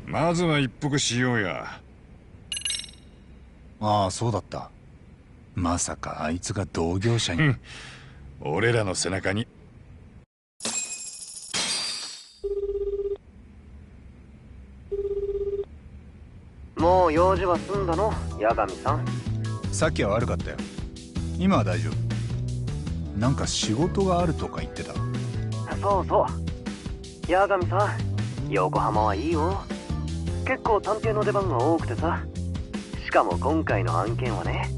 まずは一服しようや。ああ、そうだった。まさかあいつが同業者に。俺らの背中に。もう用事は済んだの、八神さん。さっきは悪かったよ。今は大丈夫。なんか仕事があるとか言ってた。そうそう。八神さん、横浜はいいよ。結構探偵の出番が多くてさ。しかも今回の案件はね、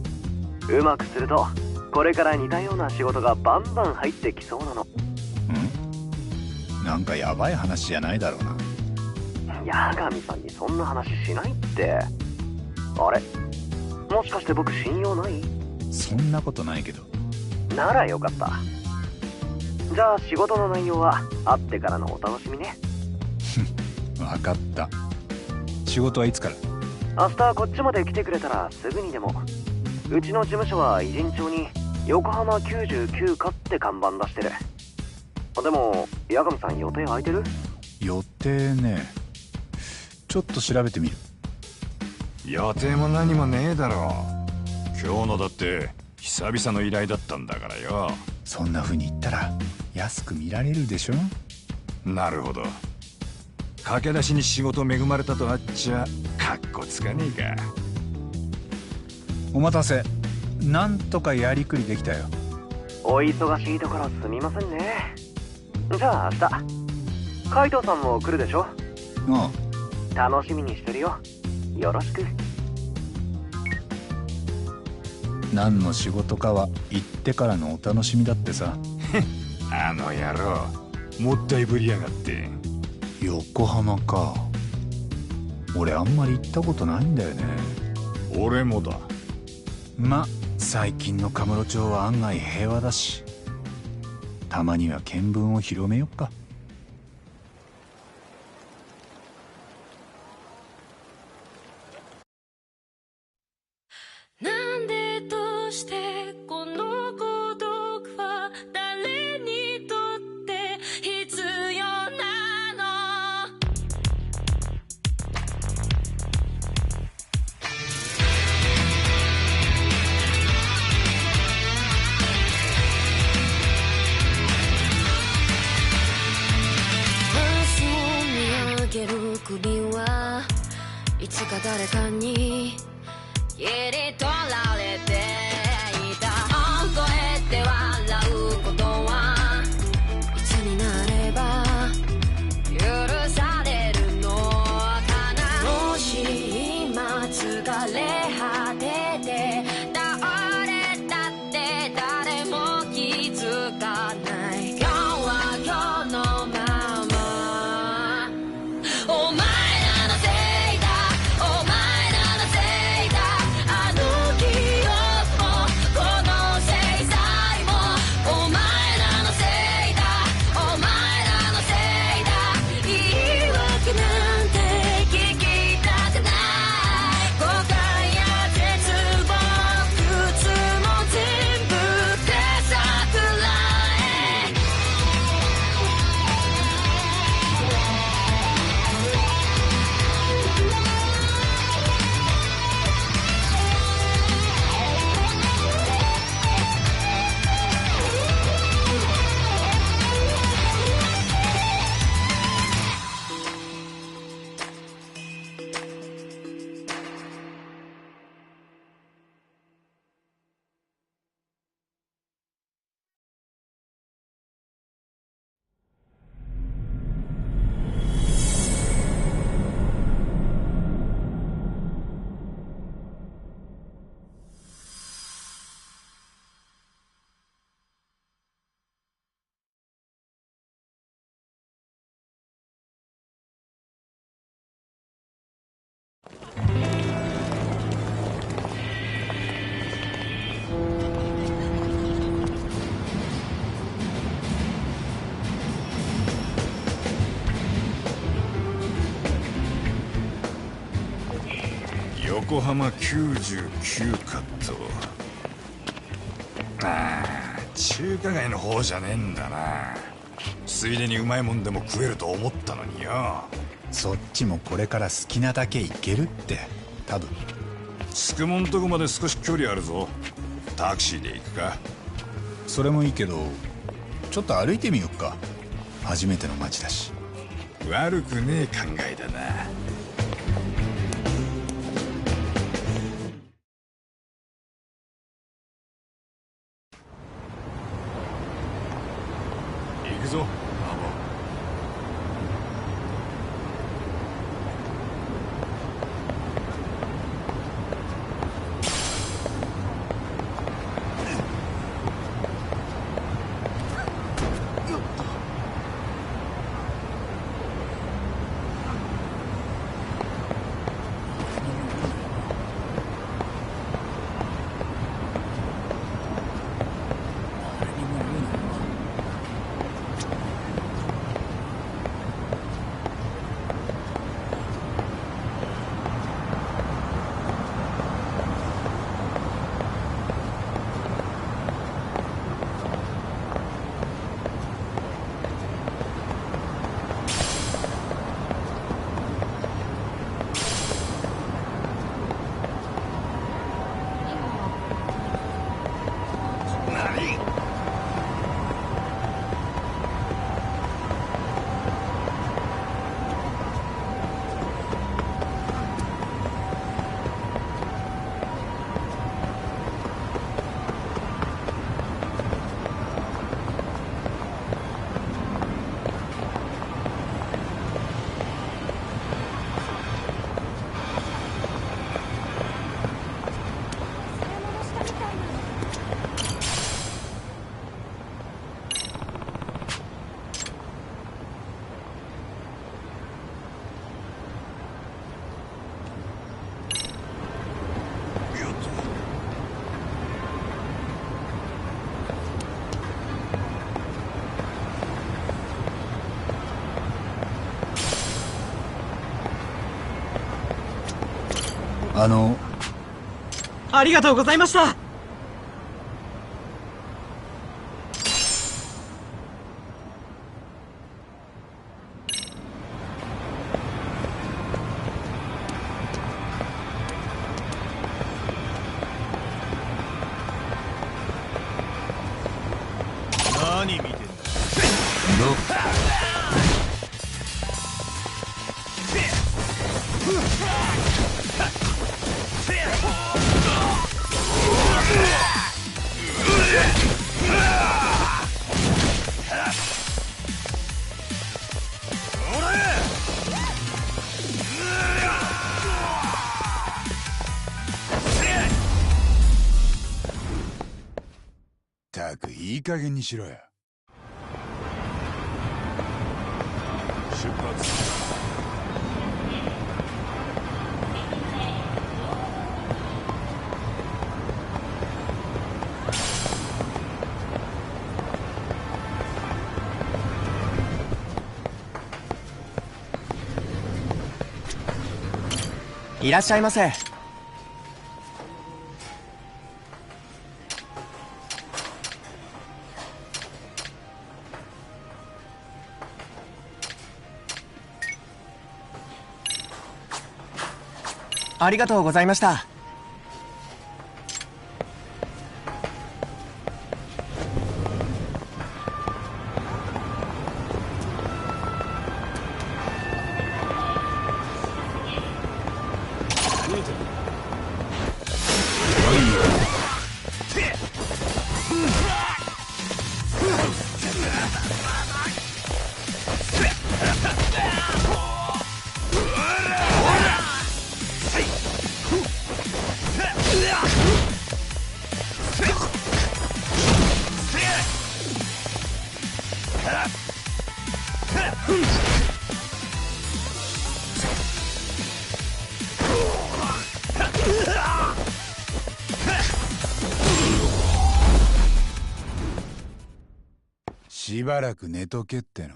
うまくするとこれから似たような仕事がバンバン入ってきそうなの。なんかヤバい話じゃないだろうな。八神さんにそんな話しないって。あれ、もしかして僕信用ない？そんなことないけど。ならよかった。じゃあ仕事の内容は会ってからのお楽しみね。分かった。仕事はいつから？明日こっちまで来てくれたらすぐにでも。うちの事務所は偉人町に横浜99課って看板出してる。でも八神さん予定空いてる？予定ね、ちょっと調べてみる。予定も何もねえだろ。今日のだって久々の依頼だったんだからよ。そんな風に言ったら安く見られるでしょ。なるほど。駆け出しに仕事恵まれたとあっちゃカッコつかねえか。お待たせ。なんとかやりくりできたよ。お忙しいところすみませんね。じゃあ明日海藤さんも来るでしょ。楽しみにしてるよ。よろしく。何の仕事かは行ってからのお楽しみだってさ。あの野郎もったいぶりやがって。横浜か。俺あんまり行ったことないんだよね。俺もだ。最近のカムロ町は案外平和だし、たまには見聞を広めよっか。なんでどうしてこの孤独は誰にとって必要なの？明日を見上げる首はいつか誰かに切り取られていた。覚えて笑うことはいつになれば許されるのかな。もし今疲れ果てて倒れたって誰も気づかない。今日は今日のまま。お前らのせいだ、お前らのせいだ。あの記憶もこの制裁もお前らのせいだ、お前らのせいだ。言い訳なんて聞きたくない。誤解や絶望苦痛も全部手桜へ。横浜99カット。中華街の方じゃねえんだな。ついでにうまいもんでも食えると思ったのによ。そっちもこれから好きなだけ行けるって多分。つくもんとこまで少し距離あるぞ。タクシーで行くか？それもいいけど、ちょっと歩いてみよっか。初めての街だし。悪くねえ考えだな。行くぞ、アボ。ありがとうございました。何見てんだ。ったくいい加減にしろよ。出発。いらっしゃいませ。ありがとうございました。しばらく寝とけっての。行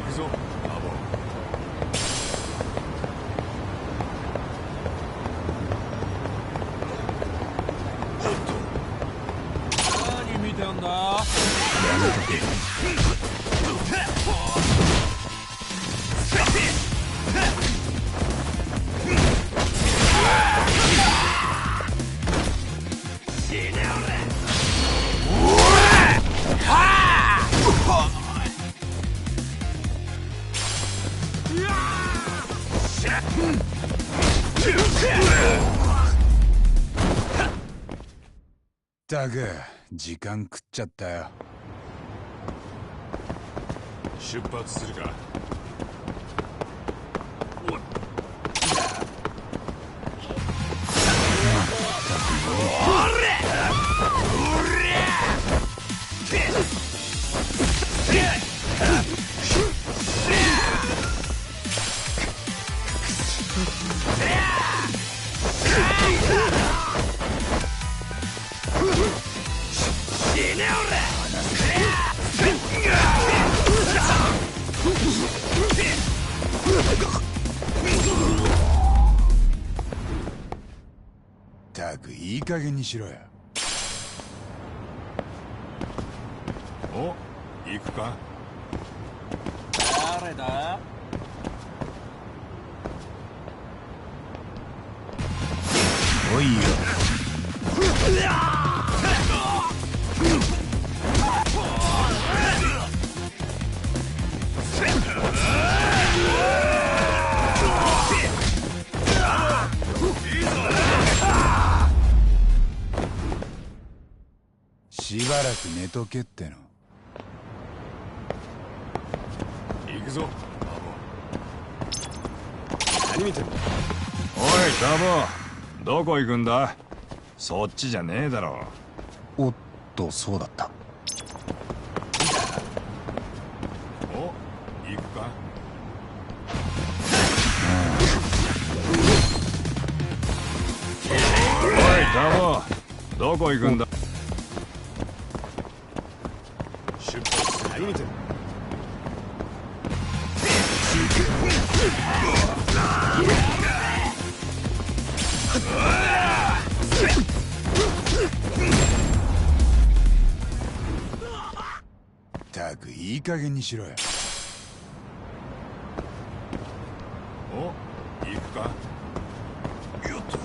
くぞ、アボ。何見てんだ。やめとけ。ったく時間食っちゃったよ。出発するか。ったくいい加減にしろよ。お、行くか。誰だ？おいよ。しばらく寝とけっての。行くぞタボ。何見てんだ。おいタボ、どこ行くんだ。そっちじゃねえだろ。おっとそうだった。お、行くか。おいタボ、どこ行くんだ。出発する。何見てんだ。ったくいい加減にしろよ。お、行くか。よっと。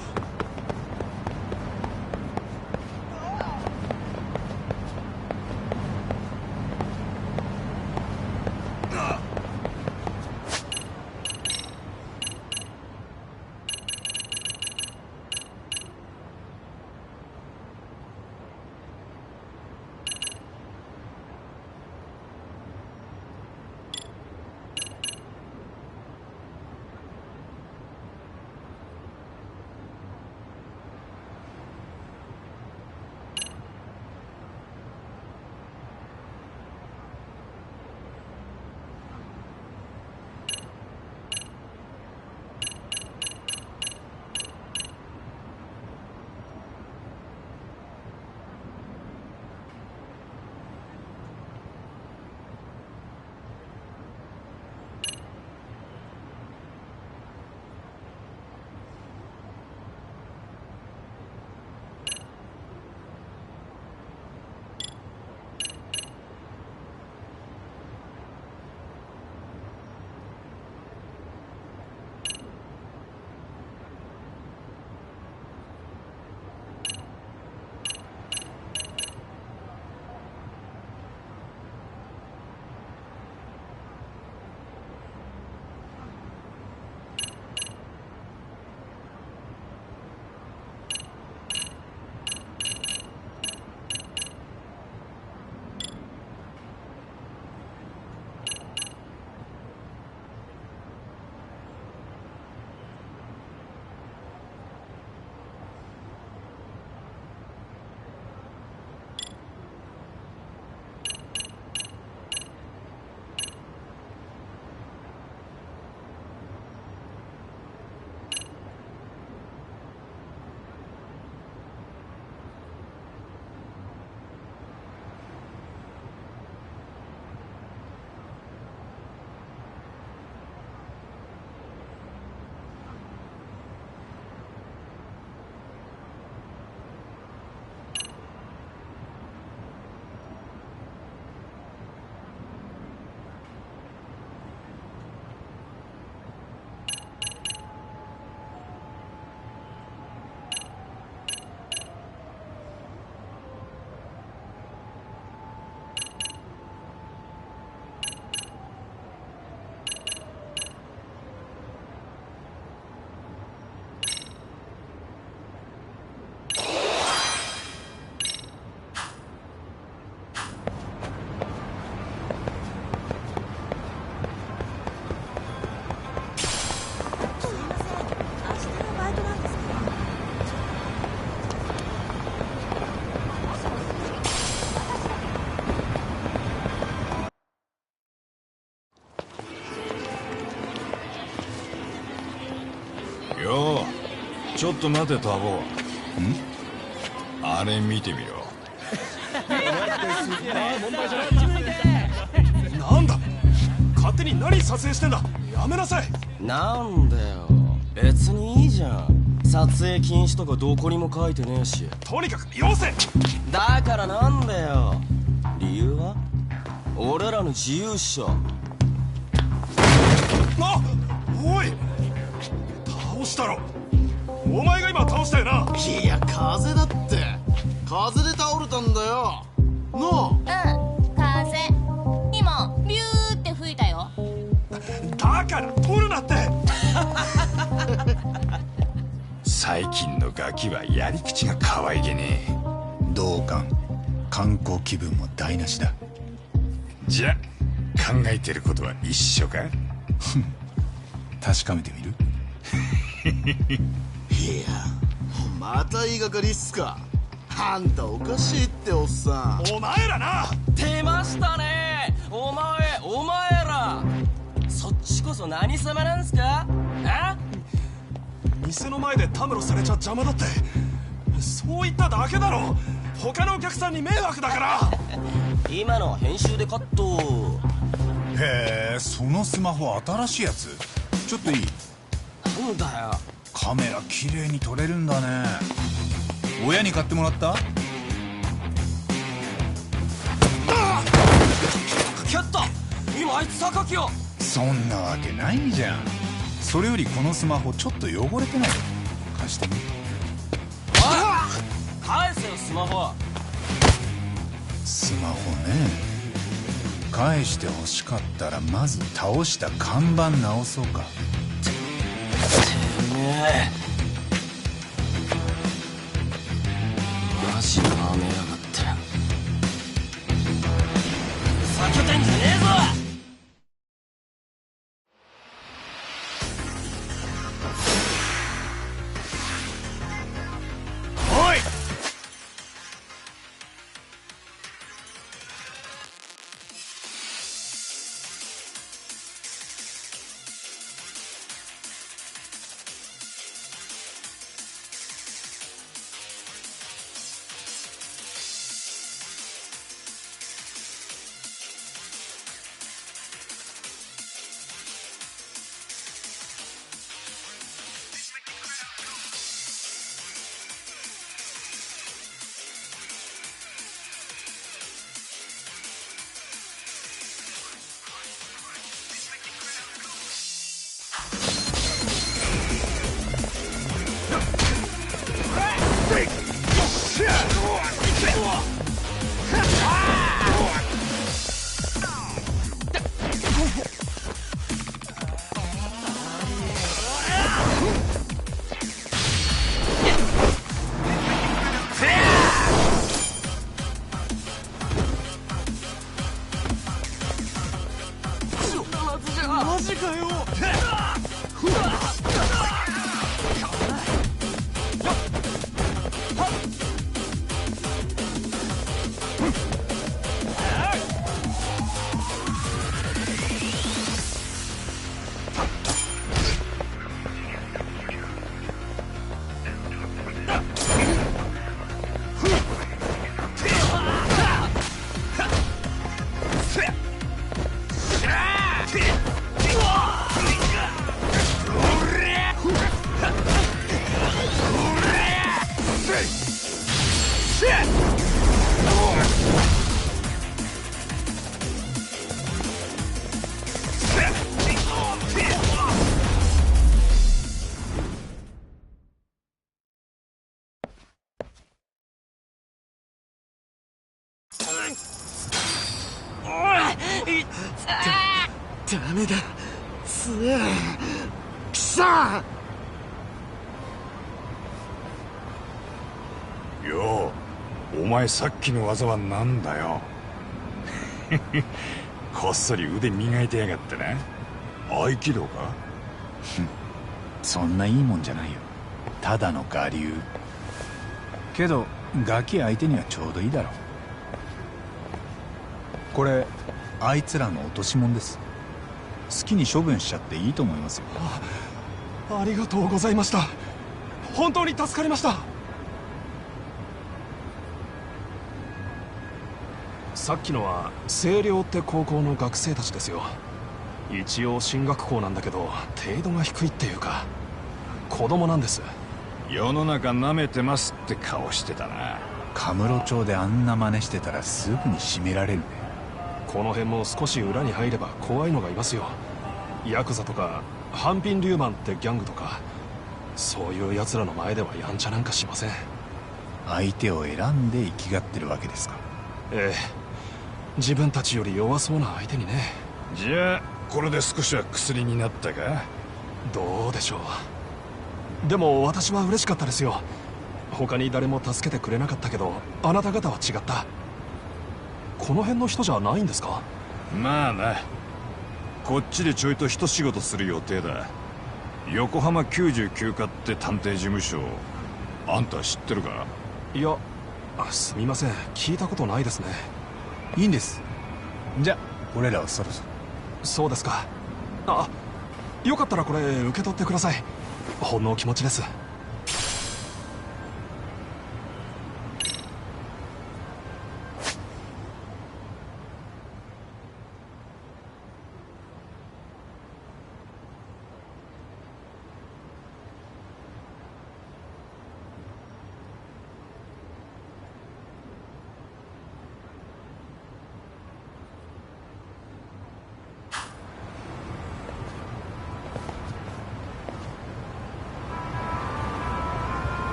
ちょっと待てタボ。あれ見てみろ。なんだ、勝手に何撮影してんだ。やめなさい。なんだよ、別にいいじゃん。撮影禁止とかどこにも書いてねえし。とにかくよせ。だからなんだよ。理由は俺らの自由っしょ。あ、おい、倒したろ。お前が今倒したよな。いや、風だって。風で倒れたんだよなあ。風今ビューって吹いたよ。だから取るなって。最近のガキはやり口が可愛げねえ。同感。観光気分も台無しだ。じゃ考えてることは一緒か？確かめてみる？いや、また言いがかりっすか。あんたおかしいっておっさん。お前らな。出ましたね。お前らそっちこそ何様なんすか？店の前でたむろされちゃ邪魔だって、そう言っただけだろ。他のお客さんに迷惑だから。今のは編集でカット。へえ、そのスマホ新しいやつ？ちょっといい？なんだよ。カメラ綺麗に撮れるんだね。親に買ってもらった？キャッタ、今あいつ榊を。そんなわけないじゃん。それよりこのスマホちょっと汚れてない？貸してみ。返せよスマホ。スマホね。返して欲しかったらまず倒した看板直そうか。てめえマジなめやがって。避けてんじゃねえぞ。マジかよ。ダメだ、強え。くそよう、お前さっきの技はなんだよ。こっそり腕磨いてやがってな。合気道か？そんないいもんじゃないよ。ただの我流。けどガキ相手にはちょうどいいだろう。これあいつらの落とし物です。好きに処分しちゃっていいと思いますよ。ありがとうございました。本当に助かりました。さっきのは星稜って高校の学生たちですよ。一応進学校なんだけど程度が低いっていうか子供なんです。世の中舐めてますって顔してたな。カムロ町であんな真似してたらすぐに締められるね。この辺も少し裏に入れば怖いのがいますよ。ヤクザとか半品リューマンってギャングとか、そういう奴らの前ではやんちゃなんかしません。相手を選んで生きがってるわけですか。ええ、自分たちより弱そうな相手にね。じゃあこれで少しは薬になったか。どうでしょう。でも私は嬉しかったですよ。他に誰も助けてくれなかったけどあなた方は違った。この辺の人じゃないんですか？まあな、こっちでちょいと一仕事する予定だ。横浜99課って探偵事務所、あんた知ってるか？いや、すみません、聞いたことないですね。いいんです。じゃあ俺らはそろそろ。そうですか。あ、よかったらこれ受け取ってください。ほんの気持ちです。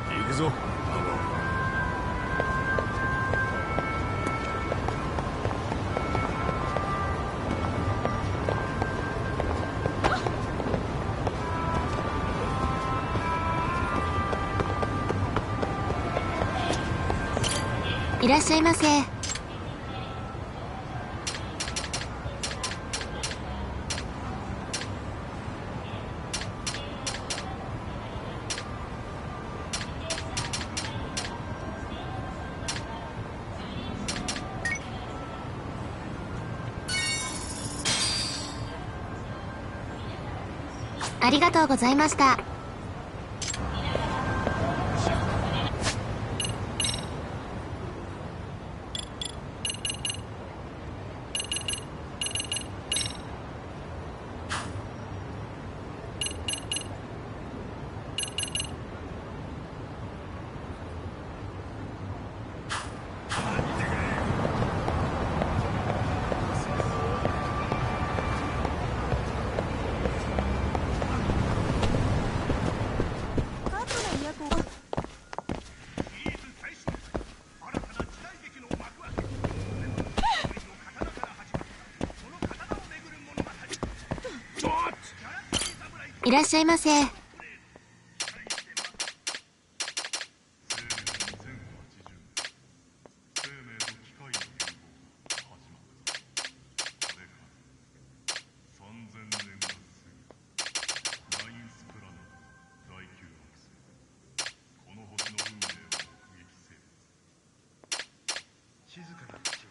行くぞ。いらっしゃいませ。ありがとうございました。いらっしゃいませ。静かな地に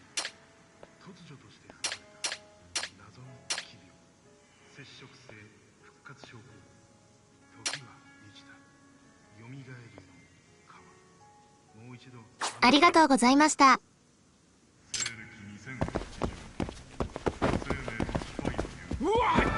突如として現れた謎の奇病、接触性復活症候群。時は満ちた。よみがえりの川。もう一度。ありがとうございました。西暦2080。生命と機械の融合。うわっ！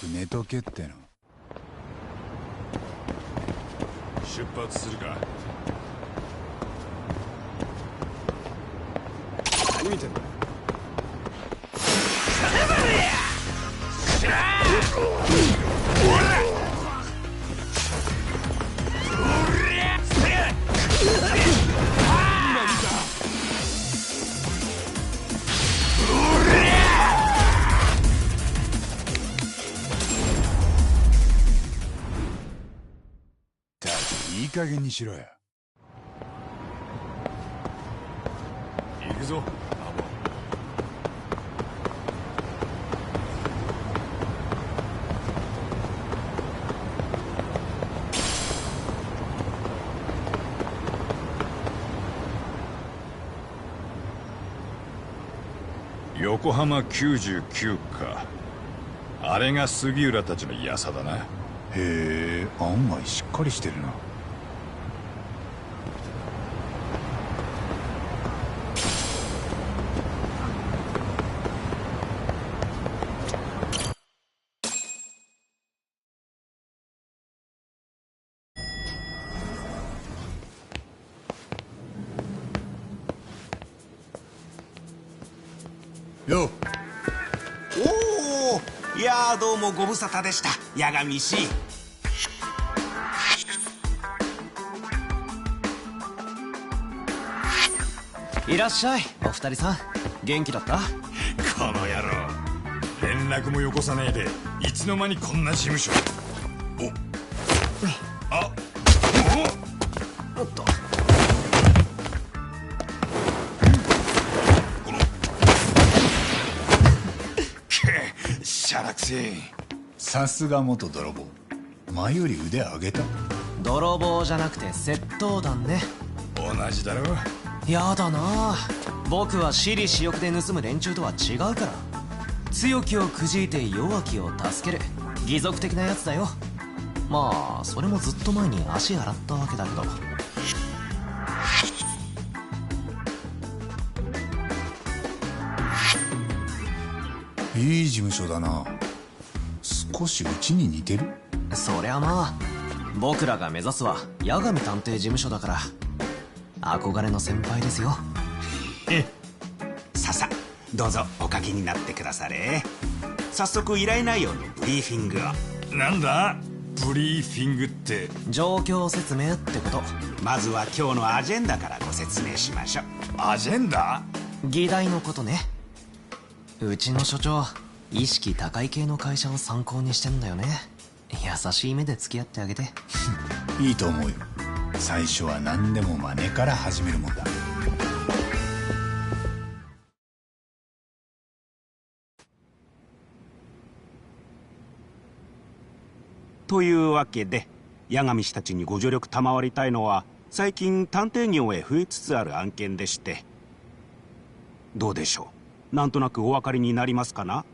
く寝とけっての。出発するか。何見てんだ。いい加減にしろよ。行くぞ。横浜99か。あれが杉浦たちのヤサだな。へえ、案外しっかりしてるな。よおお、いやどうもご無沙汰でした、八神氏。いらっしゃい、お二人さん。元気だった？この野郎、連絡もよこさねえでいつの間にこんな事務所。おっと。しゃらくせえ。さすが元泥棒。前より腕上げた。泥棒じゃなくて窃盗団ね。同じだろ。やだな。僕は私利私欲で盗む連中とは違うから。強きをくじいて弱きを助ける義賊的なやつだよ。まあそれもずっと前に足洗ったわけだけど。いい事務所だな。少しうちに似てる。そりゃまあ僕らが目指すは八神探偵事務所だから憧れの先輩ですよ。ささどうぞおかけになってくだされ。早速依頼内容のブリーフィングを。なんだブリーフィングって。状況説明ってこと。まずは今日のアジェンダからご説明しましょう。アジェンダ？議題のことね。うちの所長意識高い系の会社を参考にしてんだよね。優しい目で付き合ってあげて。いいと思うよ。最初は何でも真似から始めるもんだ。というわけで八神氏たちにご助力賜りたいのは最近探偵業へ増えつつある案件でして、どうでしょう、なんとなくお分かりになりますかな。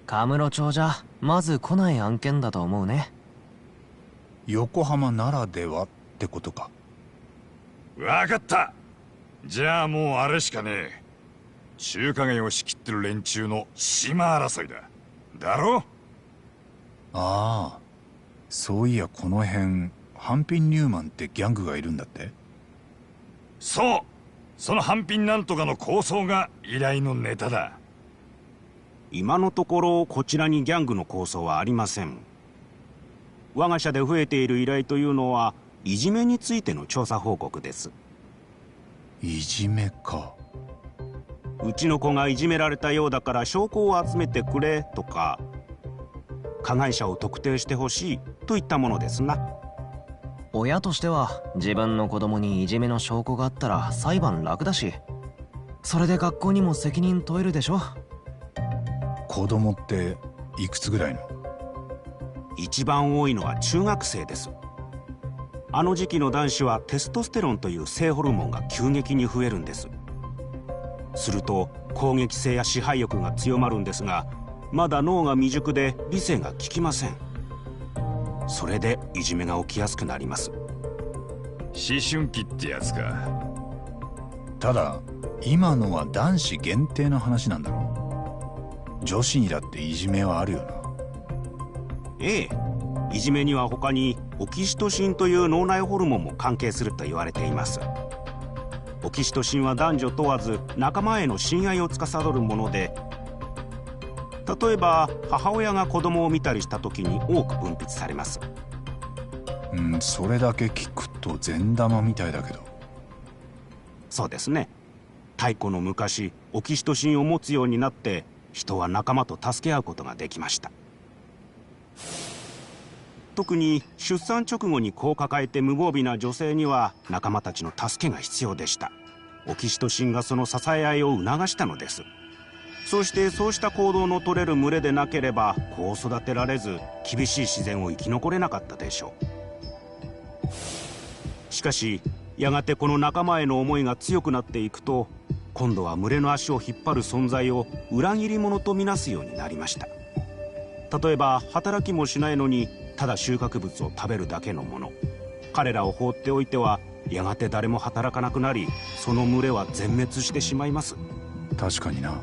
カムロ町じゃまず来ない案件だと思うね。横浜ならではってことか。わかった。じゃあもうあれしかねえ。中華街を仕切ってる連中の島争いだ。だろ？ああ、そういやこの辺ハンピン・ニューマンってギャングがいるんだって。そう、そのハンピンなんとかの構想が依頼のネタだ。今のところこちらにギャングの構想はありません。我が社で増えている依頼というのはいじめについての調査報告です。いじめか。うちの子がいじめられたようだから証拠を集めてくれとか、加害者を特定してほしいといったものですな。親としては自分の子供にいじめの証拠があったら裁判楽だし、それで学校にも責任問えるでしょ。子供っていくつぐらいの？一番多いのは中学生です。あの時期の男子はテストステロンという性ホルモンが急激に増えるんです。すると攻撃性や支配欲が強まるんですが、まだ脳が未熟で理性が効きません。それでいじめが起きやすくなります。思春期ってやつか。ただ今のは男子限定の話なんだろう。女子にだっていじめはあるよな。ええ、いじめには他にオキシトシンという脳内ホルモンも関係すると言われています。オキシトシンは男女問わず仲間への親愛を司るもので、例えば母親が子供を見たりした時に多く分泌されます。それだけ聞くと善玉みたいだけど。そうですね。太古の昔、オキシトシンを持つようになって人は仲間と助け合うことができました。特に出産直後に子を抱えて無防備な女性には仲間たちの助けが必要でした。オキシトシンがその支え合いを促したのです。そしてそうした行動の取れる群れでなければ子を育てられず、厳しい自然を生き残れなかったでしょう。しかしやがてこの仲間への思いが強くなっていくと、今度は群れの足を引っ張る存在を裏切り者とみなすようになりました。例えば働きもしないのにただ収穫物を食べるだけのもの、彼らを放っておいてはやがて誰も働かなくなり、その群れは全滅してしまいます。確かにな。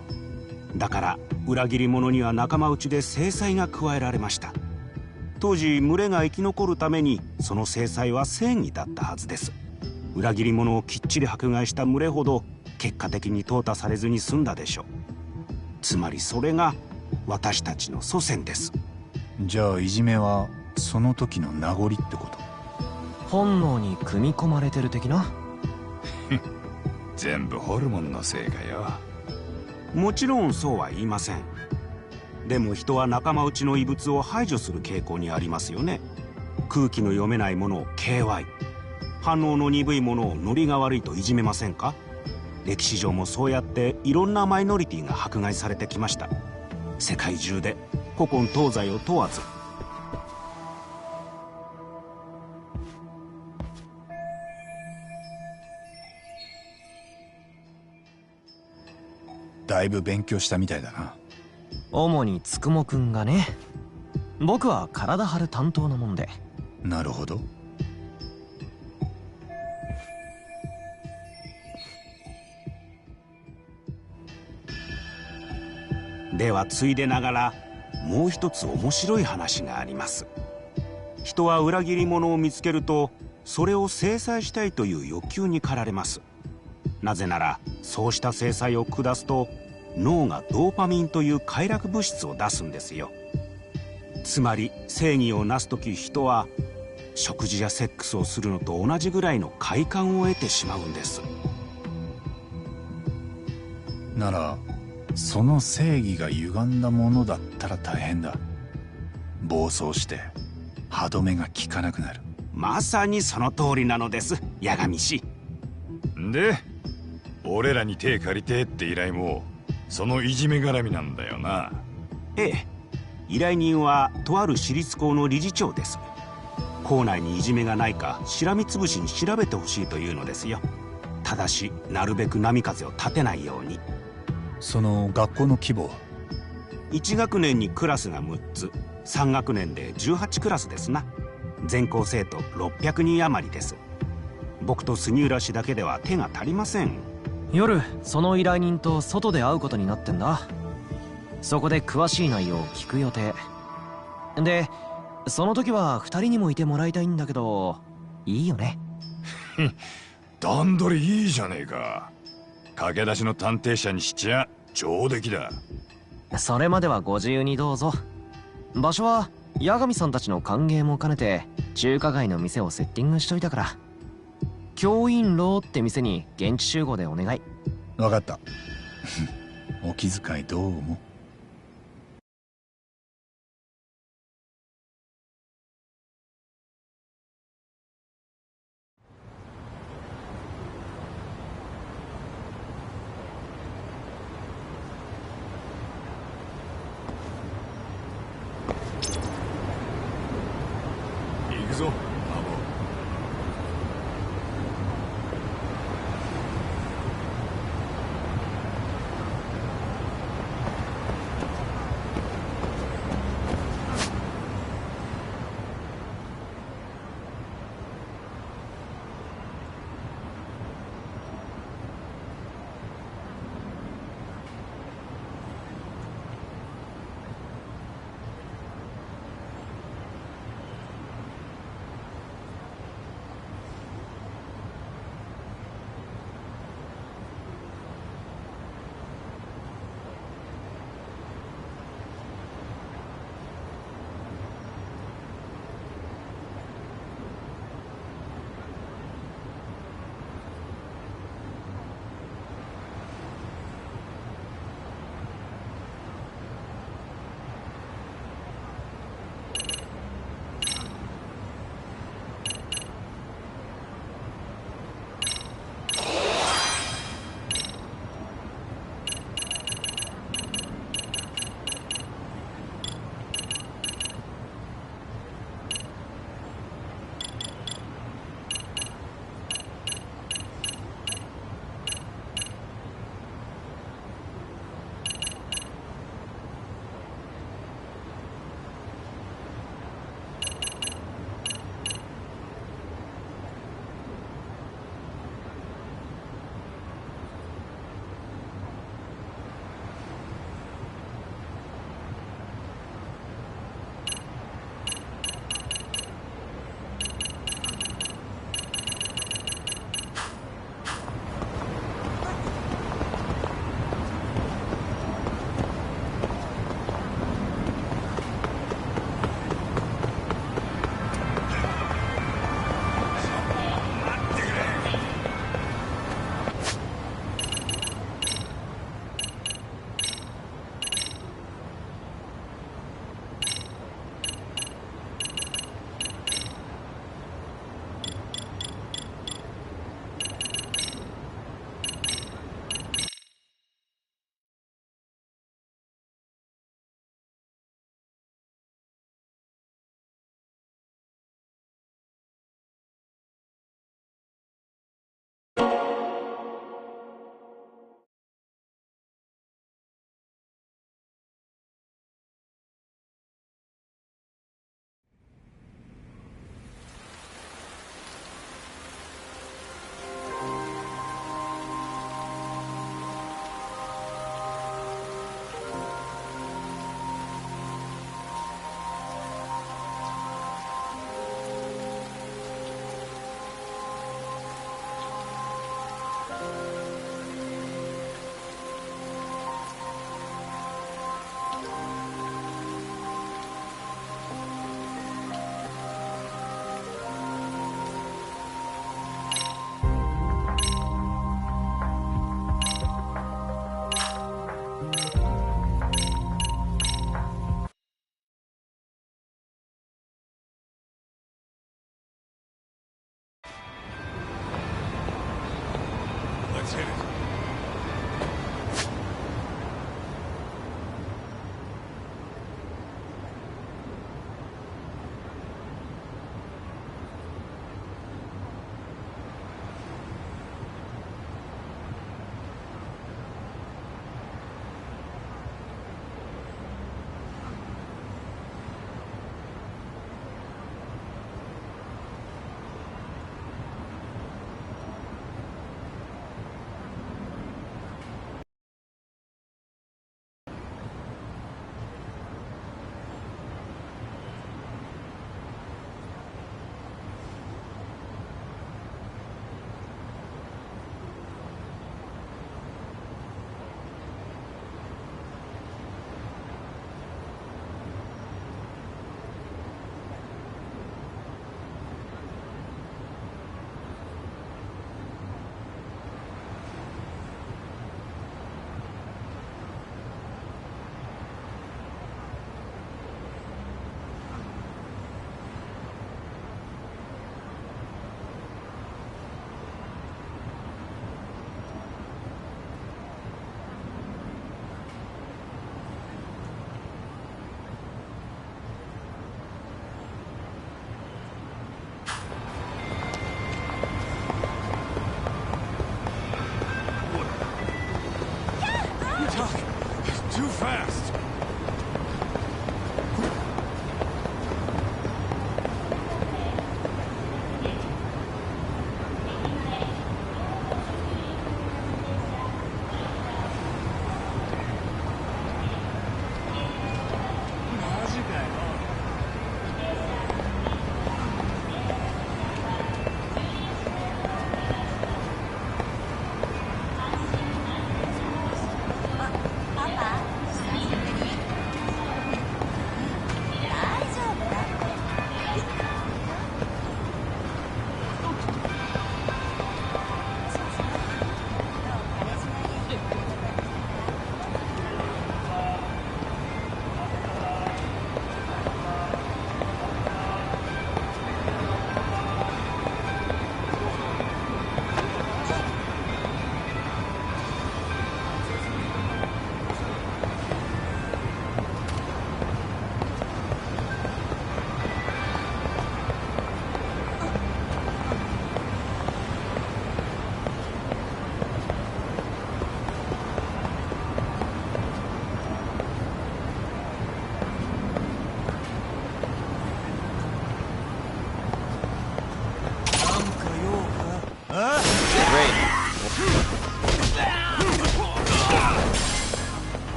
だから裏切り者には仲間内で制裁が加えられました。当時群れが生き残るためにその制裁は正義だったはずです。裏切り者をきっちり迫害した群れほど結果的に淘汰されずに済んだでしょう。つまりそれが私たちの祖先です。じゃあいじめはその時の名残ってこと？本能に組み込まれてる的な全部ホルモンのせいかよ。もちろんそうは言いません。でも人は仲間内の異物を排除する傾向にありますよね。空気の読めないものを KY、 反応の鈍いものをノリが悪いといじめませんか？歴史上もそうやっていろんなマイノリティが迫害されてきました。世界中で古今東西を問わず。だいぶ勉強したみたいだな。主につくもくんがね。僕は体張る担当なもんで。なるほど。ではついでながらもう一つ面白い話があります。人は裏切り者を見つけるとそれを制裁したいという欲求に駆られます。なぜならそうした制裁を下すと脳がドーパミンという快楽物質を出すんですよ。つまり正義をなす時、人は食事やセックスをするのと同じぐらいの快感を得てしまうんです。ならその正義が歪んだものだったら大変だ。暴走して歯止めが効かなくなる。まさにその通りなのです、八神氏。で俺らに手借りてって依頼もそのいじめ絡みなんだよな。ええ、依頼人はとある私立校の理事長です。校内にいじめがないかしらみつぶしに調べてほしいというのですよ。ただしなるべく波風を立てないように。その学校の規模は1学年にクラスが6つ、3学年で18クラスですな。全校生徒600人余りです。僕と杉浦氏だけでは手が足りません。夜その依頼人と外で会うことになってんだ。そこで詳しい内容を聞く予定で、その時は2人にもいてもらいたいんだけど、いいよね？段取りいいじゃねえか。駆け出しの探偵社にしちゃ上出来だ。それまではご自由にどうぞ。場所は八神さんたちの歓迎も兼ねて中華街の店をセッティングしといたから、教員楼って店に現地集合でお願い。分かったお気遣いどうも。行くぞ、マモ。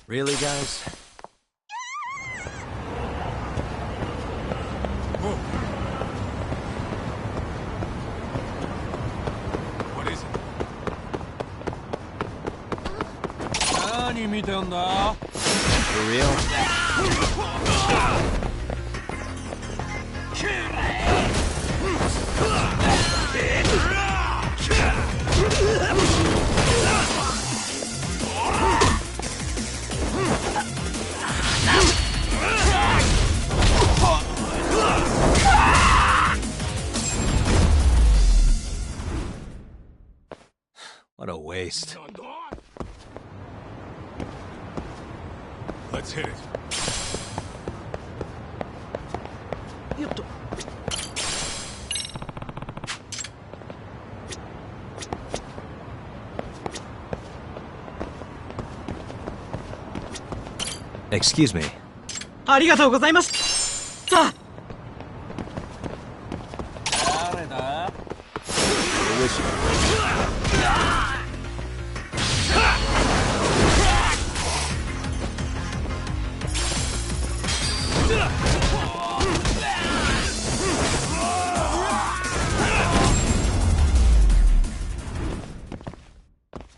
Really, guys? What is it? 何見てんだ For real? What a waste. Let's hit it. Excuse me. ありがとうございました誰だ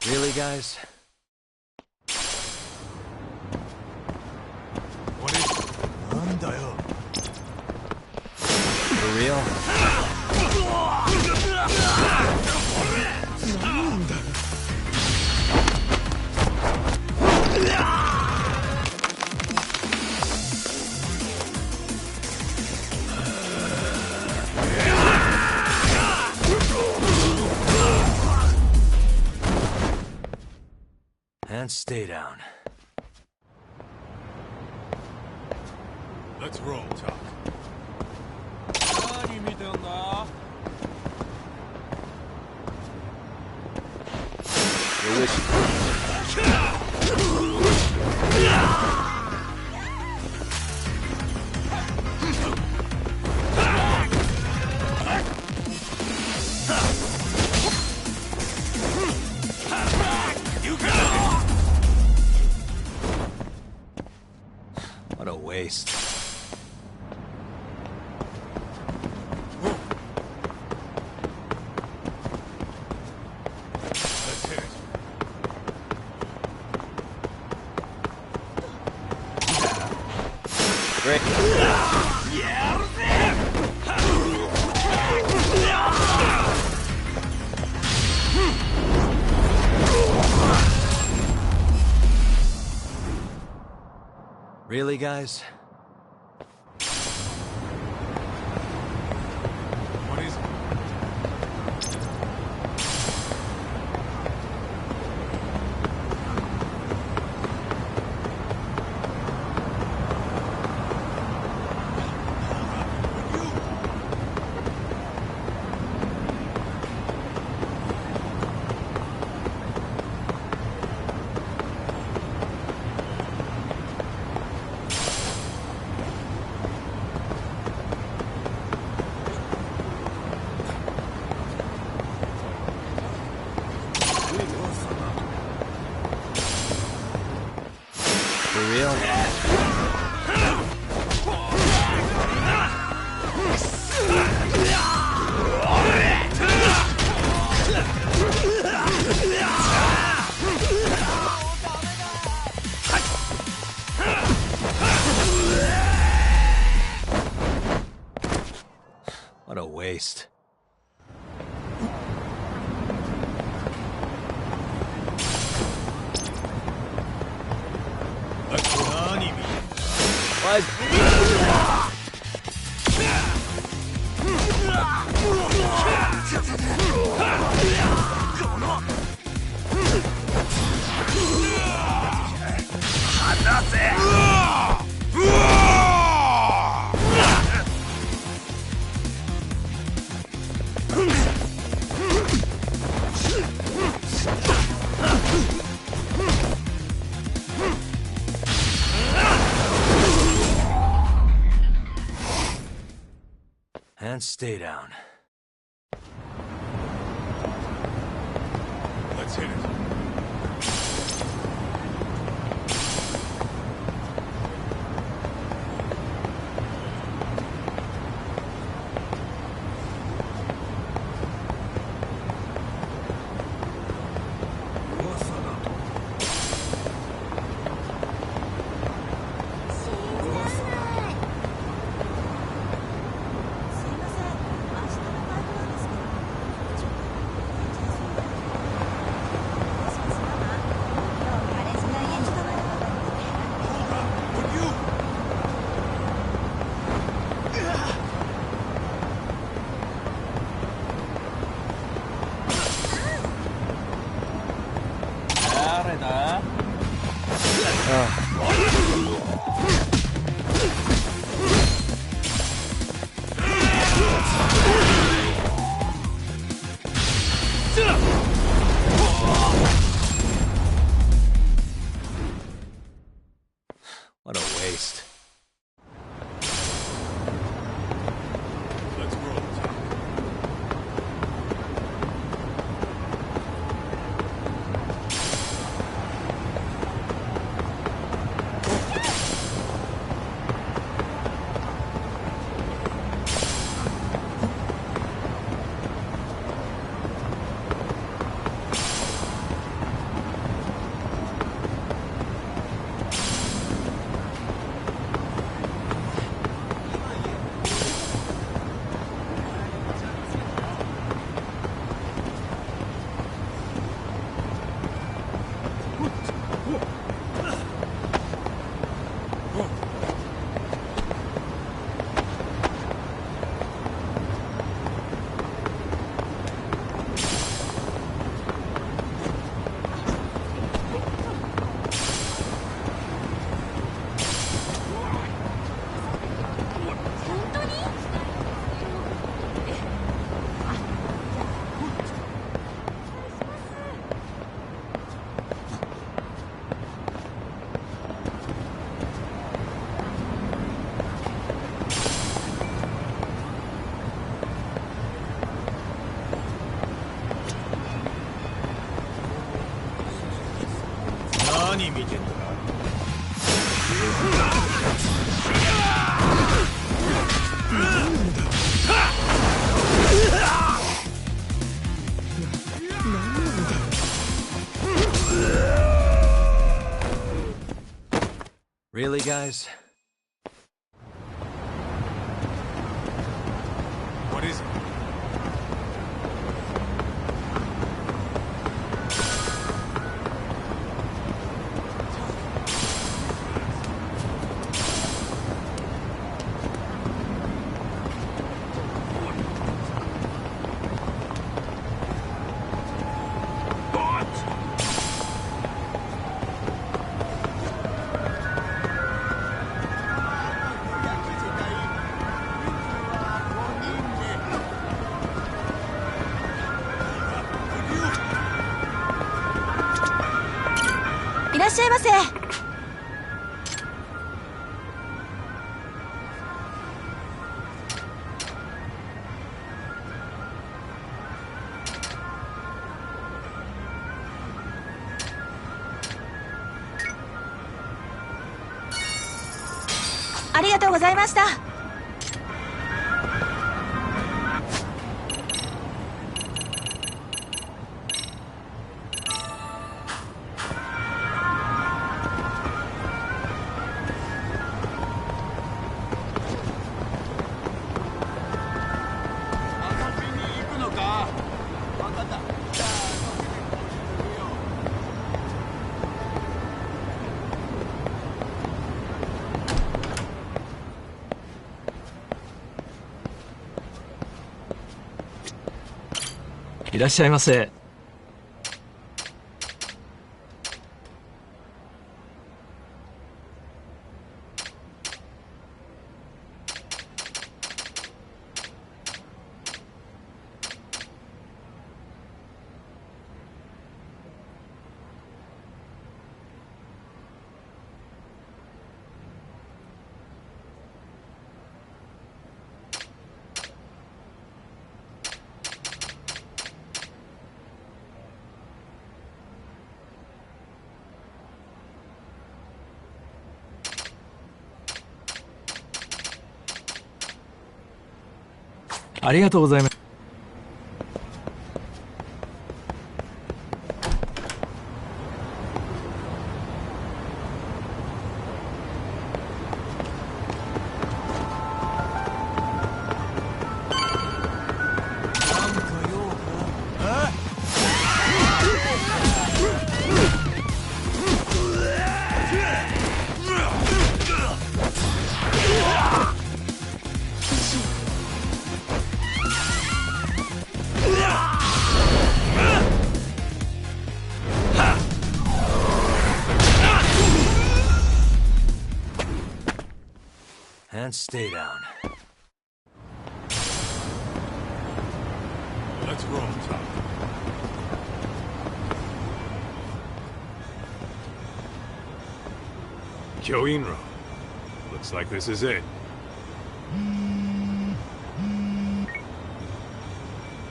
Really, guys? What is it? なんだよ For real? なんだ And stay down. Let's roll, Talk. 何見てんだ Your wish. What a waste. Let's hit it. Great. Really, guys? What is it? For real? What a waste. And stay down. Let's hit it. What a waste. Let's roll.何見てんだ。Really, guys? What is it?いらっしゃいませ。ありがとうございました。いらっしゃいませ。ありがとうございます。And stay down. Let's roll, Tom. Kyoinro. Looks like this is it.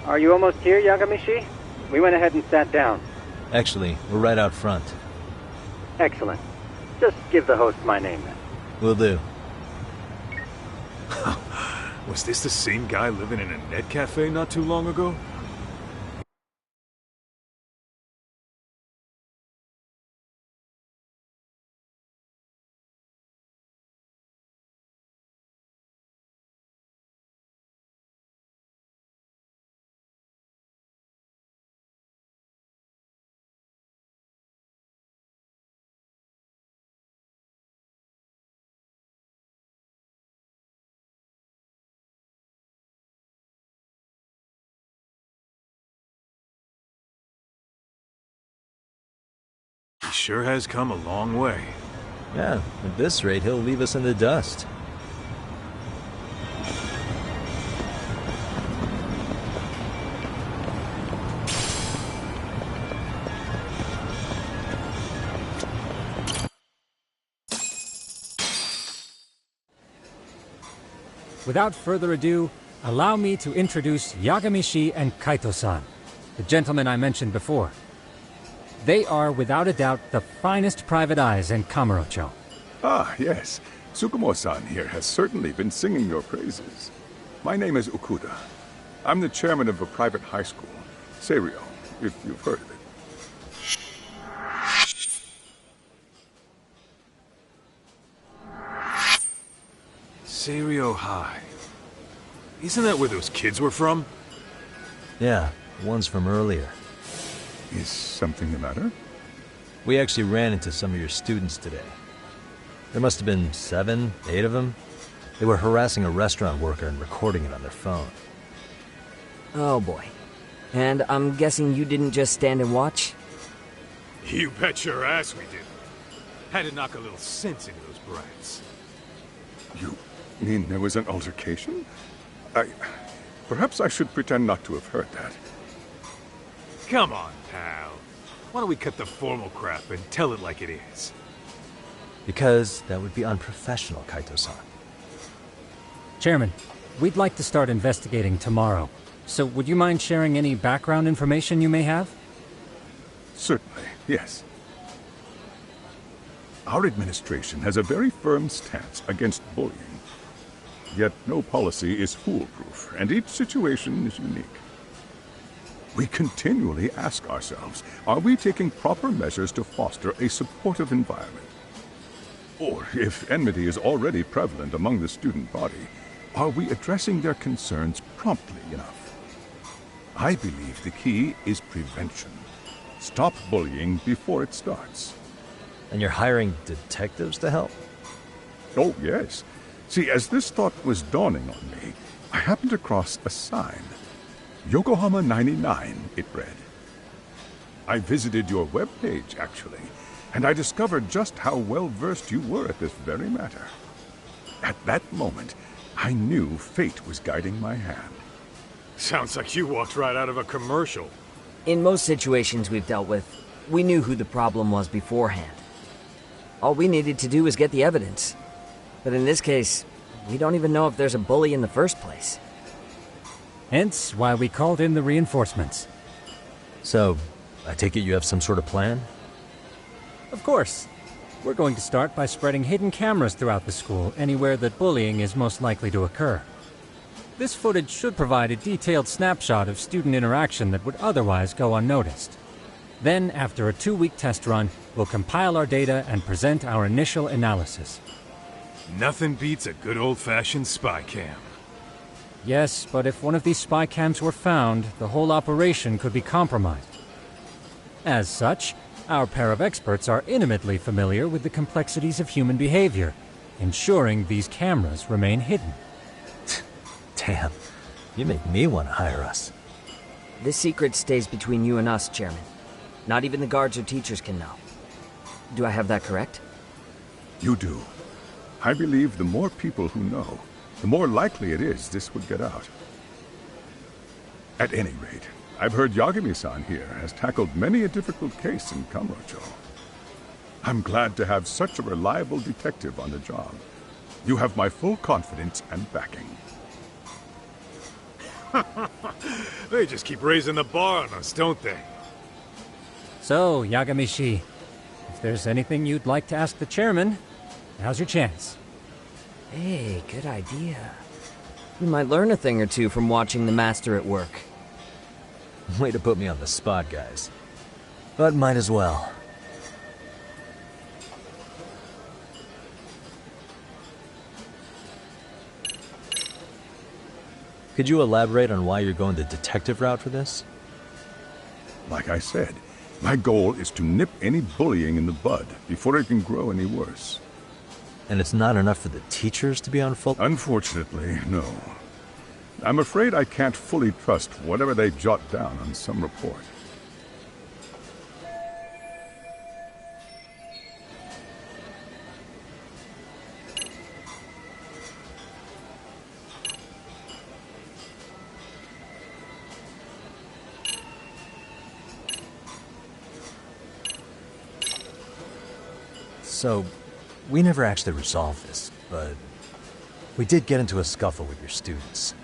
Are you almost here, Yagamishi? We went ahead and sat down. Actually, we're right out front. Excellent. Just give the host my name then. Will do. Was this the same guy living in a net cafe not too long ago? He sure has come a long way. Yeah, at this rate, he'll leave us in the dust. Without further ado, allow me to introduce Yagamishi and Kaito-san, the gentlemen I mentioned before. They are, without a doubt, the finest private eyes in Kamurocho. Ah, yes. Tsukumo-san here has certainly been singing your praises. My name is Ukuda. I'm the chairman of a private high school, Seiryo, if you've heard of it. Seiryo High. Isn't that where those kids were from? Yeah, the ones from earlier. Is something the matter? We actually ran into some of your students today. There must have been 7, 8 of them. They were harassing a restaurant worker and recording it on their phone. Oh boy. And I'm guessing you didn't just stand and watch? You bet your ass we did. Had to knock a little sense into those brats. You mean there was an altercation? Perhaps I should pretend not to have heard that. Come on, pal. Why don't we cut the formal crap and tell it like it is? Because that would be unprofessional, Kaito-san. Chairman, we'd like to start investigating tomorrow. So would you mind sharing any background information you may have? Certainly, yes. Our administration has a very firm stance against bullying. Yet no policy is foolproof, and each situation is unique. We continually ask ourselves, are we taking proper measures to foster a supportive environment? Or, if enmity is already prevalent among the student body, are we addressing their concerns promptly enough? I believe the key is prevention. Stop bullying before it starts. And you're hiring detectives to help? Oh, yes. See, as this thought was dawning on me, I happened across a sign. Yokohama 99, it read. I visited your webpage, actually, and I discovered just how well-versed you were at this very matter. At that moment, I knew fate was guiding my hand. Sounds like you walked right out of a commercial. In most situations we've dealt with, we knew who the problem was beforehand. All we needed to do was get the evidence. But in this case, we don't even know if there's a bully in the first place. Hence why we called in the reinforcements. So, I take it you have some sort of plan? Of course. We're going to start by spreading hidden cameras throughout the school, anywhere that bullying is most likely to occur. This footage should provide a detailed snapshot of student interaction that would otherwise go unnoticed. Then, after a 2-week test run, we'll compile our data and present our initial analysis. Nothing beats a good old-fashioned spy cam. Yes, but if one of these spy cams were found, the whole operation could be compromised. As such, our pair of experts are intimately familiar with the complexities of human behavior, ensuring these cameras remain hidden. Damn, you make me want to hire us. This secret stays between you and us, Chairman. Not even the guards or teachers can know. Do I have that correct? You do. I believe the more people who know, the more likely it is this would get out. At any rate, I've heard Yagami-san here has tackled many a difficult case in Kamurocho. I'm glad to have such a reliable detective on the job. You have my full confidence and backing. They just keep raising the bar on us, don't they? So, Yagami-shi, if there's anything you'd like to ask the chairman, now's your chance. Hey, good idea. You might learn a thing or two from watching the master at work. Way to put me on the spot, guys. But might as well. Could you elaborate on why you're going the detective route for this? Like I said, my goal is to nip any bullying in the bud before it can grow any worse. And it's not enough for the teachers to be on full... Unfortunately, no. I'm afraid I can't fully trust whatever they jot down on some report. So, we never actually resolved this, but we did get into a scuffle with your students.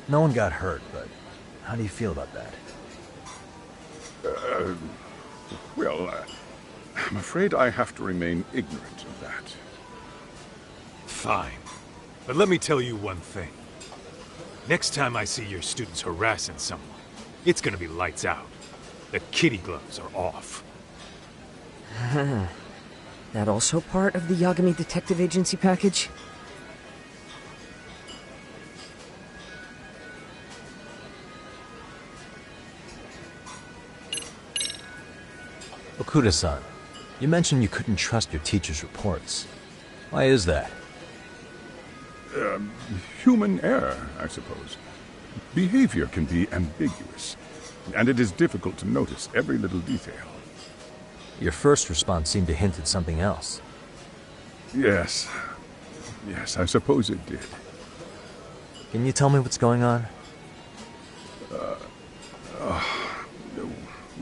No one got hurt, but how do you feel about that? I'm afraid I have to remain ignorant of that. Fine. But let me tell you one thing. Next time I see your students harassing someone, it's gonna be lights out. The kitty gloves are off. That also part of the Yagami Detective Agency package? Okuda-san, you mentioned you couldn't trust your teacher's reports. Why is that? Human error, I suppose. Behavior can be ambiguous, and it is difficult to notice every little detail. Your first response seemed to hint at something else. Yes, I suppose it did. Can you tell me what's going on?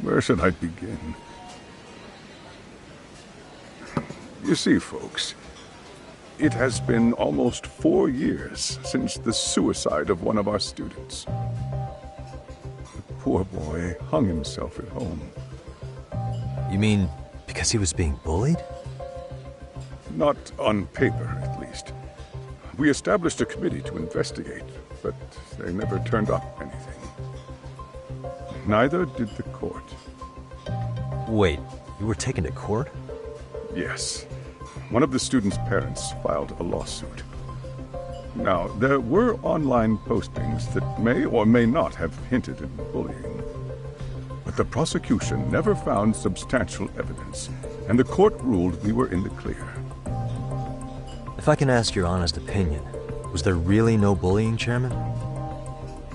Where should I begin? You see, folks, it has been almost 4 years since the suicide of one of our students. The poor boy hung himself at home. You mean because he was being bullied? Not on paper, at least. We established a committee to investigate, but they never turned up anything. Neither did the court. Wait, you were taken to court? Yes. One of the students' parents filed a lawsuit. Now, there were online postings that may or may not have hinted at bullying. But the prosecution never found substantial evidence, and the court ruled we were in the clear. If I can ask your honest opinion, was there really no bullying, Chairman?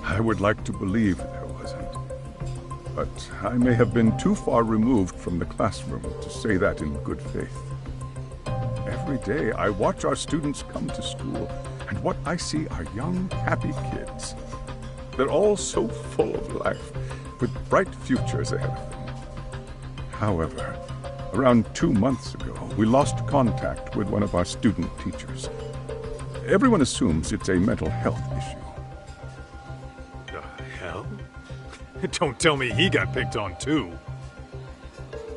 I would like to believe there wasn't. But I may have been too far removed from the classroom to say that in good faith. Every day I watch our students come to school, and what I see are young, happy kids. They're all so full of life, with bright futures ahead of them. However, around 2 months ago, we lost contact with one of our student teachers. Everyone assumes it's a mental health issue. The hell? Don't tell me he got picked on too.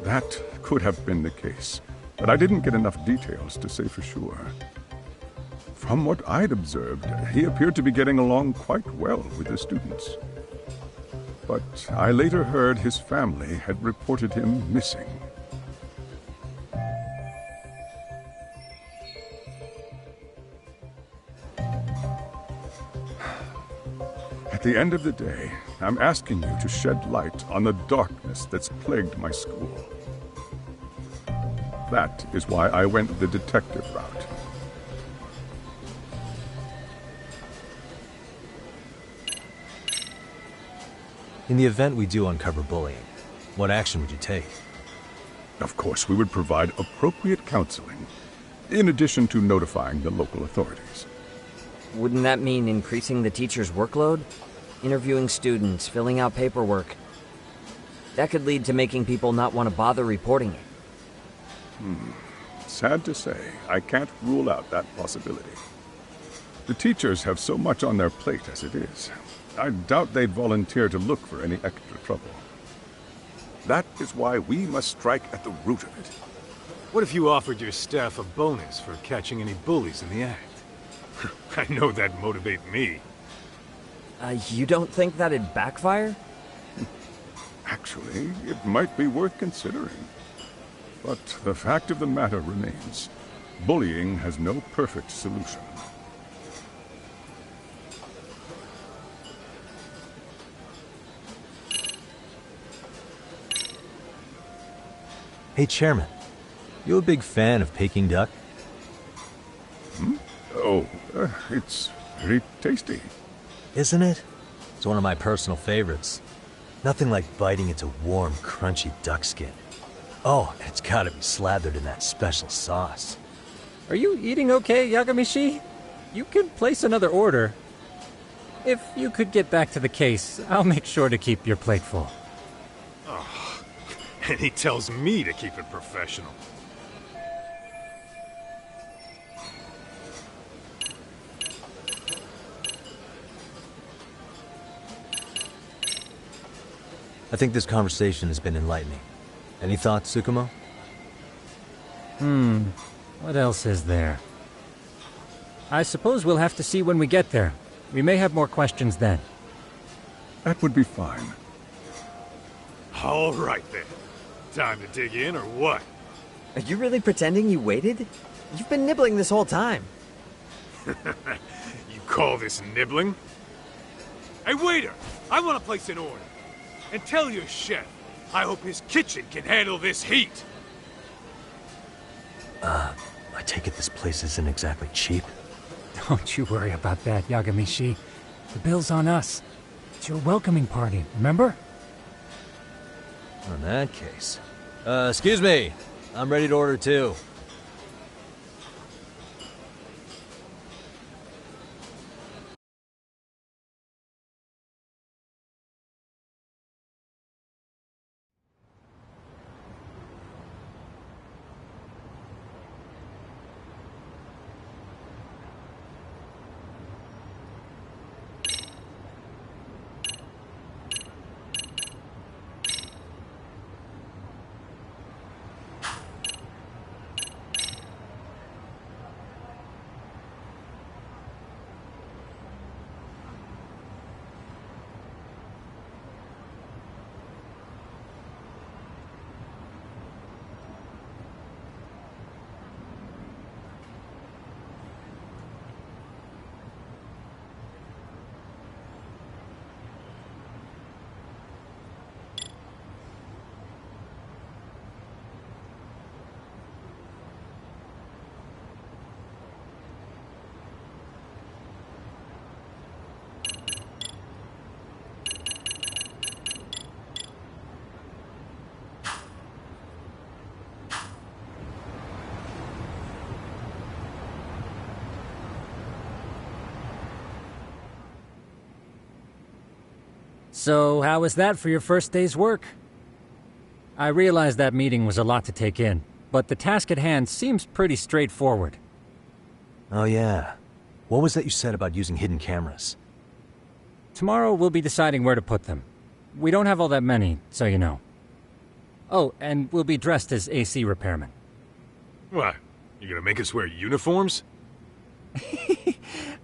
That could have been the case, but I didn't get enough details to say for sure. From what I'd observed, he appeared to be getting along quite well with the students. But I later heard his family had reported him missing. At the end of the day, I'm asking you to shed light on the darkness that's plagued my school. That is why I went the detective route. In the event we do uncover bullying, what action would you take? Of course, we would provide appropriate counseling, in addition to notifying the local authorities. Wouldn't that mean increasing the teacher's workload? Interviewing students, filling out paperwork. That could lead to making people not want to bother reporting it. Sad to say, I can't rule out that possibility. The teachers have so much on their plate as it is. I doubt they'd volunteer to look for any extra trouble. That is why we must strike at the root of it. What if you offered your staff a bonus for catching any bullies in the act? I know that'd motivate me. You don't think that'd backfire? Actually, it might be worth considering. But the fact of the matter remains, bullying has no perfect solution. Hey, Chairman, you a big fan of Peking duck? Oh, it's very tasty. Isn't it? It's one of my personal favorites. Nothing like biting into warm, crunchy duck skin. Oh, and it's gotta be slathered in that special sauce. Are you eating okay, Yagamishi? You can place another order. If you could get back to the case, I'll make sure to keep your plate full. Oh, and he tells me to keep it professional. I think this conversation has been enlightening. Any thoughts, Tsukumo? What else is there? I suppose we'll have to see when we get there. We may have more questions then. That would be fine. All right then. Time to dig in or what? Are you really pretending you waited? You've been nibbling this whole time. You call this nibbling? Hey, waiter! I want to place an order. And tell your chef, I hope his kitchen can handle this heat. I take it this place isn't exactly cheap? Don't you worry about that, Yagamishi. The bill's on us. It's your welcoming party, remember? In that case. Excuse me. I'm ready to order too. So, how was that for your first day's work? I realize that meeting was a lot to take in, but the task at hand seems pretty straightforward. Oh yeah. What was that you said about using hidden cameras? Tomorrow we'll be deciding where to put them. We don't have all that many, so you know. Oh, and we'll be dressed as AC repairmen. What? You gonna make us wear uniforms?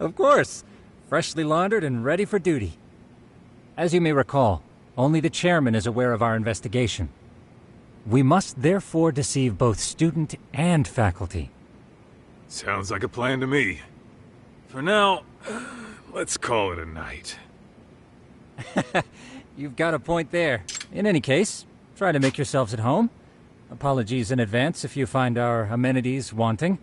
Of course. Freshly laundered and ready for duty. As you may recall, only the chairman is aware of our investigation. We must therefore deceive both student and faculty. Sounds like a plan to me. For now, let's call it a night. You've got a point there. In any case, try to make yourselves at home. Apologies in advance if you find our amenities wanting.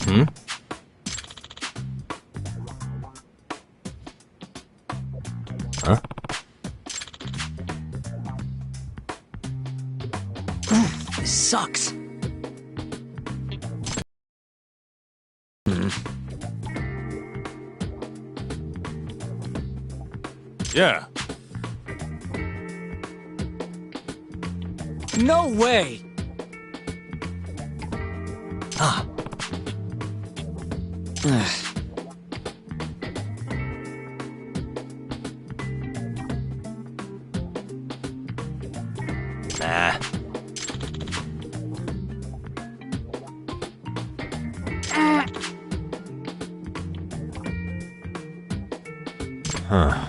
Hmm? Huh? This sucks. Yeah. No way! Ah. Nah. Huh.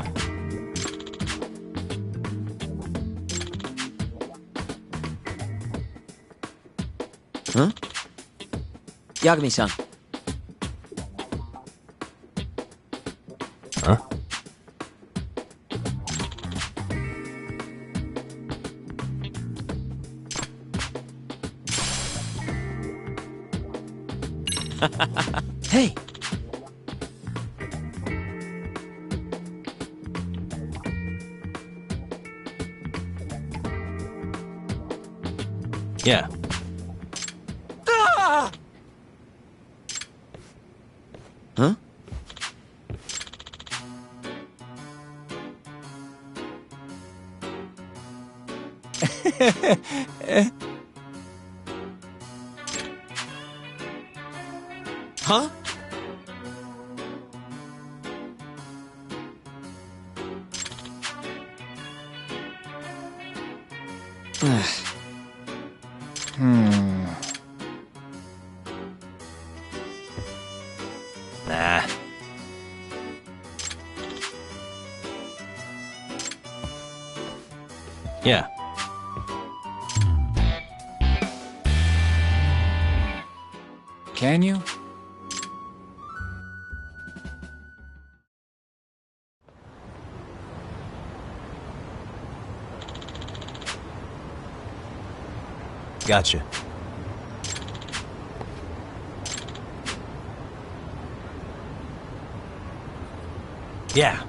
Huh? Yagami-san. Huh? Hey! Yeah. Ah! Huh? Huh? Nah. Yeah. Can you? Gotcha. Yeah.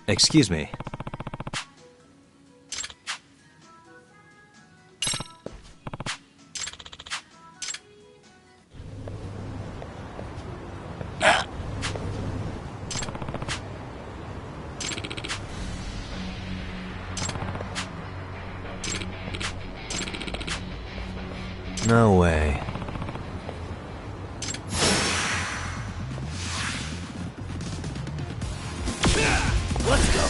Excuse me. No way. Let's go.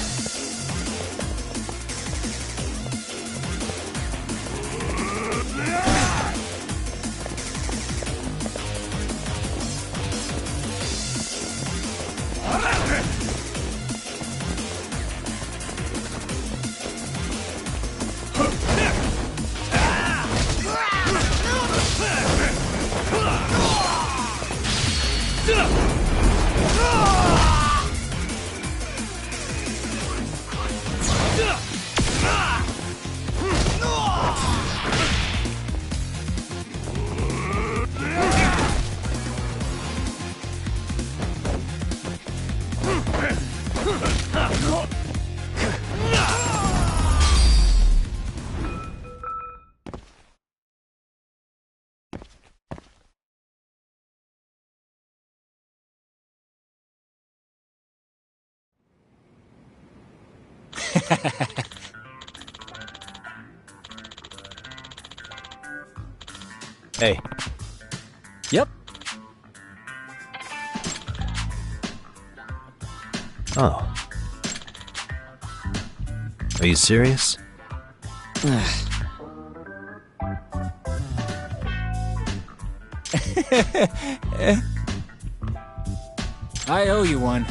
Hey. Yep. Oh. Are you serious? I owe you one.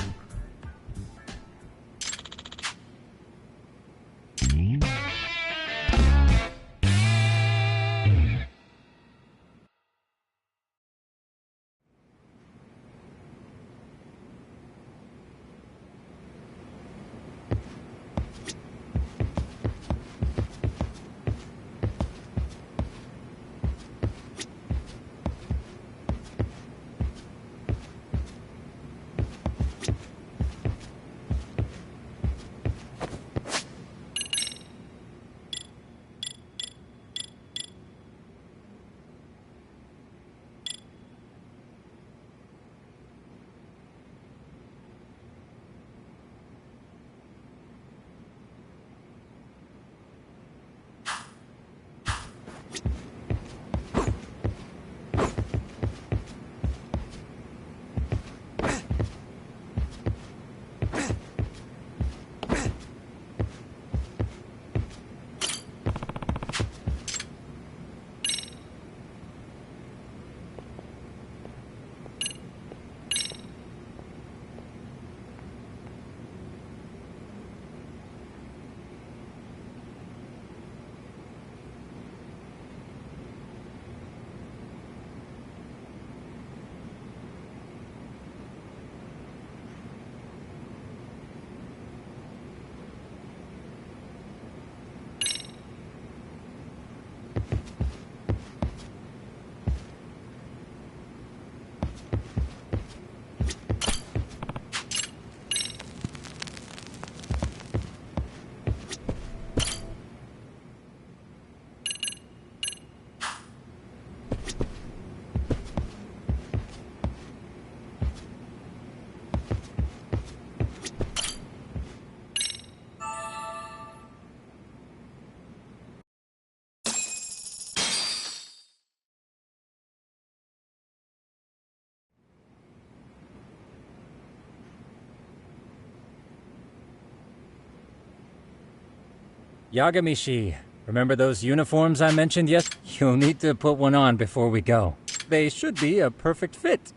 Yagamishi, remember those uniforms I mentioned yet? You'll need to put one on before we go. They should be a perfect fit.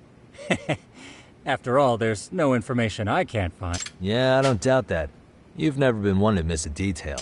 After all, there's no information I can't find. Yeah, I don't doubt that. You've never been one to miss a detail.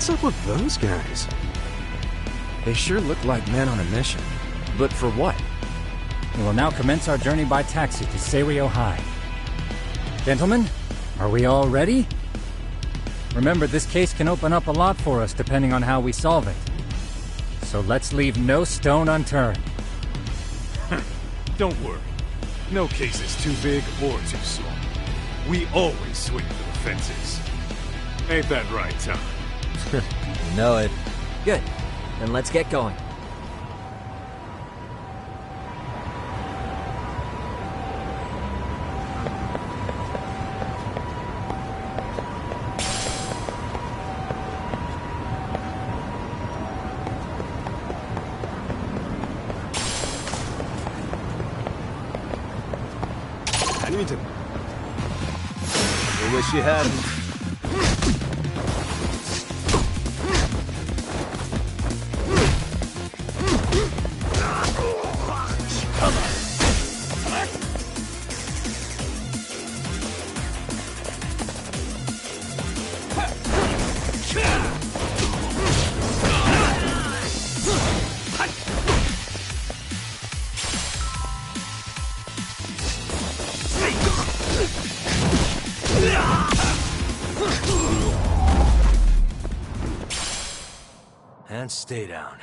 What's up with those guys? They sure look like men on a mission. But for what? We will now commence our journey by taxi to Seiryo High. Gentlemen, are we all ready? Remember, this case can open up a lot for us depending on how we solve it. So let's leave no stone unturned. Don't worry. No case is too big or too small. We always swing for the fences. Ain't that right, Tom? You know it. Good. Then let's get going. I wish you hadn't. And stay down.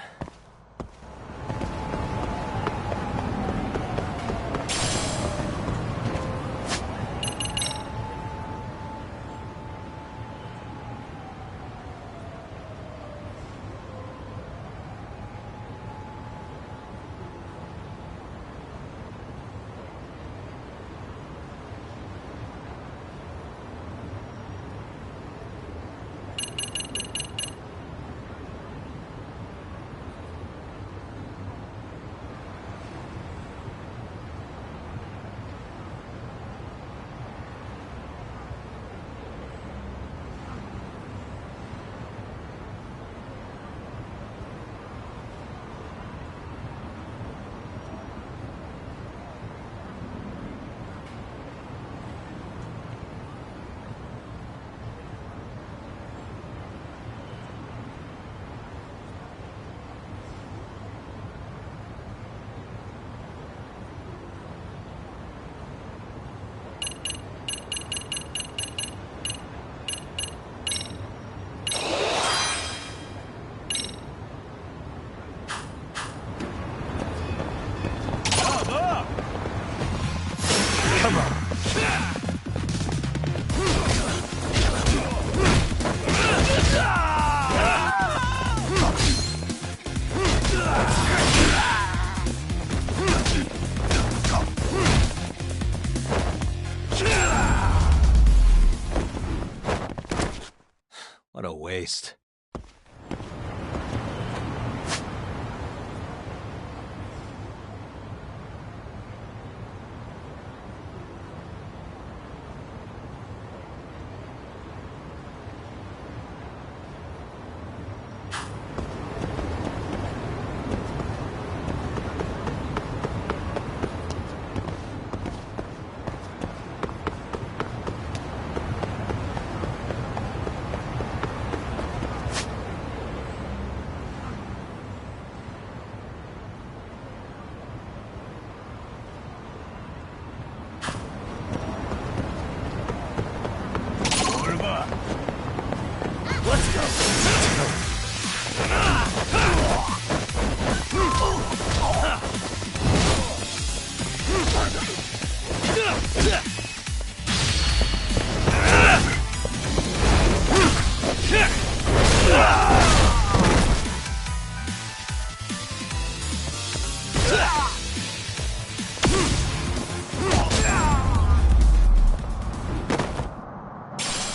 What a waste.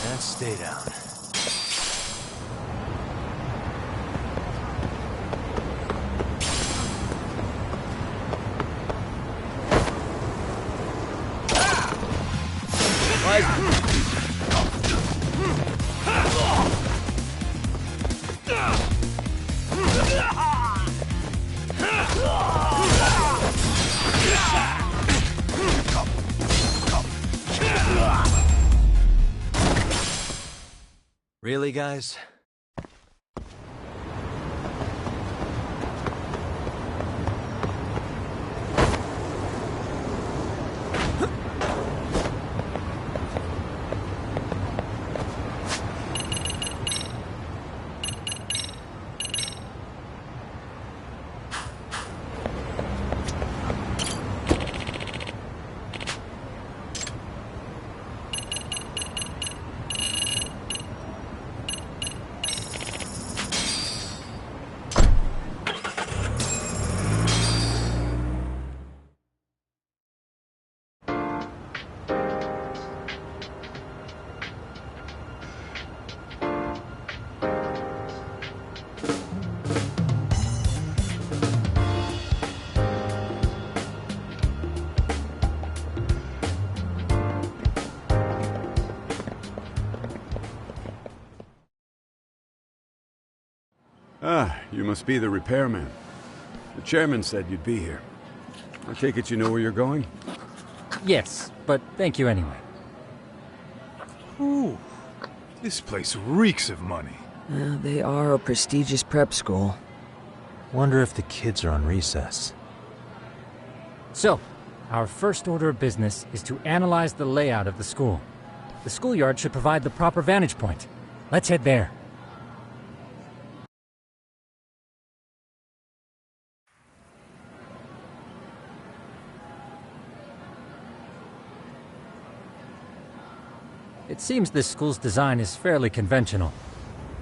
And stay down. Really, guys? Ah, you must be the repairman. The chairman said you'd be here. I take it you know where you're going? Yes, but thank you anyway. Ooh, this place reeks of money. They are a prestigious prep school. Wonder if the kids are on recess. So, our first order of business is to analyze the layout of the school. The schoolyard should provide the proper vantage point. Let's head there. It seems this school's design is fairly conventional.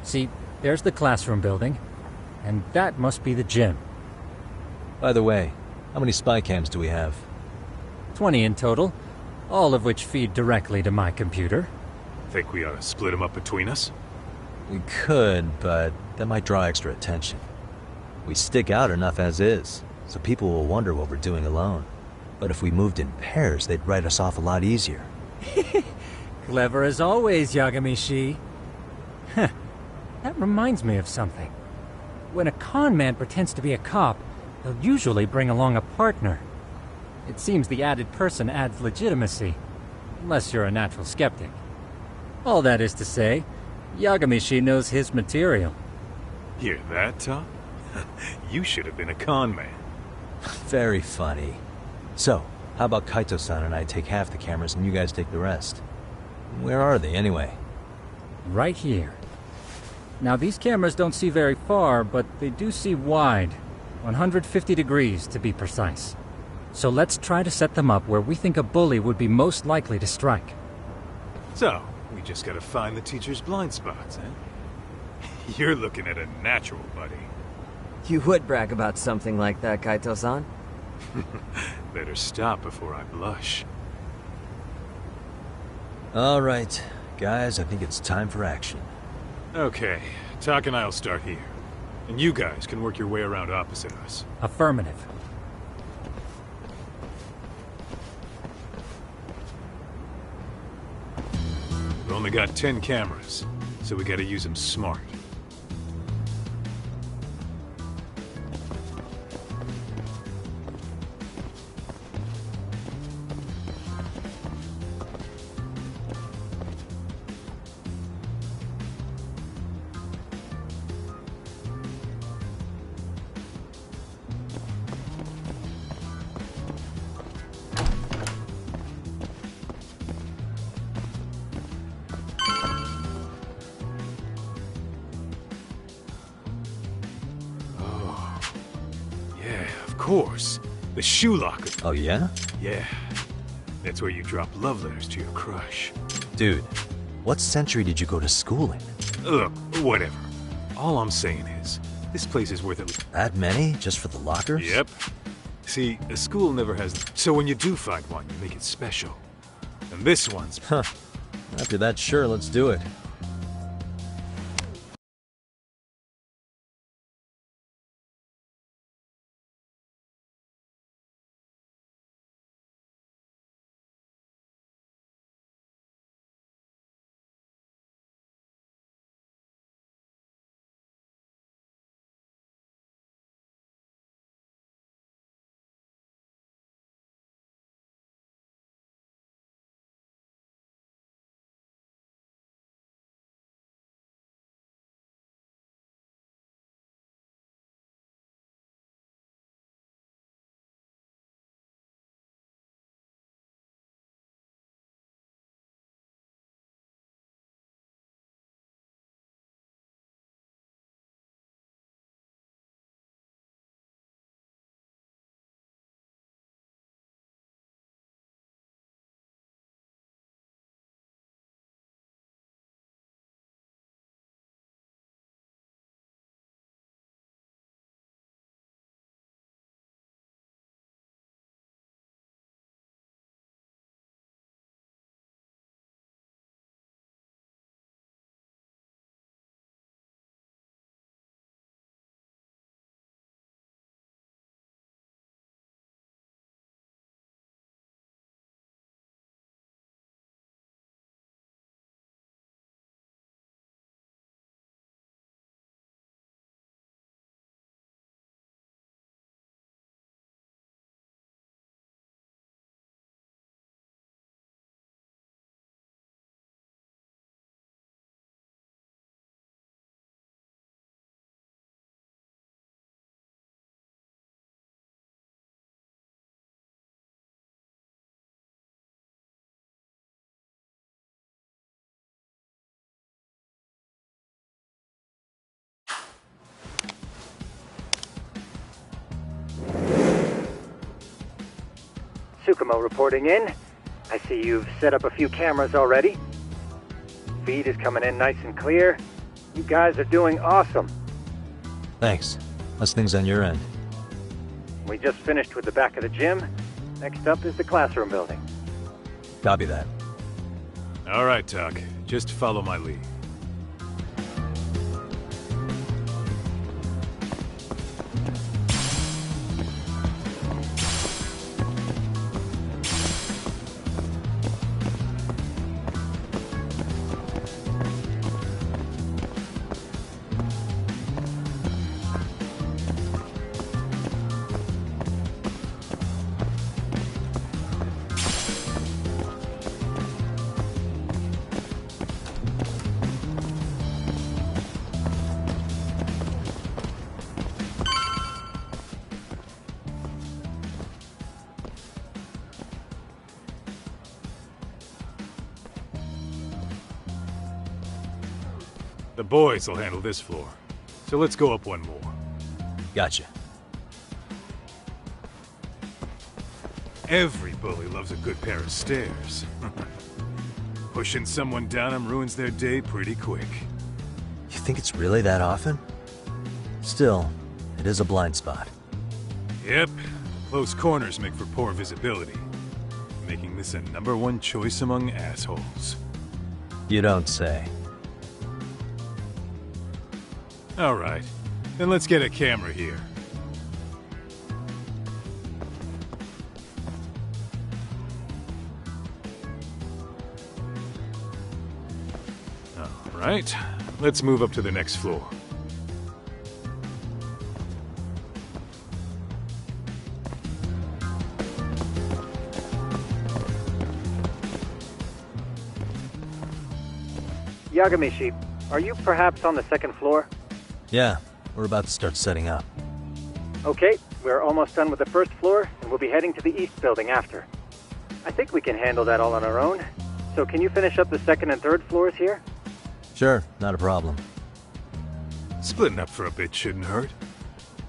See, there's the classroom building, and that must be the gym. By the way, how many spy cams do we have? 20 in total, all of which feed directly to my computer. Think we ought to split them up between us? We could, but that might draw extra attention. We stick out enough as is, so people will wonder what we're doing alone. But if we moved in pairs, they'd write us off a lot easier. Clever as always, Yagami-shi. Huh. That reminds me of something. When a con man pretends to be a cop, they'll usually bring along a partner. It seems the added person adds legitimacy, unless you're a natural skeptic. All that is to say, Yagami-shi knows his material. Hear that, Tom? You should have been a con man. Very funny. So, how about Kaito-san and I take half the cameras and you guys take the rest? Where are they, anyway? Right here. Now, these cameras don't see very far, but they do see wide. 150 degrees, to be precise. So let's try to set them up where we think a bully would be most likely to strike. So, we just gotta find the teacher's blind spots, eh? You're looking at a natural, buddy. You would brag about something like that, Kaito-san. Better stop before I blush. All right, guys, I think it's time for action. Okay, Tak and I'll start here. And you guys can work your way around opposite us. Affirmative. We've only got 10 cameras, so we gotta use them smart. Of course. The shoe locker. Oh, yeah? Yeah. That's where you drop love letters to your crush. Dude, what century did you go to school in? Look, whatever. All I'm saying is, this place is worth it. That many? Just for the lockers? Yep. See, a school never has... So when you do find one, you make it special. And this one's... Huh. After that, sure, let's do it. Tsukumo reporting in. I see you've set up a few cameras already. Feed is coming in nice and clear. You guys are doing awesome. Thanks. How's things on your end? We just finished with the back of the gym. Next up is the classroom building. Copy that. All right, Tuck. Just follow my lead. The boys will handle this floor. So let's go up one more. Gotcha. Every bully loves a good pair of stairs. Pushing someone down them ruins their day pretty quick. You think it's really that often? Still, it is a blind spot. Yep. Close corners make for poor visibility, making this a #1 choice among assholes. You don't say. All right. Then let's get a camera here. All right. Let's move up to the next floor. Yagamishi, are you perhaps on the second floor? Yeah, we're about to start setting up. Okay, we're almost done with the first floor, and we'll be heading to the east building after. I think we can handle that all on our own. So can you finish up the second and third floors here? Sure, not a problem. Splitting up for a bit shouldn't hurt.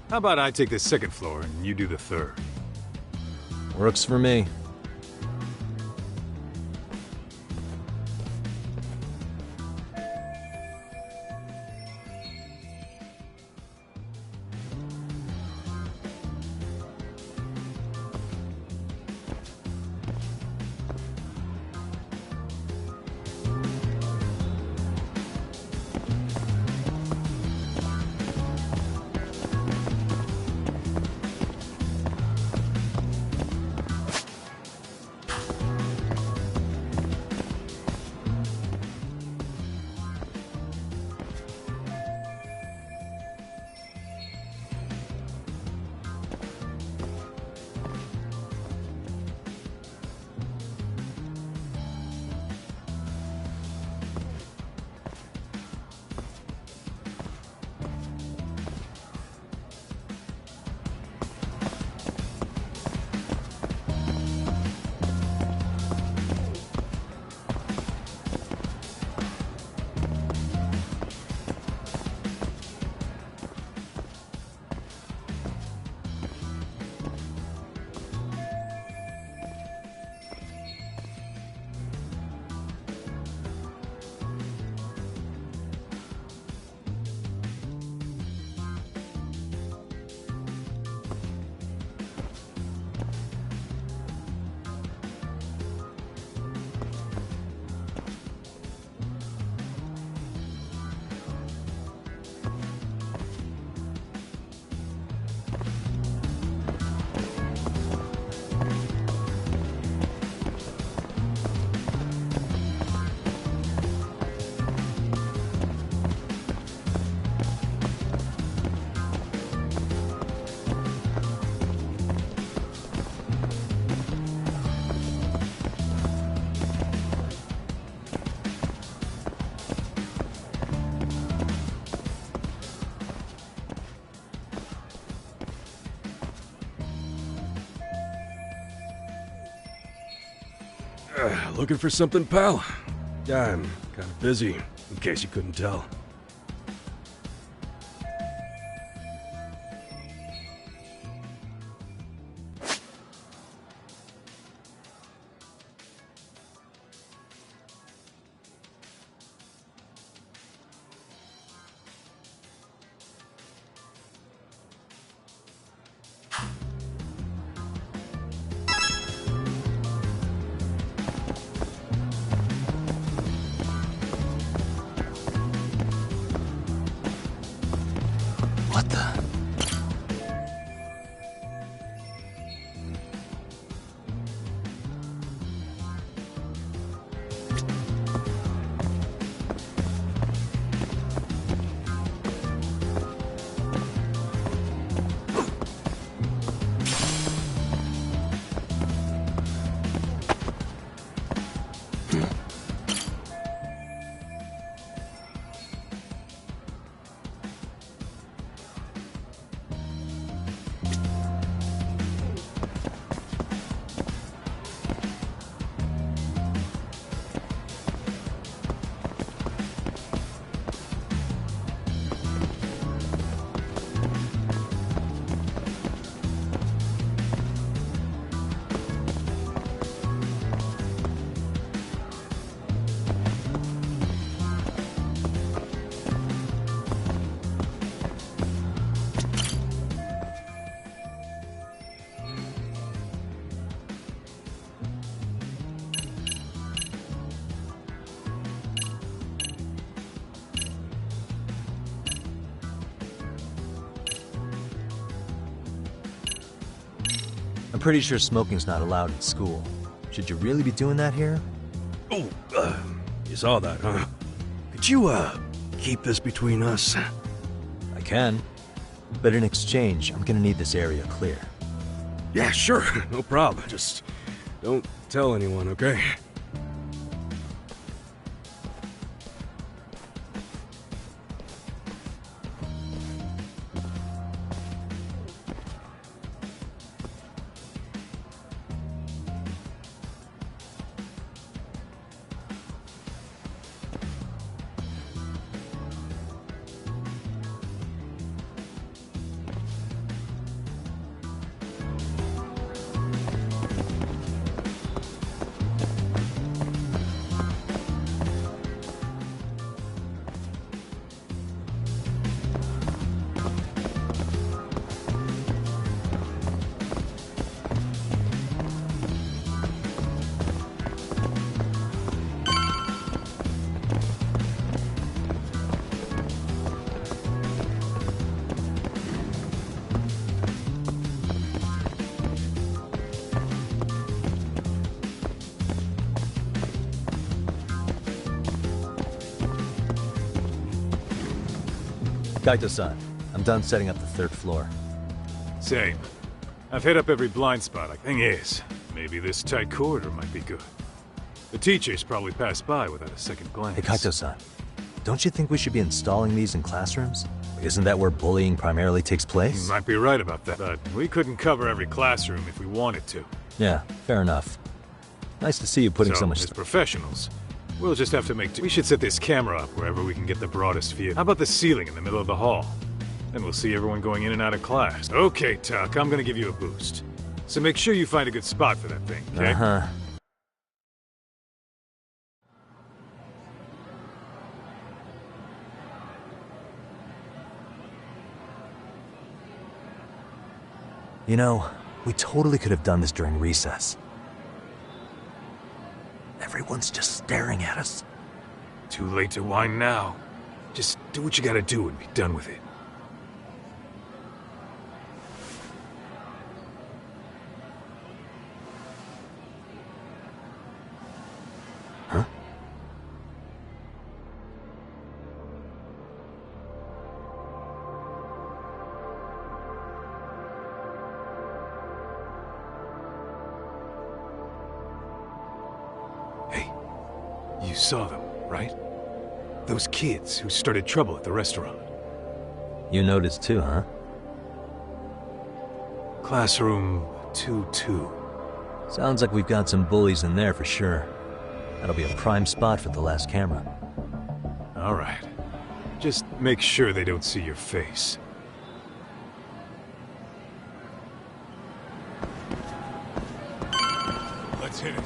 How about I take the second floor and you do the third? Works for me. Looking for something, pal? Yeah, I'm kind of busy, in case you couldn't tell. What the? I'm pretty sure smoking's not allowed in school. Should you really be doing that here? Oh, you saw that, huh? Could you, keep this between us? I can. But in exchange, I'm gonna need this area clear. Yeah, sure. No problem. Just don't tell anyone, okay? Kaito-san, I'm done setting up the third floor. Same. I've hit up every blind spot. Thing is, maybe this tight corridor might be good. The teachers probably passed by without a second glance. Hey, Kaito-san, don't you think we should be installing these in classrooms? Isn't that where bullying primarily takes place? You might be right about that, but we couldn't cover every classroom if we wanted to. Yeah, fair enough. Nice to see you putting so much... as professionals, we'll just have to make... We should set this camera up wherever we can get the broadest view. How about the ceiling in the middle of the hall? Then we'll see everyone going in and out of class. Okay, Tuck, I'm gonna give you a boost. So make sure you find a good spot for that thing, okay? Uh-huh. You know, we totally could have done this during recess. Everyone's just staring at us. Too late to whine now. Just do what you gotta do and be done with it. Huh? You saw them, right? Those kids who started trouble at the restaurant. You noticed too, huh? Classroom 2-2. Sounds like we've got some bullies in there for sure. That'll be a prime spot for the last camera. Alright. Just make sure they don't see your face. Let's hit it.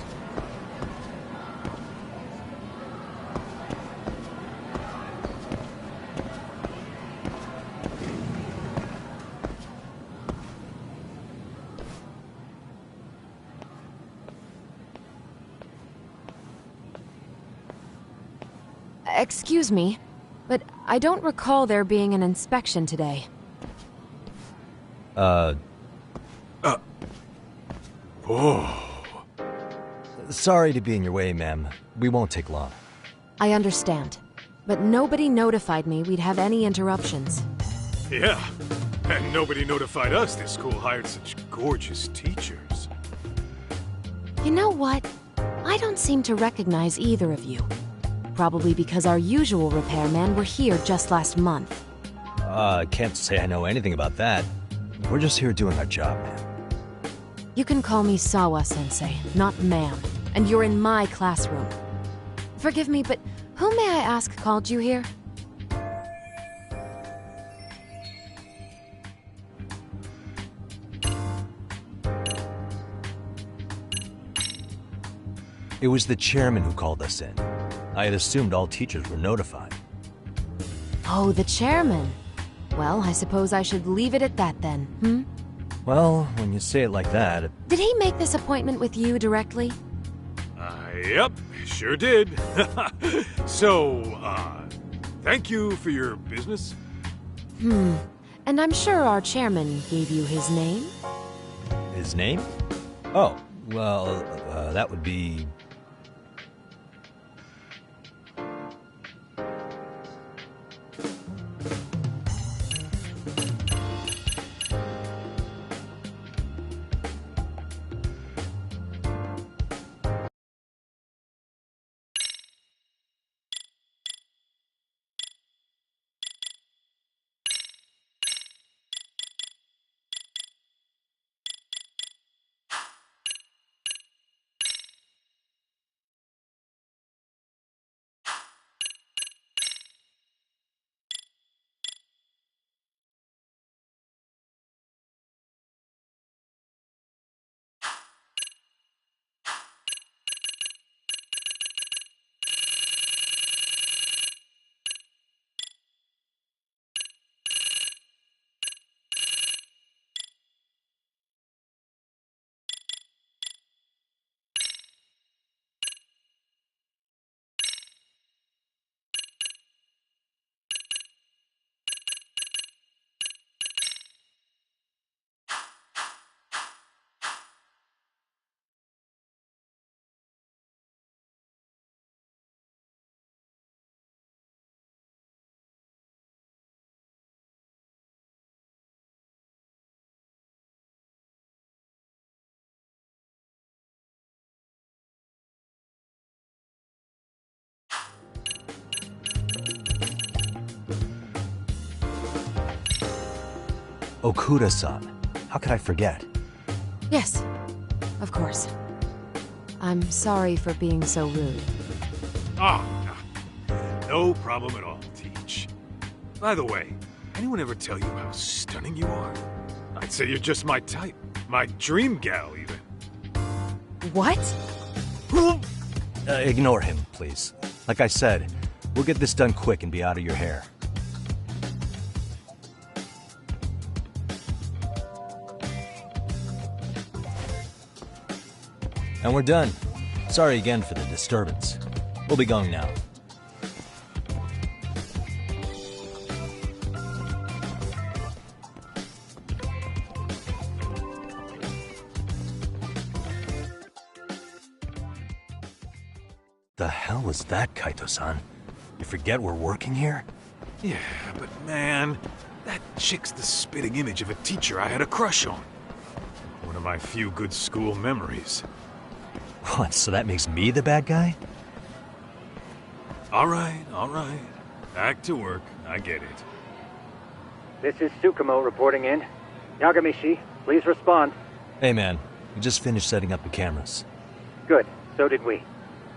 Excuse me, but I don't recall there being an inspection today. Oh. Sorry to be in your way, ma'am. We won't take long. I understand. But nobody notified me we'd have any interruptions. Yeah. And nobody notified us this school hired such gorgeous teachers. You know what? I don't seem to recognize either of you. Probably because our usual repairmen were here just last month. I can't say I know anything about that. We're just here doing our job, ma'am. You can call me Sawa-sensei, not ma'am. And you're in my classroom. Forgive me, but who may I ask called you here? It was the chairman who called us in. I had assumed all teachers were notified. Oh, the chairman. Well, I suppose I should leave it at that then, hmm? Well, when you say it like that... Did he make this appointment with you directly? Yep, sure did. So, thank you for your business. And I'm sure our chairman gave you his name? His name? Oh, well, that would be... Okuda-san. How could I forget? Yes, of course. I'm sorry for being so rude. Ah, no problem at all, Teach. By the way, anyone ever tell you how stunning you are? I'd say you're just my type. My dream gal, even. What? Ignore him, please. Like I said, we'll get this done quick and be out of your hair. And we're done. Sorry again for the disturbance. We'll be going now. The hell was that, Kaito-san? You forget we're working here? Yeah, but man, that chick's the spitting image of a teacher I had a crush on. One of my few good school memories. What, so that makes me the bad guy? All right. Back to work. I get it. This is Tsukumo reporting in. Yagami-shi, please respond. Hey man, we just finished setting up the cameras. Good, so did we.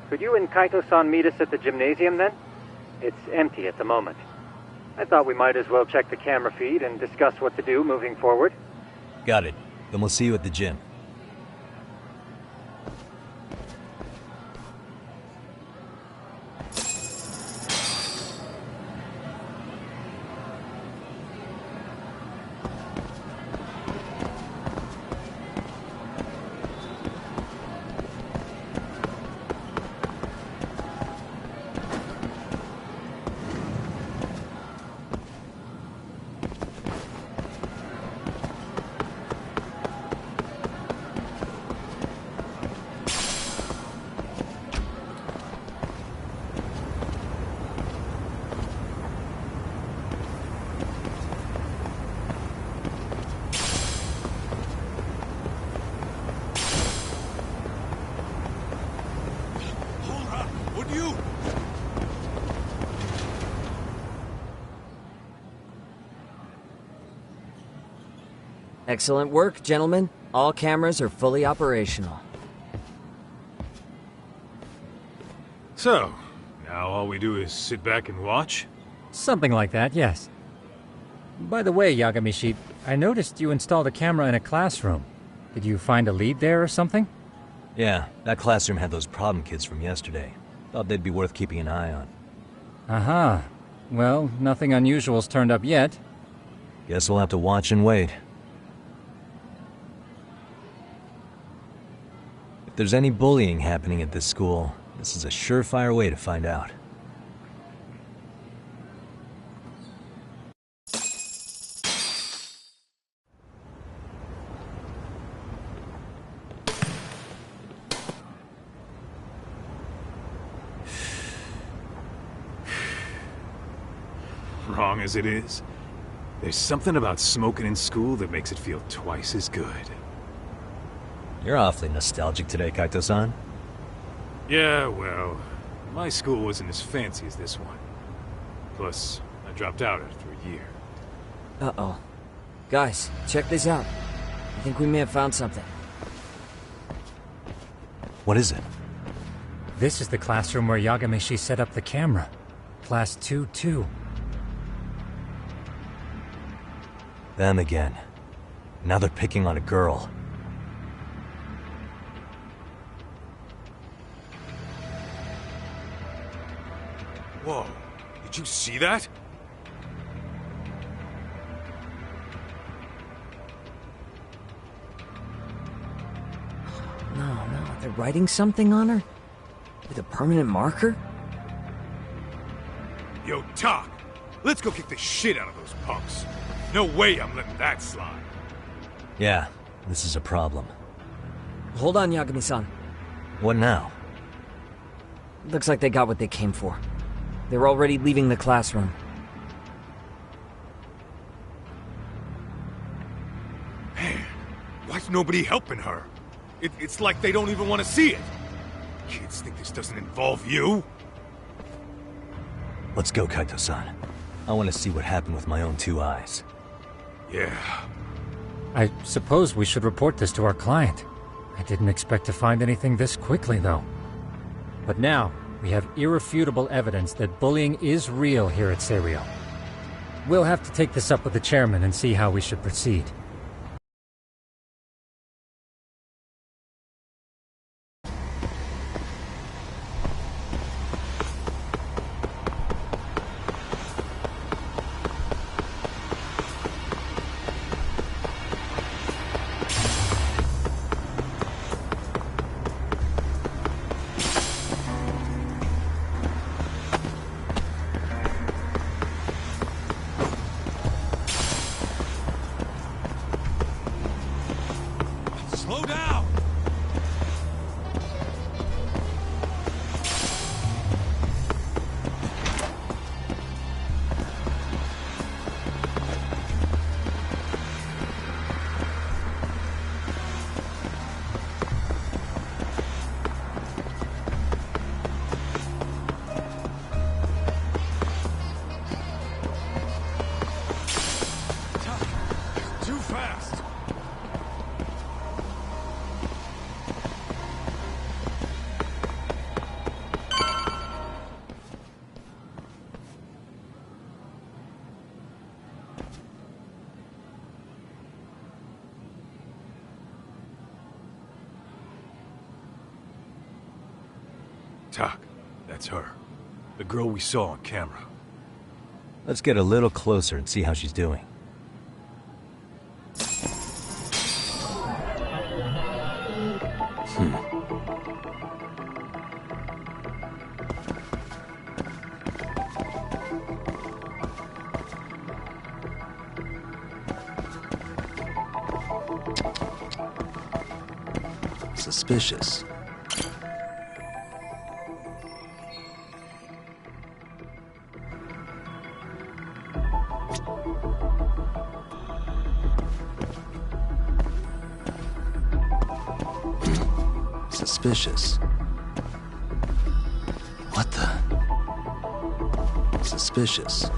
Could you and Kaito-san meet us at the gymnasium then? It's empty at the moment. I thought we might as well check the camera feed and discuss what to do moving forward. Got it. Then we'll see you at the gym. Excellent work, gentlemen. All cameras are fully operational. So, now all we do is sit back and watch? Something like that, yes. By the way, Yagamishi, I noticed you installed a camera in a classroom. Did you find a lead there or something? Yeah, that classroom had those problem kids from yesterday. Thought they'd be worth keeping an eye on. Aha. Well, nothing unusual's turned up yet. Guess we'll have to watch and wait. If there's any bullying happening at this school, this is a surefire way to find out. Wrong as it is, there's something about smoking in school that makes it feel twice as good. You're awfully nostalgic today, Kaito-san. Yeah, well, my school wasn't as fancy as this one. Plus, I dropped out after a year. Uh-oh. Guys, check this out. I think we may have found something. What is it? This is the classroom where Yagamishi set up the camera. Class 2-2. Them again. Now they're picking on a girl. Whoa, did you see that? No, they're writing something on her? With a permanent marker? Yo, Talk! Let's go kick the shit out of those punks. No way I'm letting that slide. Yeah, this is a problem. Hold on, Yagami-san. What now? Looks like they got what they came for. They're already leaving the classroom. Man, why's nobody helping her? It's like they don't even want to see it. Kids think this doesn't involve you? Let's go, Kaito-san. I want to see what happened with my own two eyes. Yeah. I suppose we should report this to our client. I didn't expect to find anything this quickly, though. But now, we have irrefutable evidence that bullying is real here at Serio. We'll have to take this up with the chairman and see how we should proceed. Slow down! Too fast! Tak, that's her. The girl we saw on camera. Let's get a little closer and see how she's doing. Suspicious. Suspicious. What the? Suspicious.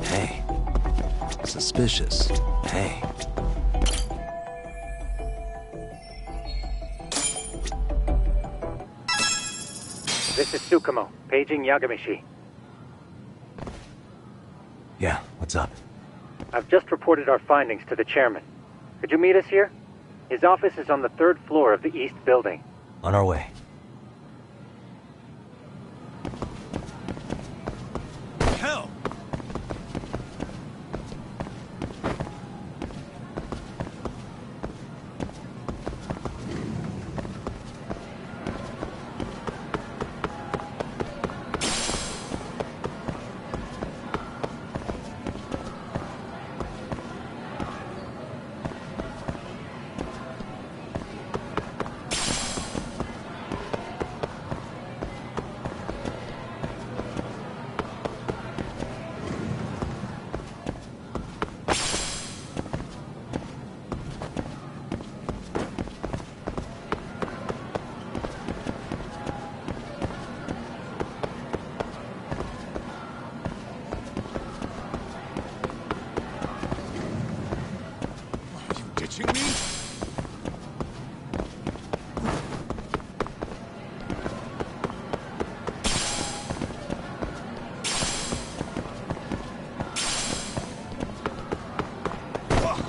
Hey. Suspicious. Hey. This is Tsukumo, paging Yagamishi. Yeah, what's up? I've just reported our findings to the chairman. Could you meet us here? His office is on the 3rd floor of the east building. On our way. Hell! Ditching me?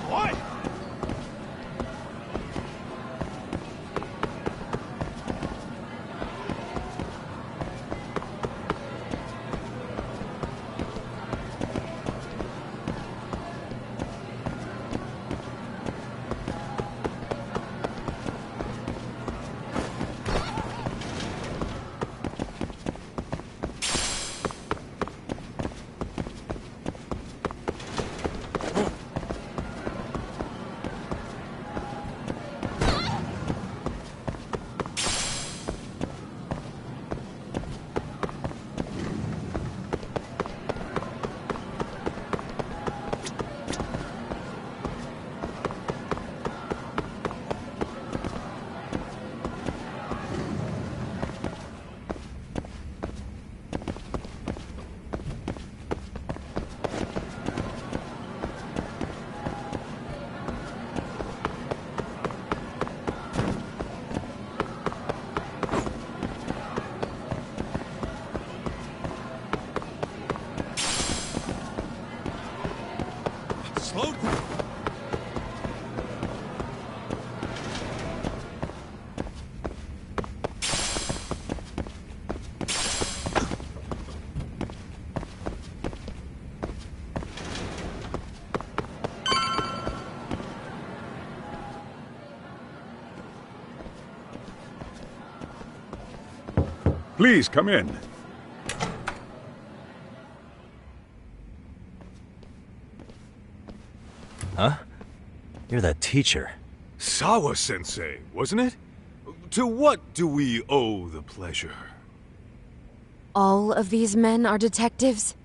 What? Slow. Please come in. Huh? You're that teacher. Sawa-sensei, wasn't it? To what do we owe the pleasure? All of these men are detectives?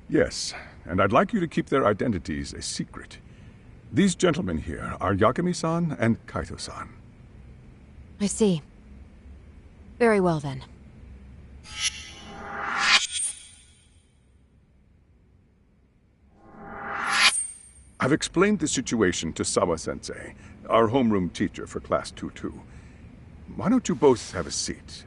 Yes, and I'd like you to keep their identities a secret. These gentlemen here are Yagami-san and Kaito-san. I see. Very well then. I've explained the situation to Sawa-sensei, our homeroom teacher for Class 2-2. Why don't you both have a seat?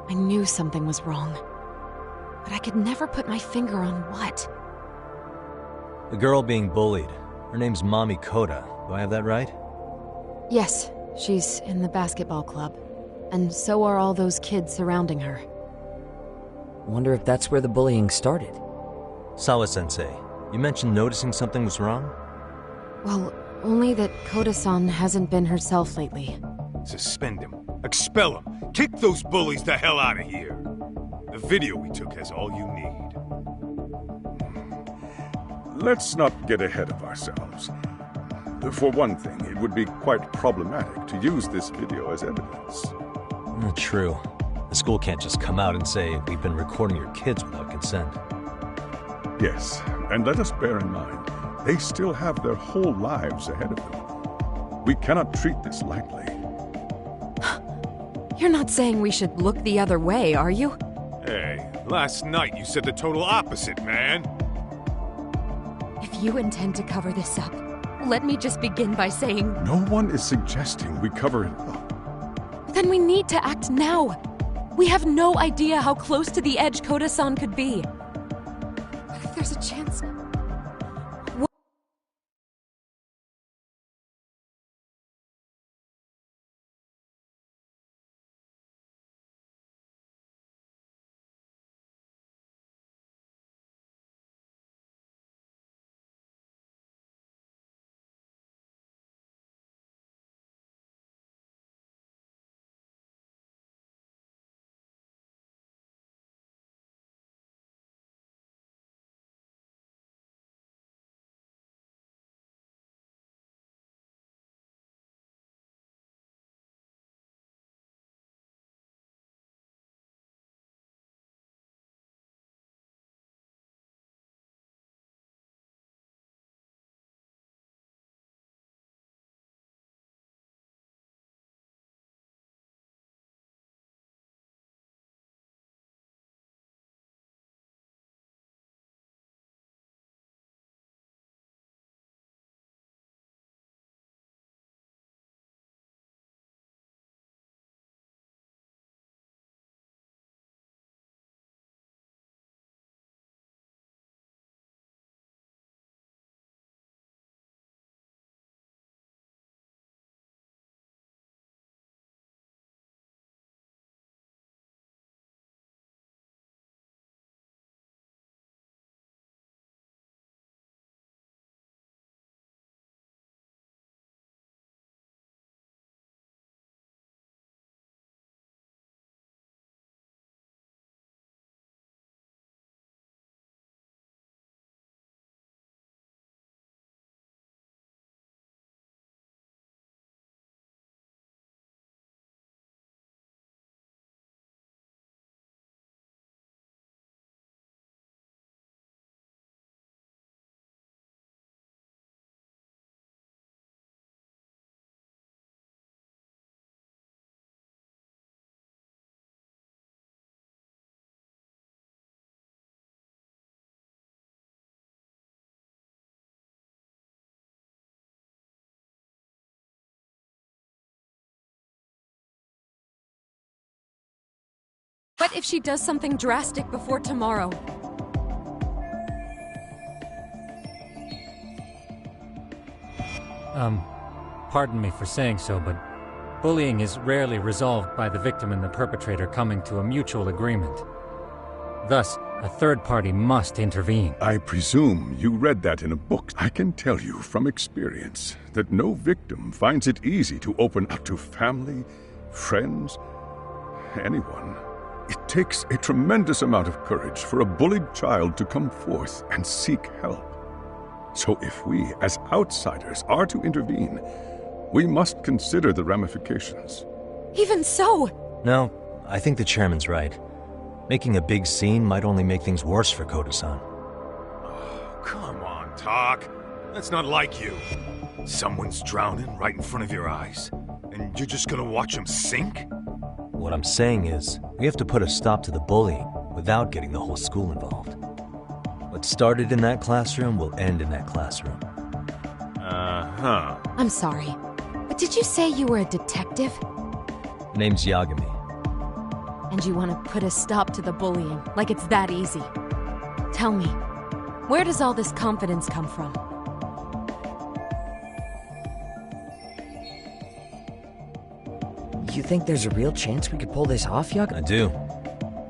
I knew something was wrong, but I could never put my finger on what. The girl being bullied. Her name's Mami Koda. Do I have that right? Yes, she's in the basketball club. And so are all those kids surrounding her. Wonder if that's where the bullying started. Sawa-sensei, you mentioned noticing something was wrong? Well, only that Koda-san hasn't been herself lately. Suspend him. Expel him. Kick those bullies the hell out of here. The video we took has all you need. Let's not get ahead of ourselves. For one thing, it would be quite problematic to use this video as evidence. True. The school can't just come out and say, we've been recording your kids without consent. Yes, and let us bear in mind, they still have their whole lives ahead of them. We cannot treat this lightly. You're not saying we should look the other way, are you? Hey, last night you said the total opposite, man. If you intend to cover this up, let me just begin by saying... No one is suggesting we cover it up. Then we need to act now. We have no idea how close to the edge Koda-san could be. What if there's a chance... What if she does something drastic before tomorrow? Pardon me for saying so, but bullying is rarely resolved by the victim and the perpetrator coming to a mutual agreement. Thus, a third party must intervene. I presume you read that in a book. I can tell you from experience that no victim finds it easy to open up to family, friends, anyone. It takes a tremendous amount of courage for a bullied child to come forth and seek help. So if we, as outsiders, are to intervene, we must consider the ramifications. Even so! No, I think the chairman's right. Making a big scene might only make things worse for Koda-san. Oh, come on, Talk. That's not like you. Someone's drowning right in front of your eyes, and you're just gonna watch him sink? What I'm saying is, we have to put a stop to the bullying without getting the whole school involved. What started in that classroom will end in that classroom. Uh-huh. I'm sorry, but did you say you were a detective? Name's Yagami. And you want to put a stop to the bullying, like it's that easy. Tell me, where does all this confidence come from? You think there's a real chance we could pull this off, Yag? I do.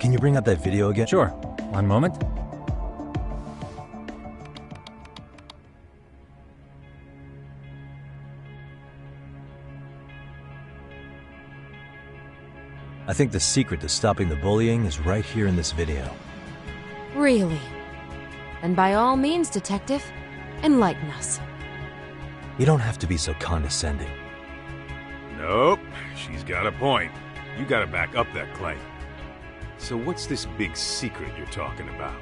Can you bring up that video again? Sure. One moment. I think the secret to stopping the bullying is right here in this video. Really? Then by all means, detective, enlighten us. You don't have to be so condescending. Nope, she's got a point. You gotta back up that claim. So what's this big secret you're talking about?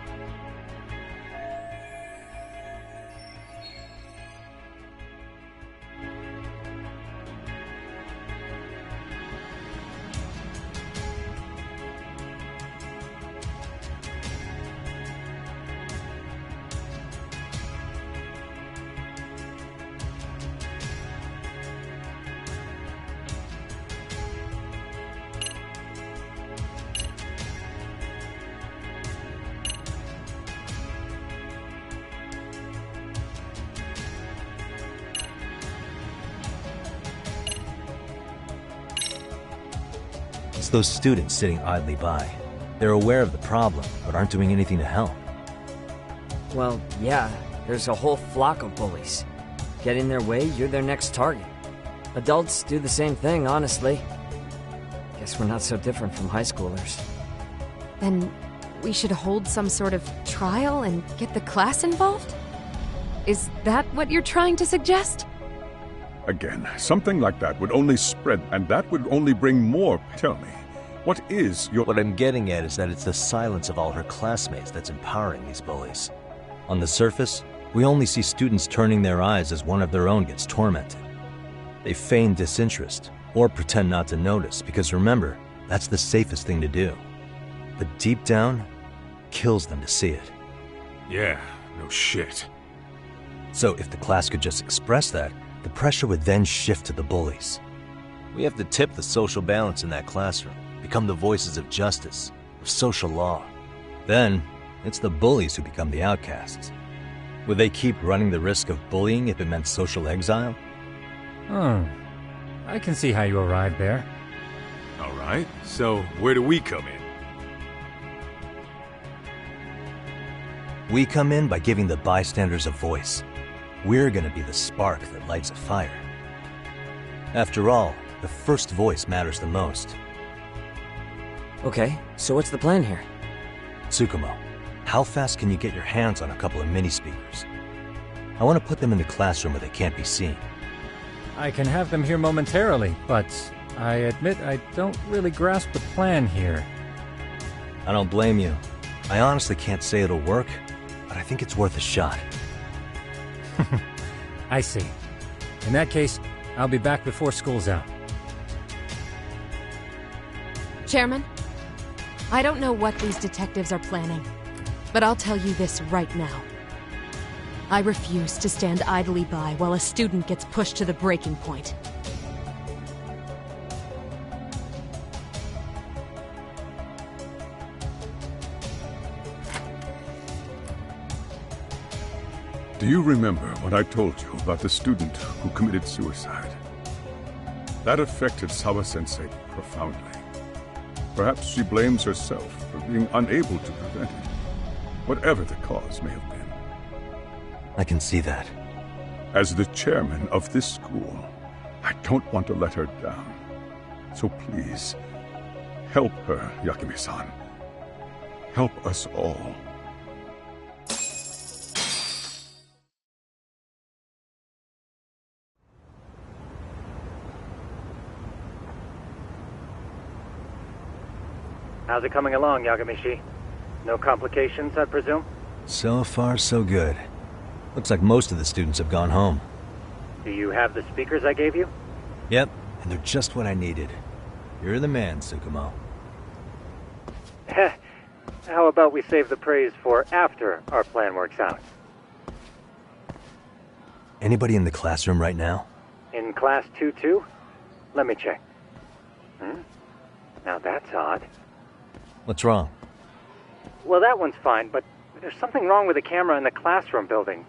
It's those students sitting idly by. They're aware of the problem, but aren't doing anything to help. Well, yeah, there's a whole flock of bullies. Get in their way, you're their next target. Adults do the same thing, honestly. Guess we're not so different from high schoolers. Then we should hold some sort of trial and get the class involved? Is that what you're trying to suggest? Again, something like that would only spread, and that would only bring more. Tell me, what is your... What I'm getting at is that it's the silence of all her classmates that's empowering these bullies. On the surface, we only see students turning their eyes as one of their own gets tormented. They feign disinterest, or pretend not to notice, because remember, that's the safest thing to do. But deep down, kills them to see it. Yeah, no shit. So if the class could just express that, the pressure would then shift to the bullies. We have to tip the social balance in that classroom, become the voices of justice, of social law. Then, it's the bullies who become the outcasts. Would they keep running the risk of bullying if it meant social exile? I can see how you arrived there. All right, so where do we come in? We come in by giving the bystanders a voice. We're gonna be the spark that lights a fire. After all, the first voice matters the most. Okay, so what's the plan here? Tsukumo, how fast can you get your hands on a couple of mini-speakers? I want to put them in the classroom where they can't be seen. I can have them here momentarily, but I admit I don't really grasp the plan here. I don't blame you. I honestly can't say it'll work, but I think it's worth a shot. I see. In that case, I'll be back before school's out. Chairman, I don't know what these detectives are planning, but I'll tell you this right now. I refuse to stand idly by while a student gets pushed to the breaking point. Do you remember what I told you about the student who committed suicide? That affected Sawa-sensei profoundly. Perhaps she blames herself for being unable to prevent it, whatever the cause may have been. I can see that. As the chairman of this school, I don't want to let her down. So please, help her, Yakime-san. Help us all. How's it coming along, Yagamishi? No complications, I presume? So far, so good. Looks like most of the students have gone home. Do you have the speakers I gave you? Yep, and they're just what I needed. You're the man, Tsukumo. How about we save the praise for after our plan works out? Anybody in the classroom right now? In class 2-2? Let me check. Now that's odd. What's wrong? Well, that one's fine, but there's something wrong with the camera in the classroom building.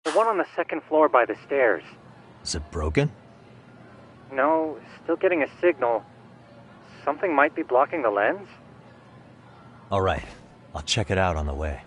The one on the second floor by the stairs. Is it broken? No, still getting a signal. Something might be blocking the lens? All right, I'll check it out on the way.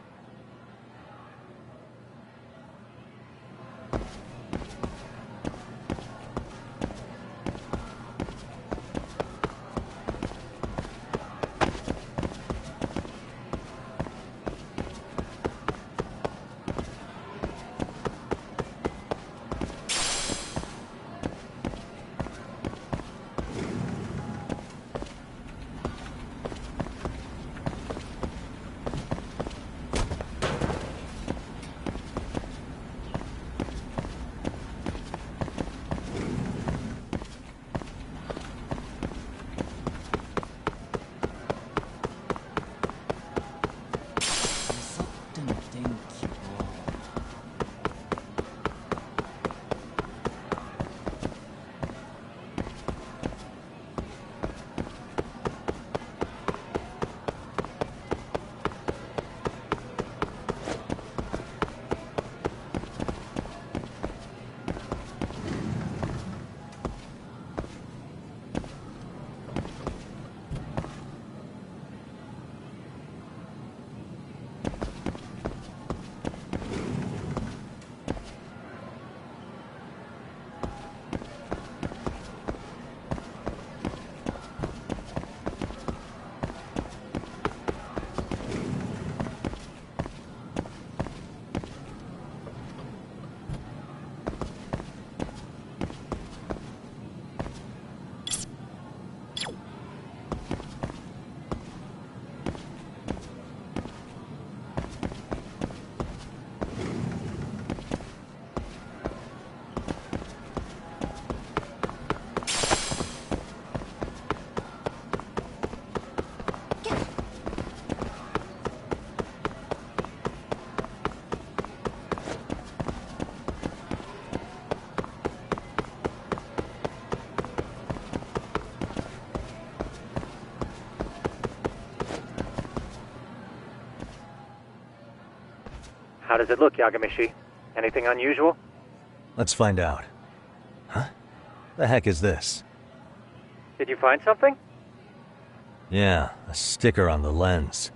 How does it look, Yagamishi? Anything unusual? Let's find out. Huh? The heck is this? Did you find something? Yeah, a sticker on the lens.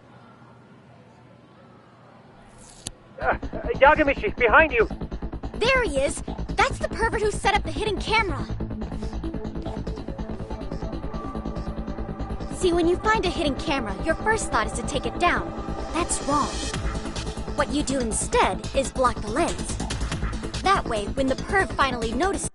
Yagamishi, behind you! There he is! That's the pervert who set up the hidden camera! See, when you find a hidden camera, your first thought is to take it down. That's wrong. What you do instead is block the lens. That way, when the perv finally notices,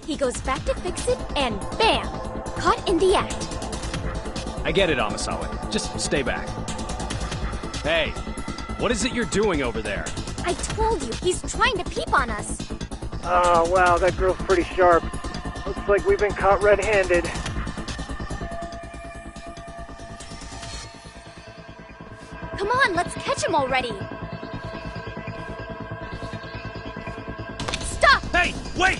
he goes back to fix it, and bam! Caught in the act. I get it, Amasawa. Just stay back. Hey, what is it you're doing over there? I told you, he's trying to peep on us. Oh, wow, that girl's pretty sharp. Looks like we've been caught red-handed. Come on, let's catch him already. Stop! Hey, wait!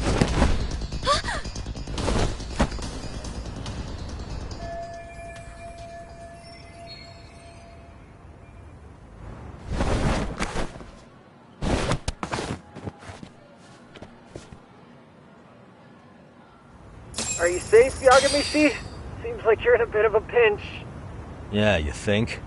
Are you safe, Yagamishi? Seems like you're in a bit of a pinch. Yeah, you think?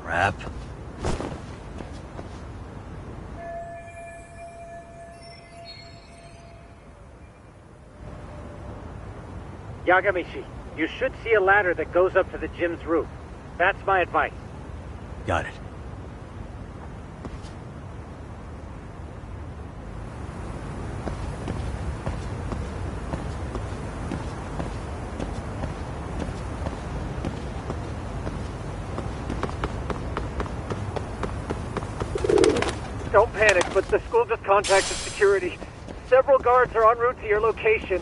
Crap. Yagamishi, you should see a ladder that goes up to the gym's roof. That's my advice. Got it. Don't panic, but the school just contacted security. Several guards are en route to your location.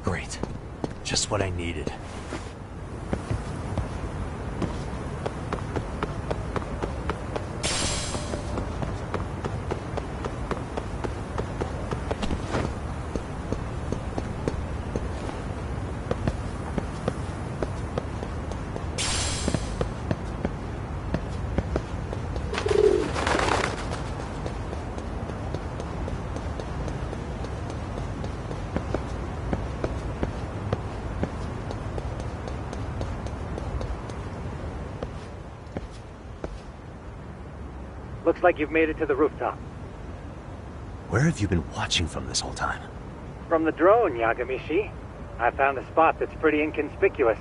Great. Just what I needed. Looks like you've made it to the rooftop. Where have you been watching from this whole time? From the drone, Yagamishi. I found a spot that's pretty inconspicuous.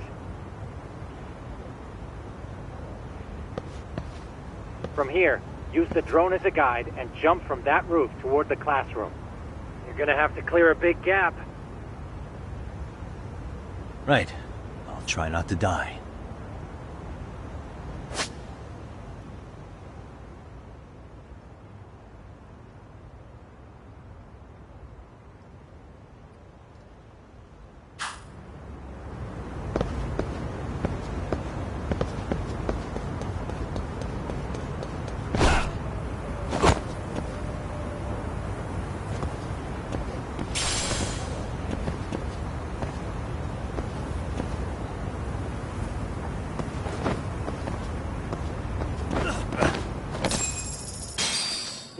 From here, use the drone as a guide and jump from that roof toward the classroom. You're gonna have to clear a big gap. Right. I'll try not to die.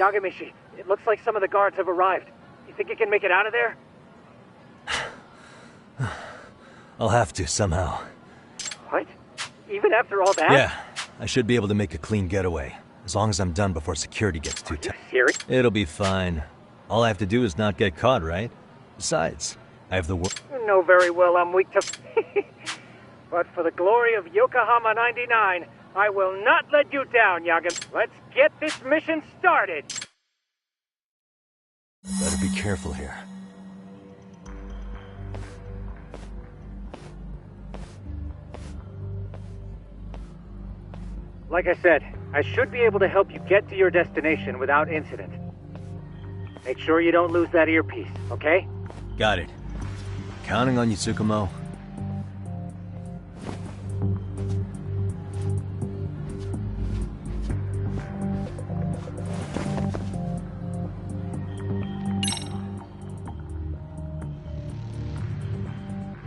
Yagamishi, it looks like some of the guards have arrived. You think you can make it out of there? I'll have to, somehow. What? Even after all that? Yeah, I should be able to make a clean getaway. As long as I'm done before security gets too tight. Serious? It'll be fine. All I have to do is not get caught, right? Besides, I have the work. You know very well I'm weak to... But for the glory of Yokohama 99, I will not let you down, Yagami. Let's get this mission started! Better be careful here. Like I said, I should be able to help you get to your destination without incident. Make sure you don't lose that earpiece, okay? Got it. Counting on you, Tsukumo.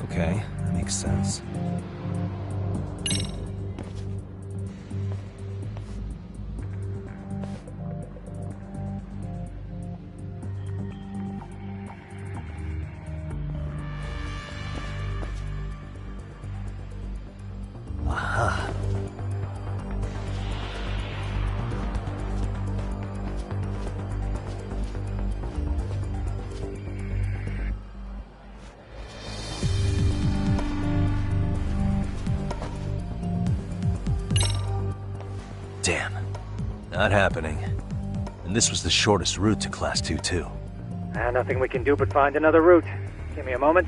Okay, that makes sense. Aha. Damn. Not happening. And this was the shortest route to Class 2, too. Nothing we can do but find another route. Give me a moment.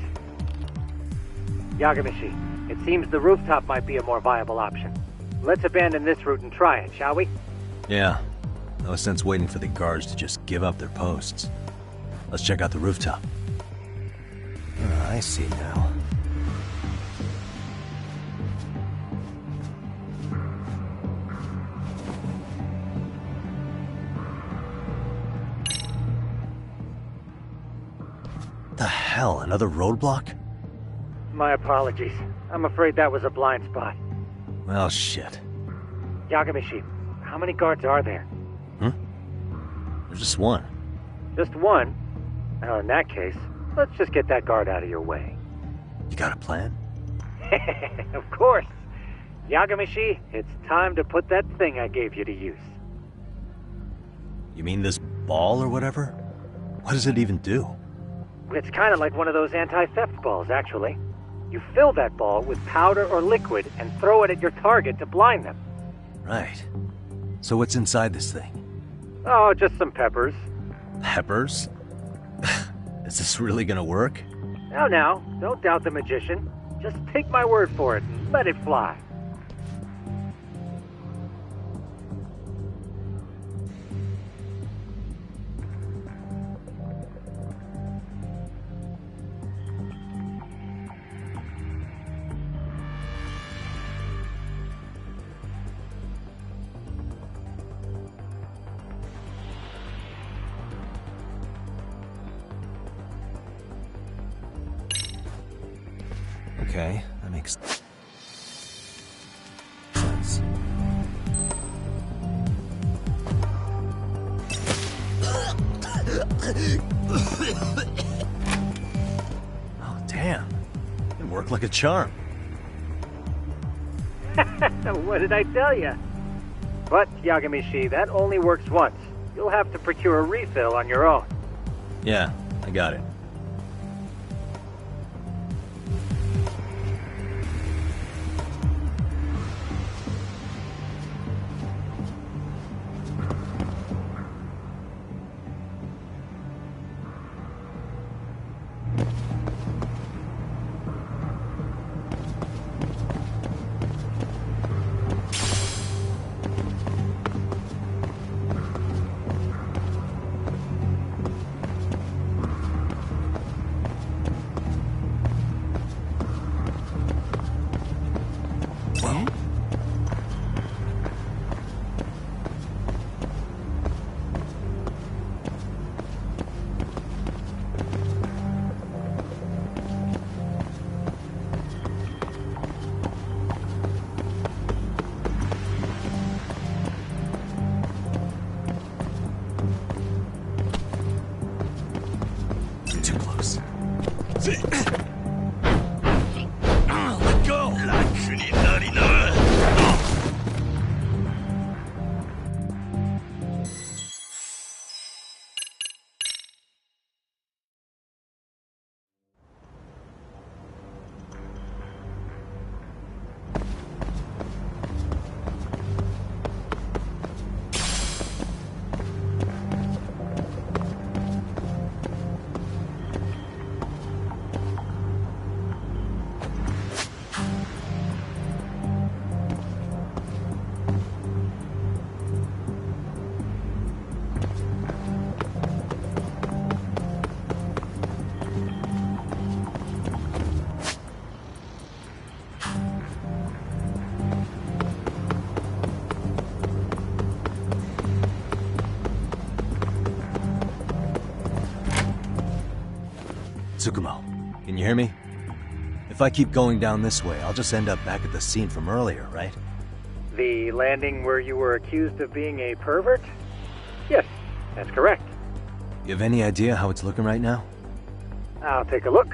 Yagamishi, it seems the rooftop might be a more viable option. Let's abandon this route and try it, shall we? Yeah. No sense waiting for the guards to just give up their posts. Let's check out the rooftop. I see now. The hell, another roadblock? My apologies. I'm afraid that was a blind spot. Well, shit. Yagamishi, how many guards are there? There's just one. Just one? Well, in that case, let's just get that guard out of your way. You got a plan? Of course. Yagamishi, it's time to put that thing I gave you to use. You mean this ball or whatever? What does it even do? It's kind of like one of those anti-theft balls, actually. You fill that ball with powder or liquid and throw it at your target to blind them. Right. So what's inside this thing? Oh, just some peppers. Peppers? Is this really gonna work? Now, don't doubt the magician. Just take my word for it and let it fly. Okay, that makes sense. Oh, damn. It worked like a charm. What did I tell you? But, Yagamishi, that only works once. You'll have to procure a refill on your own. Yeah, I got it. Tsukumo, can you hear me? If I keep going down this way, I'll just end up back at the scene from earlier, right? The landing where you were accused of being a pervert? Yes, that's correct. You have any idea how it's looking right now? I'll take a look.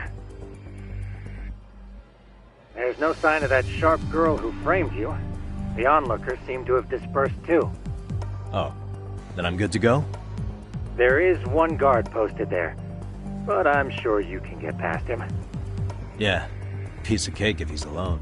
There's no sign of that sharp girl who framed you. The onlookers seem to have dispersed too. Oh, then I'm good to go? There is one guard posted there, but I'm sure you can get past him. Yeah, piece of cake if he's alone.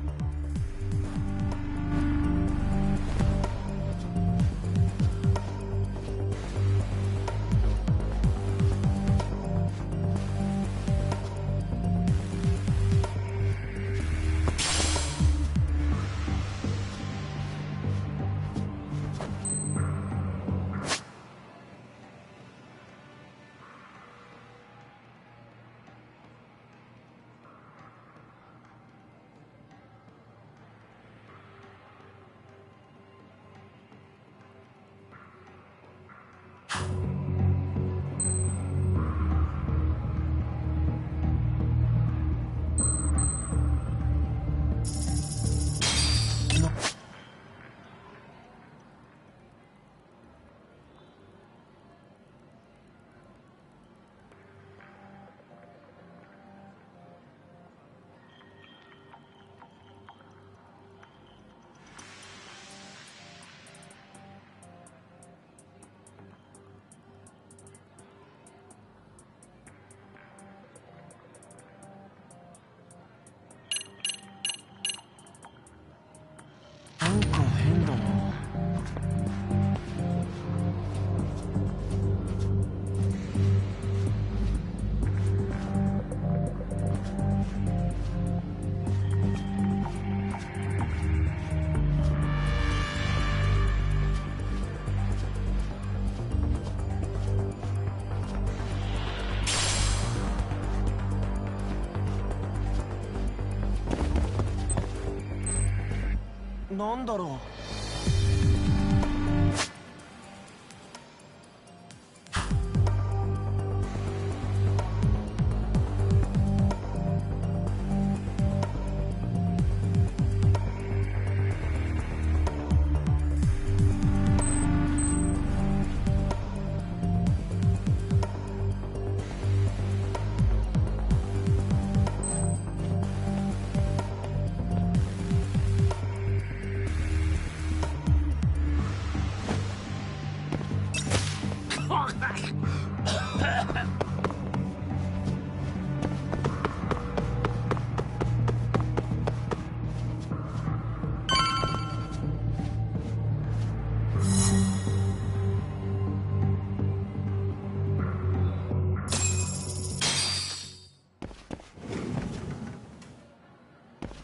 なんだろう。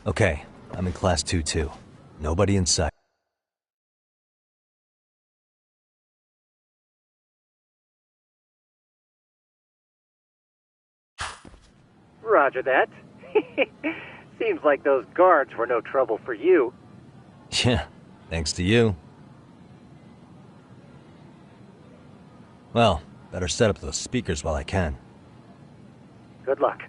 Okay, I'm in Class 2-2. Nobody in sight. Roger that. Seems like those guards were no trouble for you. Yeah, thanks to you. Well, better set up those speakers while I can. Good luck.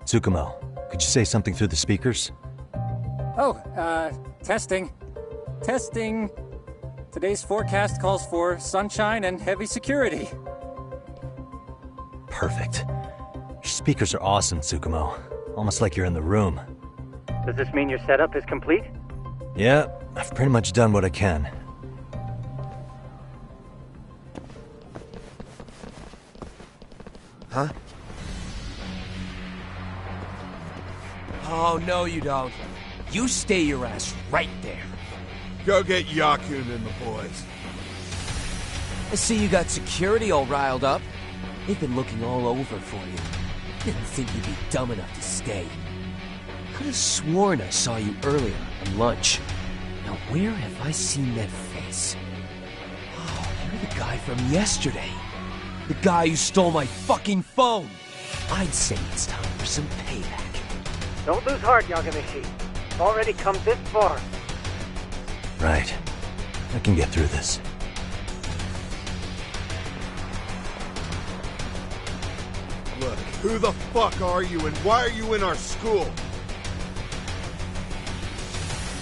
Tsukumo, could you say something through the speakers? Oh, testing. Testing. Today's forecast calls for sunshine and heavy security. Perfect. Your speakers are awesome, Tsukumo. Almost like you're in the room. Does this mean your setup is complete? Yeah, I've pretty much done what I can. Huh? Oh, no you don't. You stay your ass right there. Go get Yakun and the boys. I see you got security all riled up. They've been looking all over for you. Didn't think you'd be dumb enough to stay. Could have sworn I saw you earlier on lunch. Now where have I seen that face? Oh, you're the guy from yesterday. The guy who stole my fucking phone. I'd say it's time for some payback. Don't lose heart, Yagamishi. You've already come this far. Right. I can get through this. Look, who the fuck are you and why are you in our school?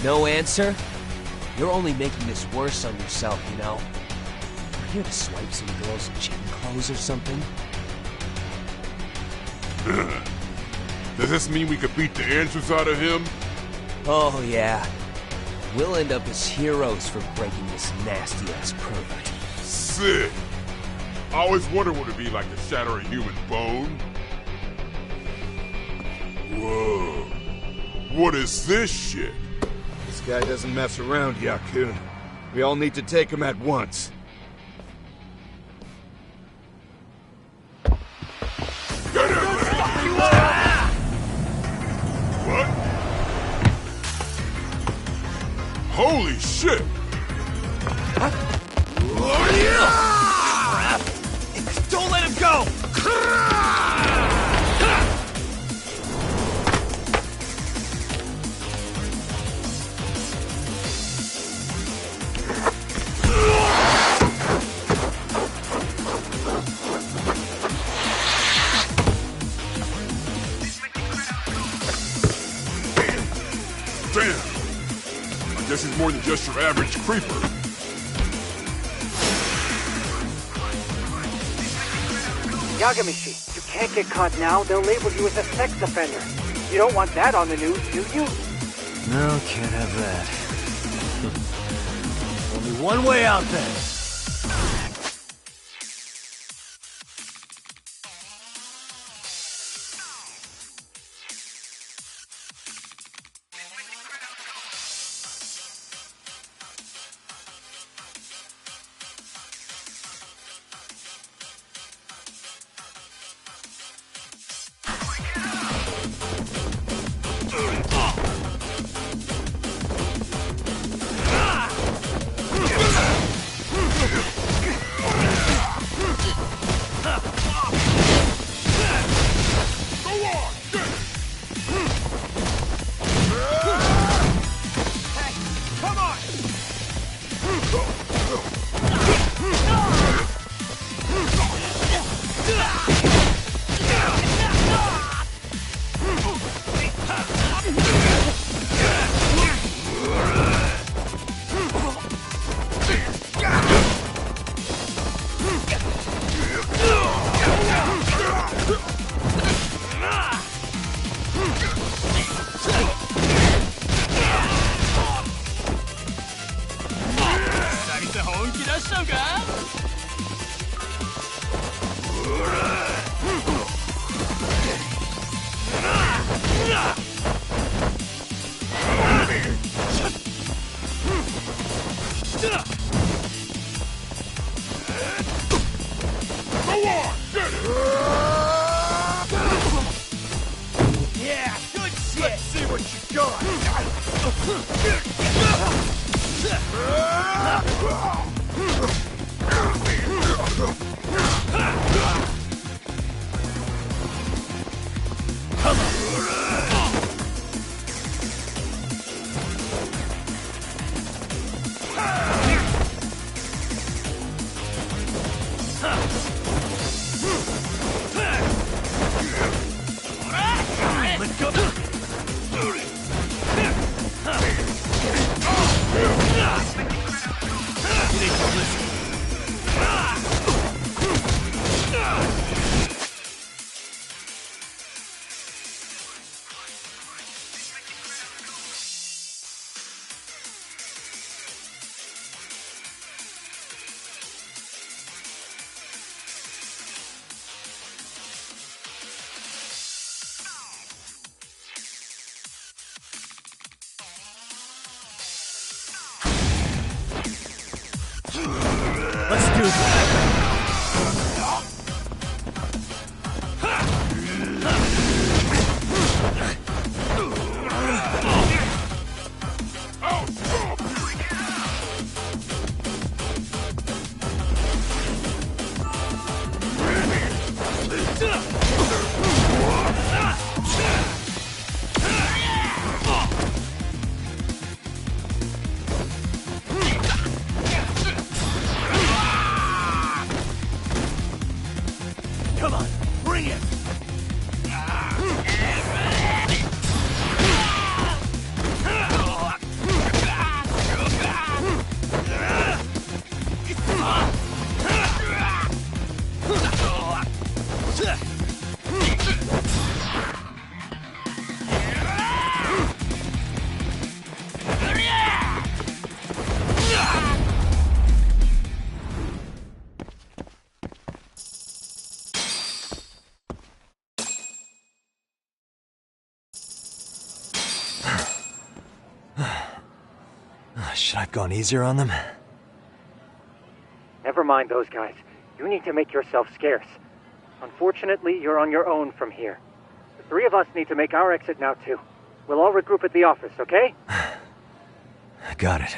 No answer? You're only making this worse on yourself, you know? You're here to swipe some girls' gym clothes or something? Does this mean we could beat the answers out of him? Oh, yeah. We'll end up as heroes for breaking this nasty-ass pervert. Sick! I always wondered what it'd be like to shatter a human bone. Whoa. What is this shit? This guy doesn't mess around, Yakun. We all need to take him at once. What? Holy shit! Don't let him go! Damn! I guess he's more than just your average creeper. Yagamishi, you can't get caught now. They'll label you as a sex offender. You don't want that on the news, do you? No, can't have that. Only one way out then. Should I have gone easier on them? Never mind those guys. You need to make yourself scarce. Unfortunately, you're on your own from here. The three of us need to make our exit now, too. We'll all regroup at the office, okay? Got it.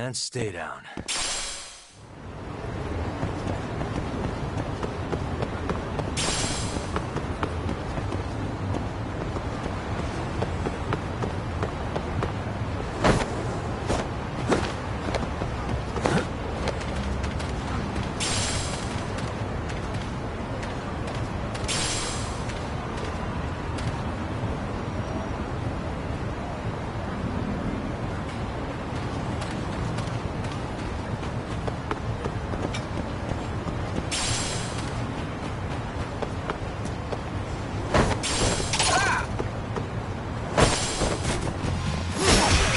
And stay down.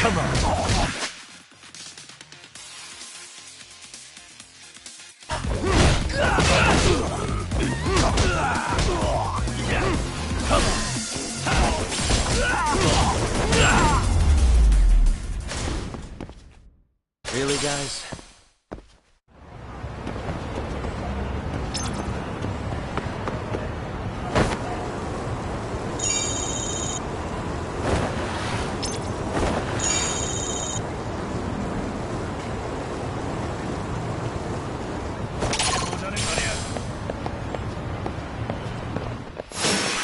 Come on. Really, guys?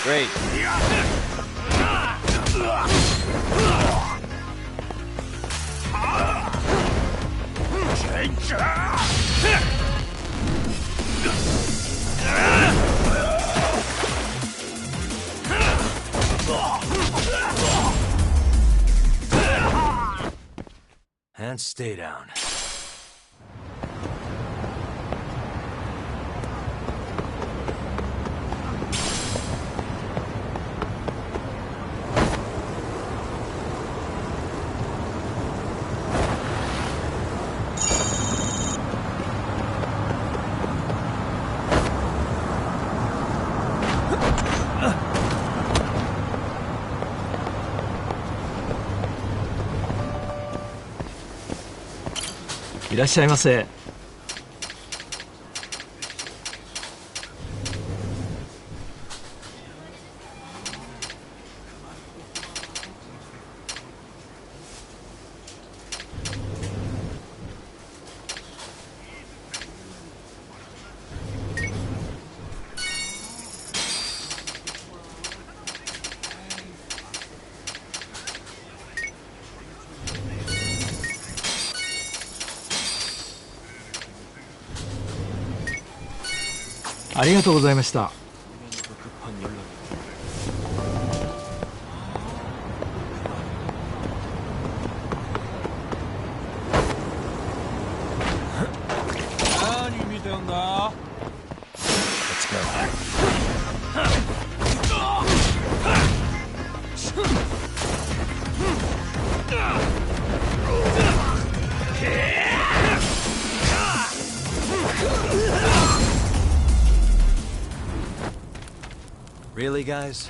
Great. And stay down.いらっしゃいませ。ありがとうございました。何見てんだ？ Let's go. Really, guys?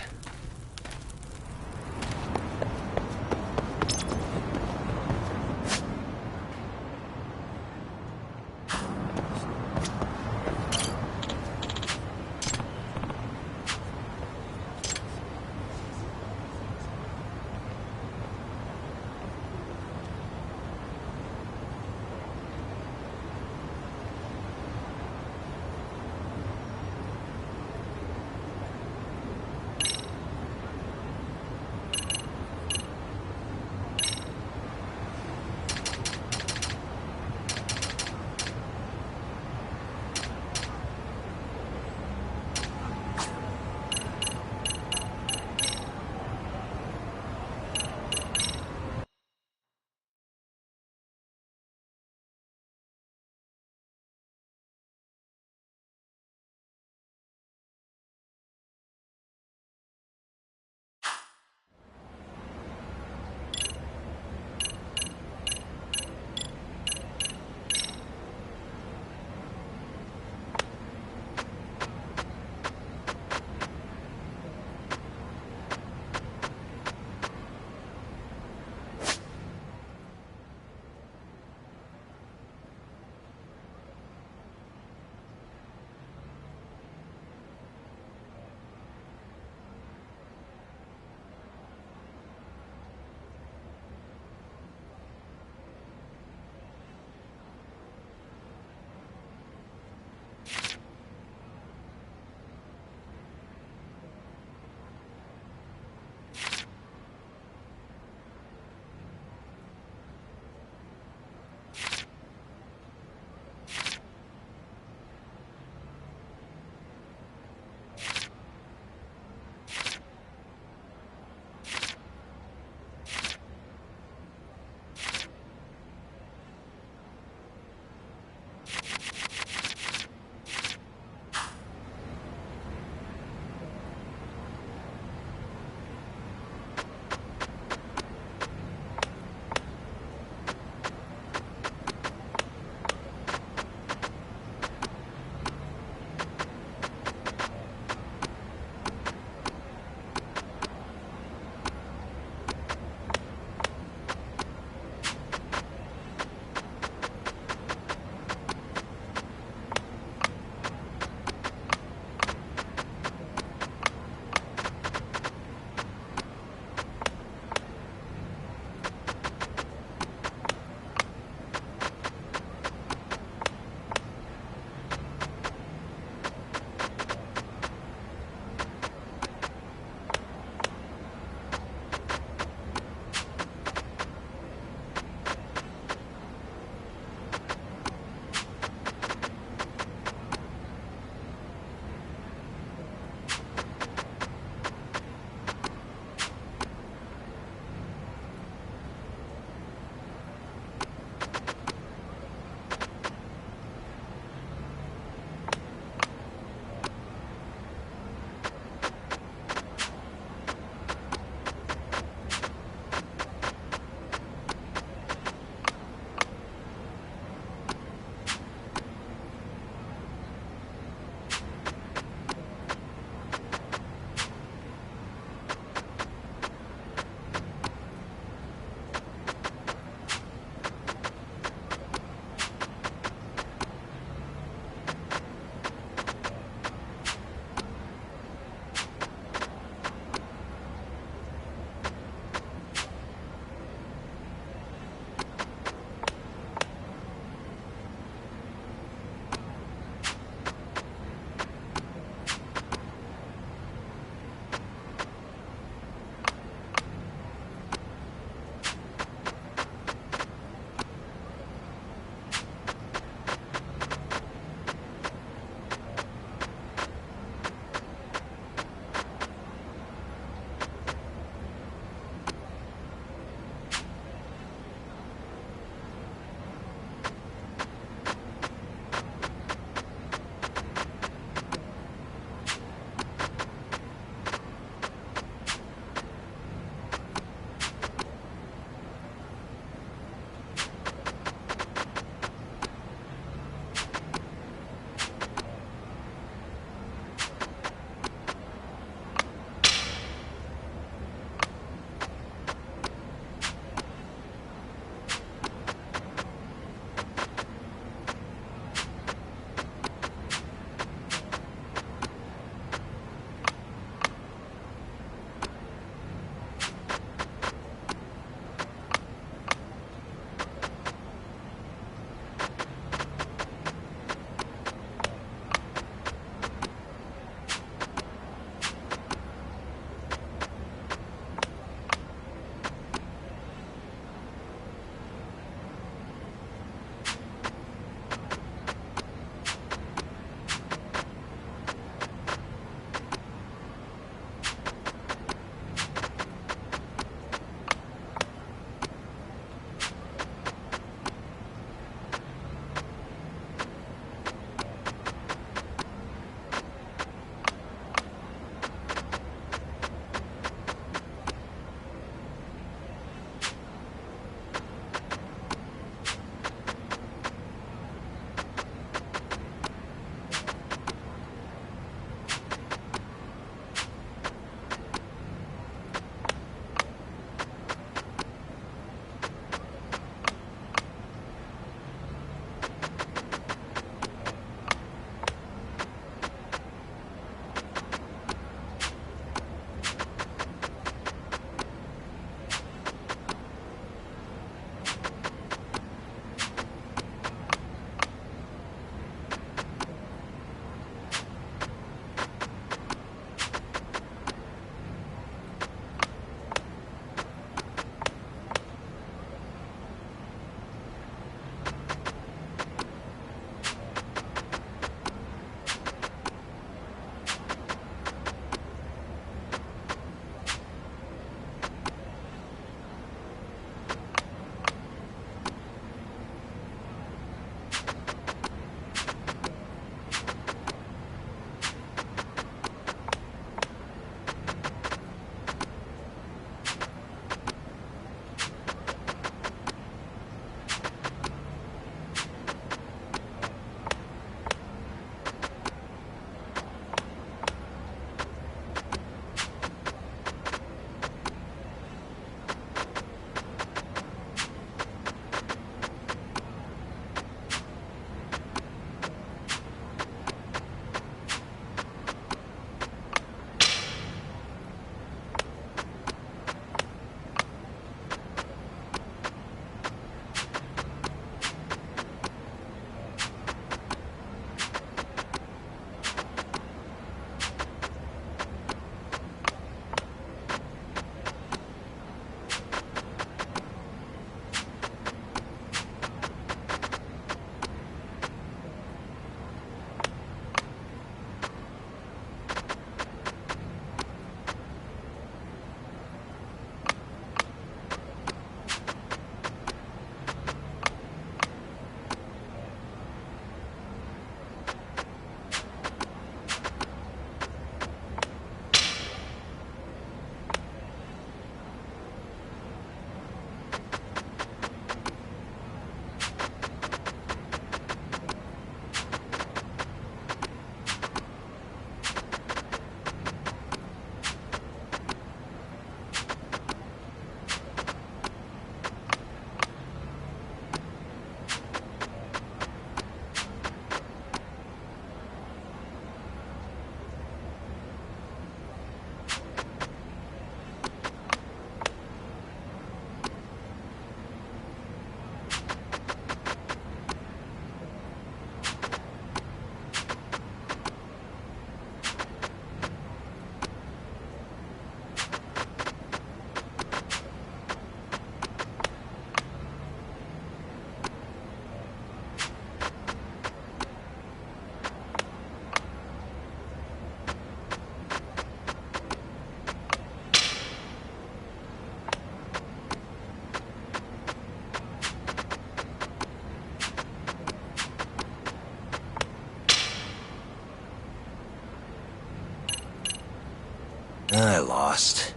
I lost.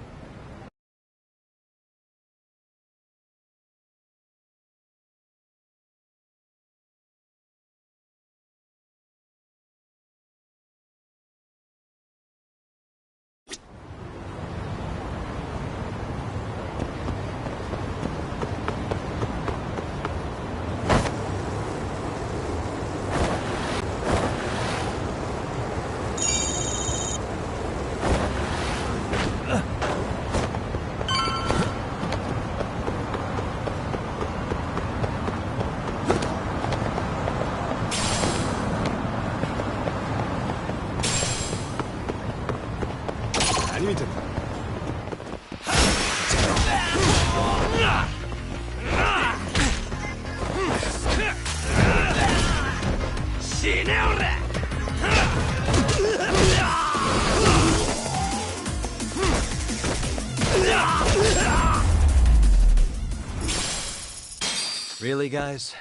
Really, guys?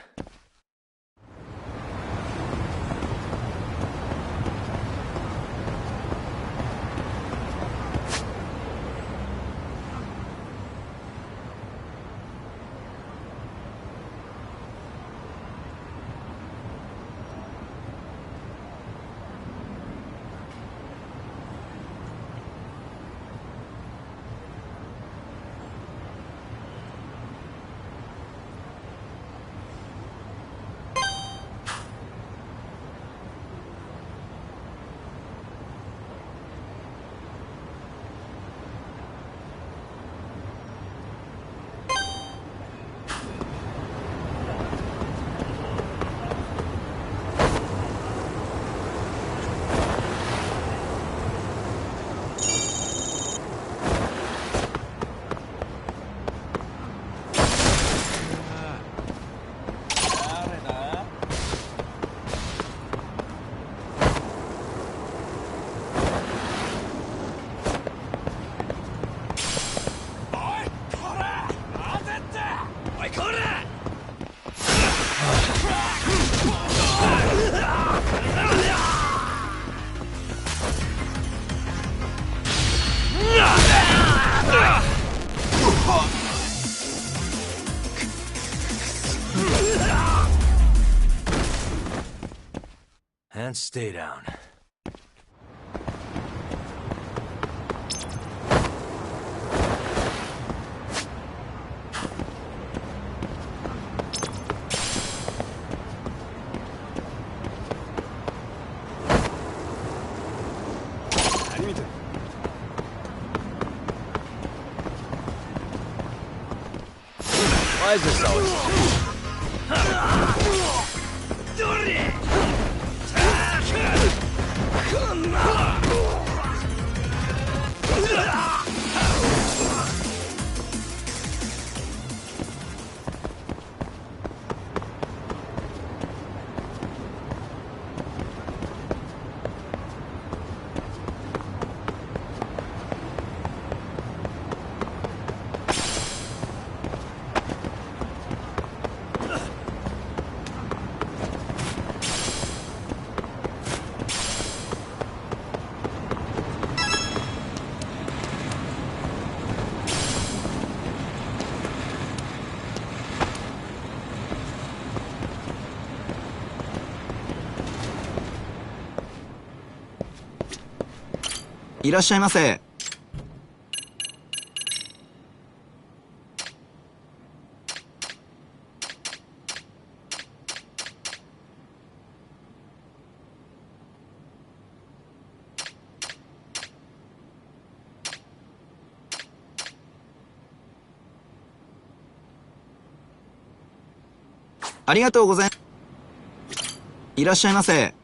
And stay down. Why is this always...いらっしゃいませ。ありがとうございます。いらっしゃいませ。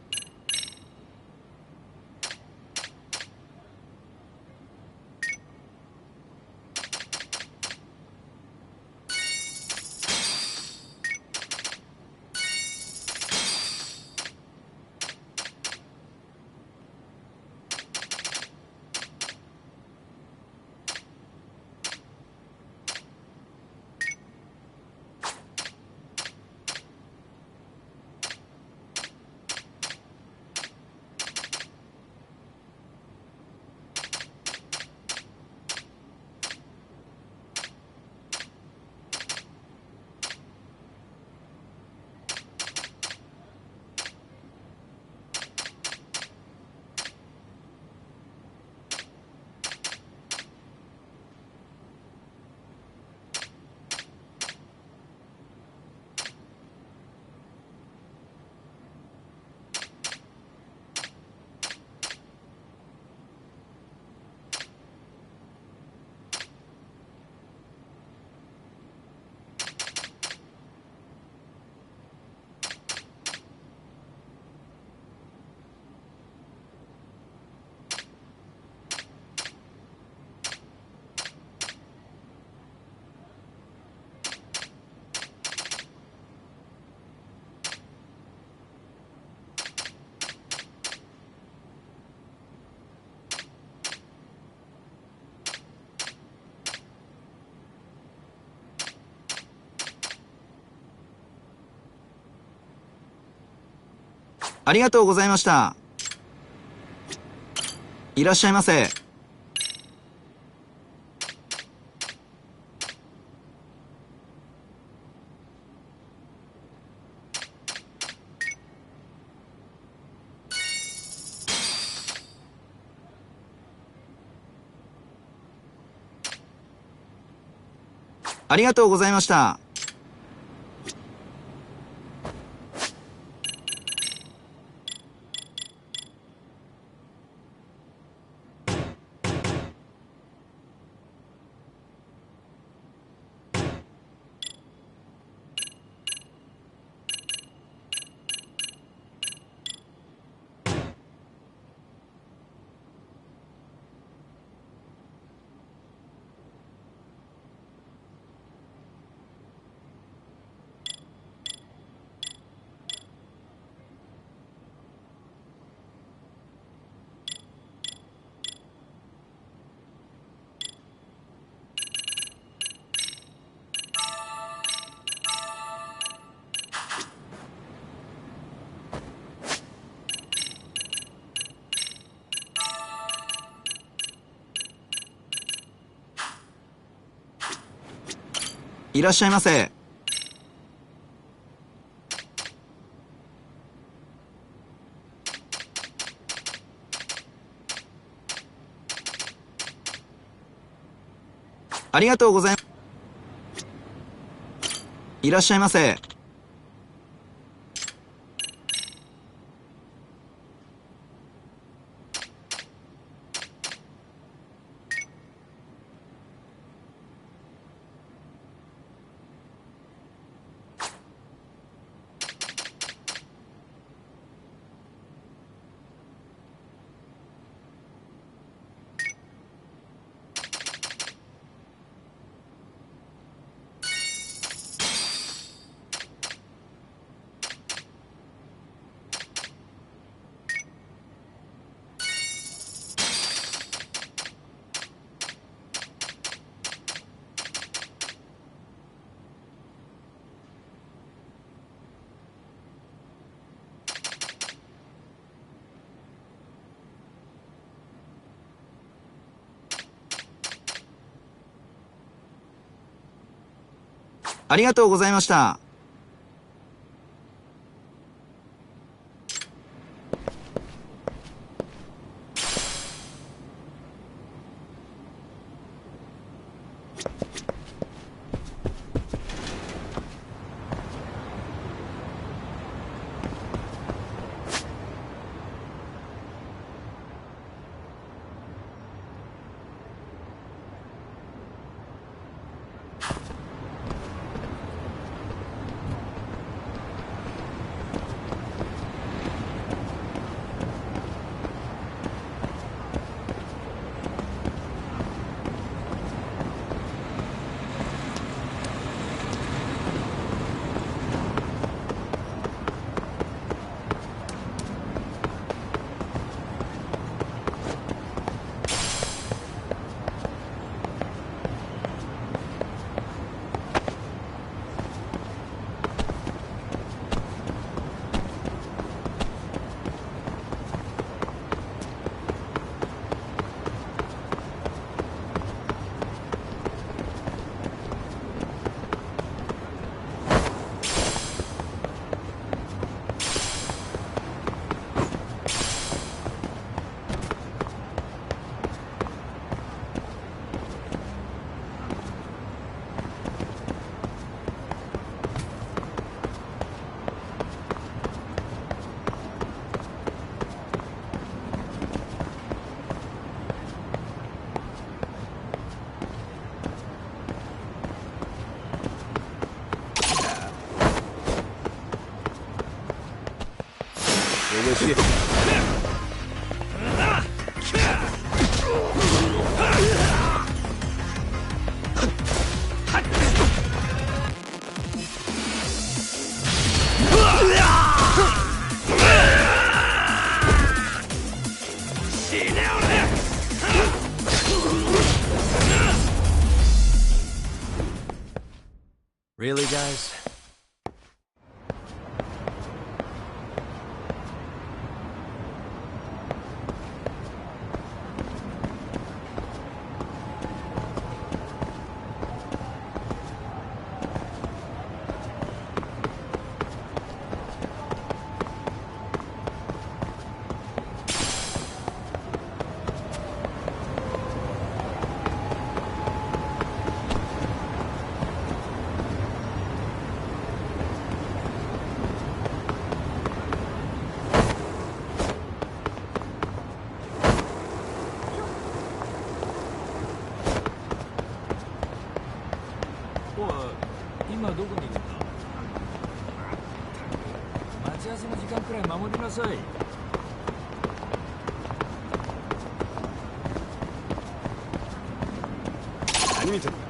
ありがとうございました。いらっしゃいませ。ありがとうございました。いらっしゃいませ。ありがとうございます。いらっしゃいませ。ありがとうございました。Really, guys? 今どこにいるんだ。待ち合わせの時間くらい守りなさい。何見てるんだ。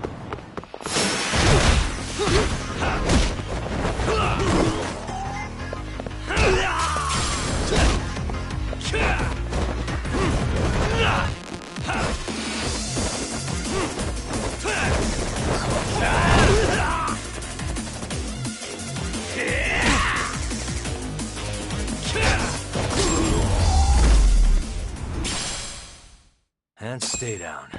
And stay down.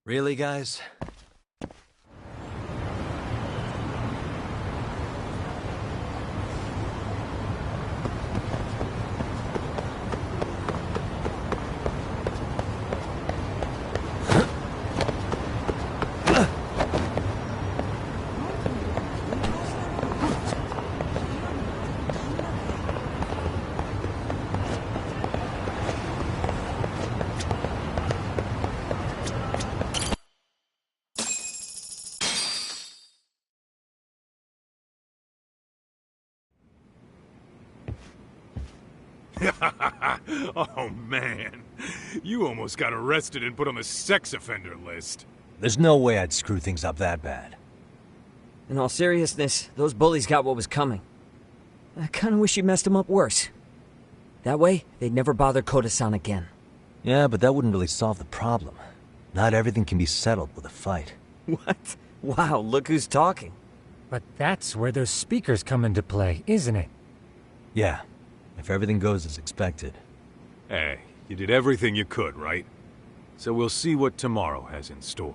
Really, guys? Oh, man. You almost got arrested and put on the sex offender list. There's no way I'd screw things up that bad. In all seriousness, those bullies got what was coming. I kinda wish you messed them up worse. That way, they'd never bother Koda-san again. Yeah, but that wouldn't really solve the problem. Not everything can be settled with a fight. What? Wow, look who's talking. But that's where those speakers come into play, isn't it? Yeah, if everything goes as expected. Hey, you did everything you could, right? So we'll see what tomorrow has in store.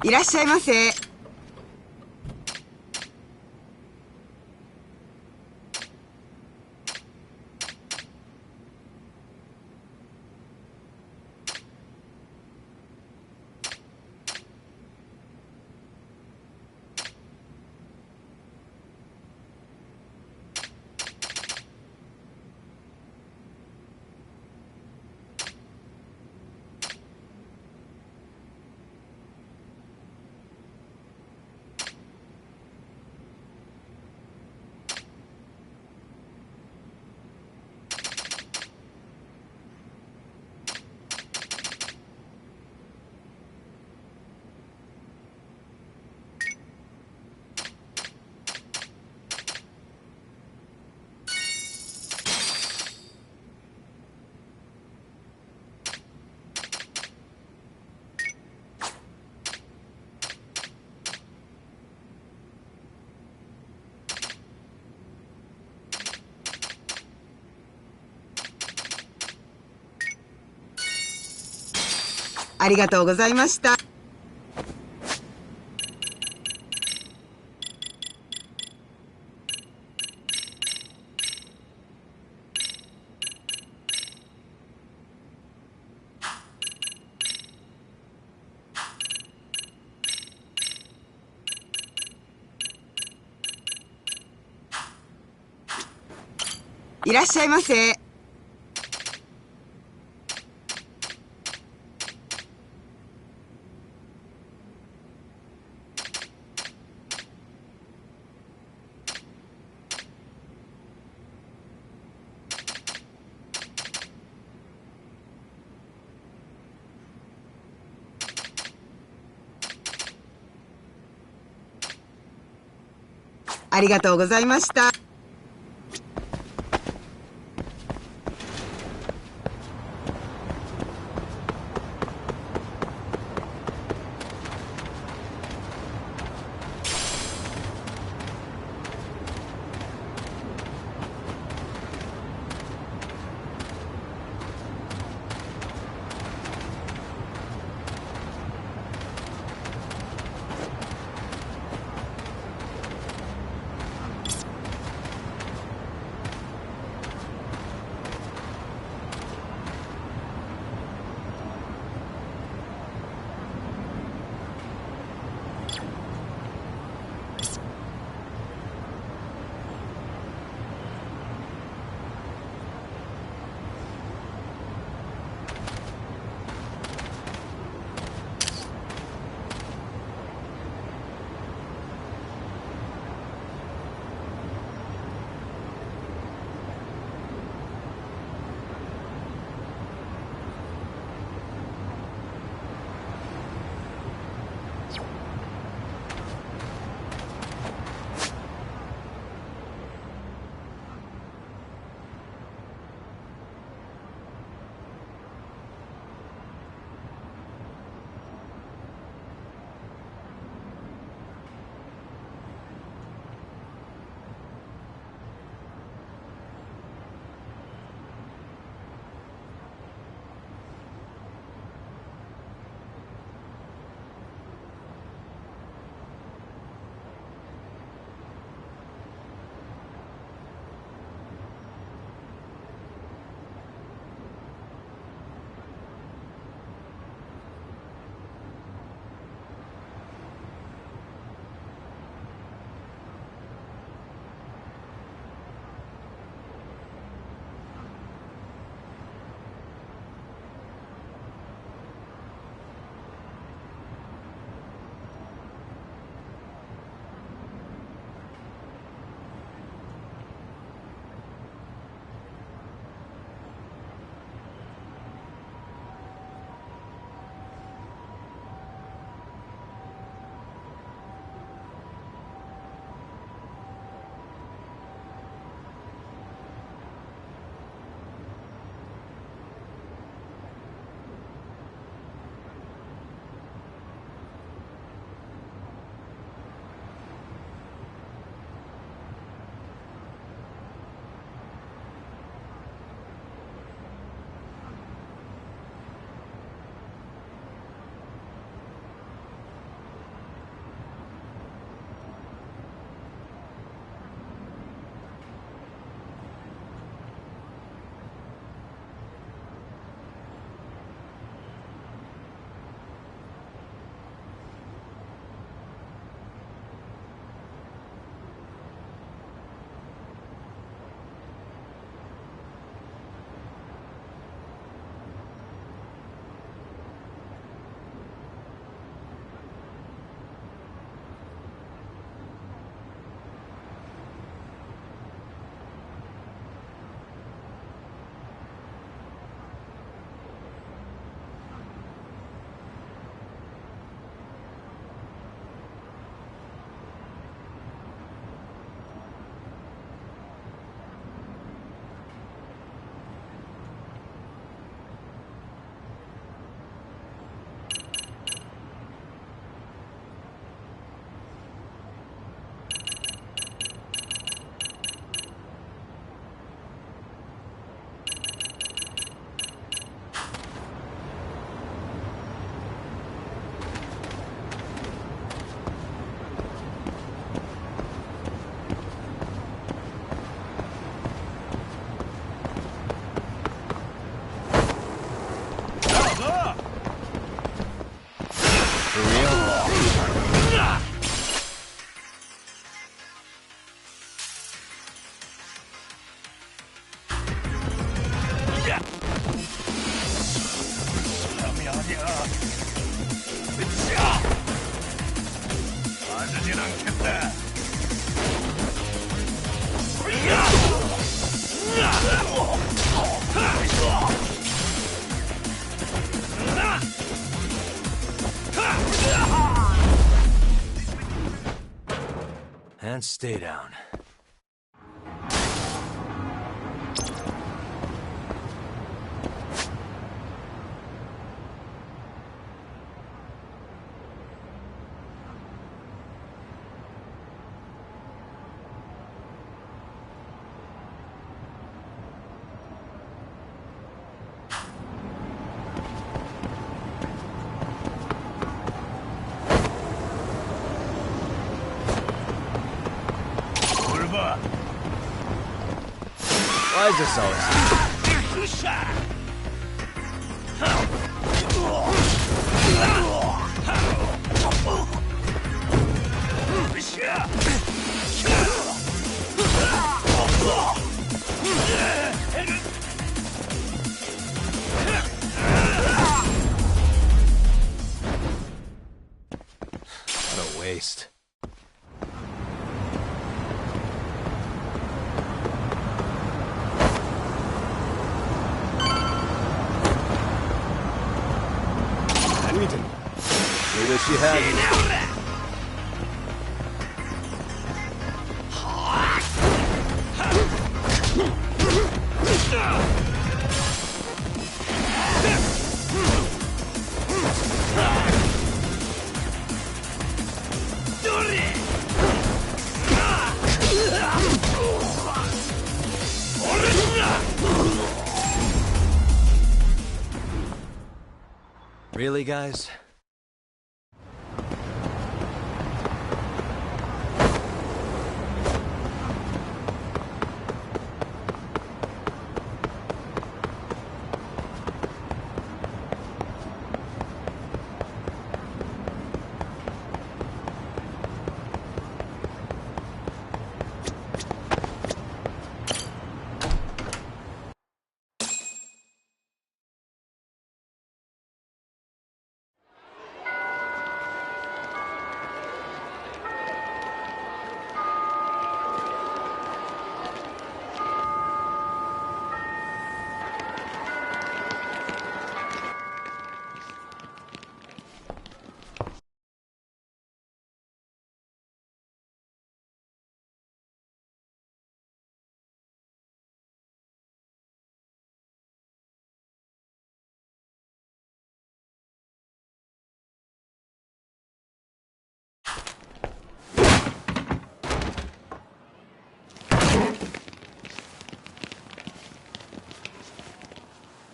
いらっしゃいませ。ありがとうございました。いらっしゃいませ。ありがとうございました。And stay down. Why is this always? What a waste. We wish you had. Really, guys?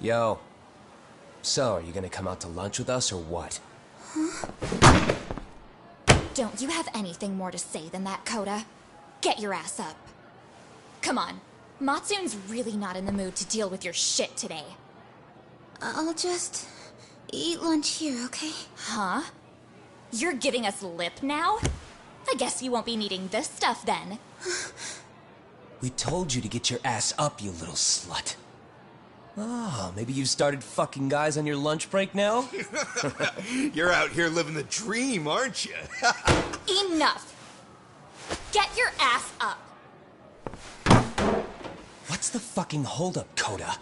Yo. So, are you gonna come out to lunch with us or what? Huh? Don't you have anything more to say than that, Coda? Get your ass up. Come on. Matsune's really not in the mood to deal with your shit today. I'll just eat lunch here, okay? Huh? You're giving us lip now? I guess you won't be needing this stuff then. We told you to get your ass up, you little slut. Oh, maybe you started fucking guys on your lunch break now? You're out here living the dream, aren't you? Enough! Get your ass up! What's the fucking holdup, Coda?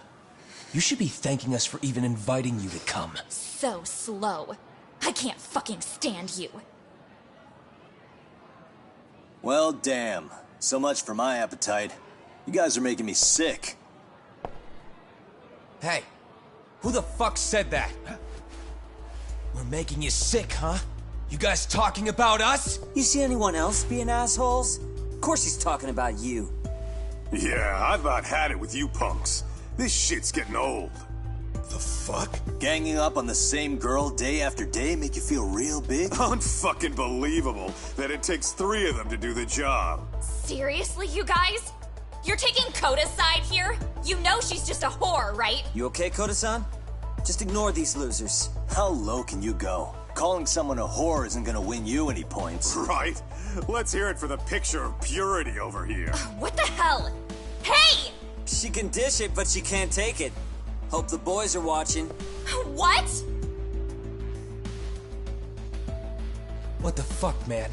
You should be thanking us for even inviting you to come. So slow. I can't fucking stand you. Well, damn. So much for my appetite. You guys are making me sick. Hey, who the fuck said that? We're making you sick, huh? You guys talking about us? You see anyone else being assholes? Of course he's talking about you. Yeah, I've about had it with you punks. This shit's getting old. The fuck? Ganging up on the same girl day after day make you feel real big? Unfucking believable that it takes 3 of them to do the job. Seriously, you guys? You're taking Coda's side here? You know she's just a whore, right? You okay, Koda-san? Just ignore these losers. How low can you go? Calling someone a whore isn't gonna win you any points. Right? Let's hear it for the picture of purity over here. What the hell? Hey! She can dish it, but she can't take it. Hope the boys are watching. What? What the fuck, man?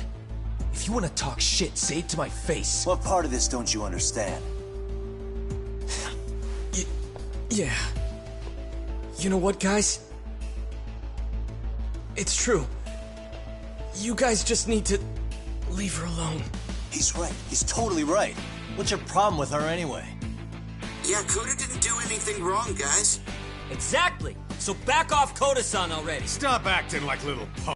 If you want to talk shit, say it to my face. What part of this don't you understand? Yeah. You know what, guys? It's true. You guys just need to leave her alone. He's right. He's totally right. What's your problem with her anyway? Yeah, Koda didn't do anything wrong, guys. Exactly. So back off Koda-san already. Stop acting like little punk.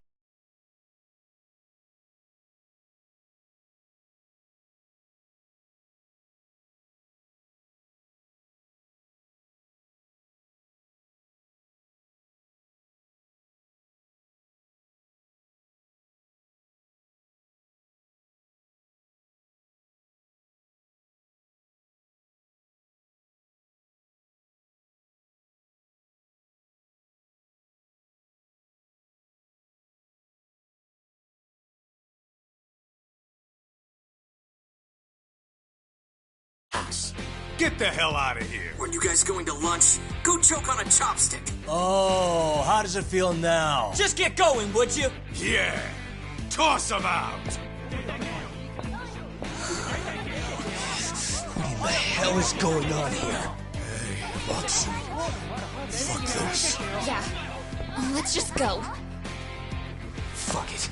Get the hell out of here. When you guys going to lunch, go choke on a chopstick. Oh, how does it feel now? Just get going, would you? Yeah. Toss him out. What the hell is going on here? Hey, Matsu. Fuck this. Yeah. Let's just go. Fuck it.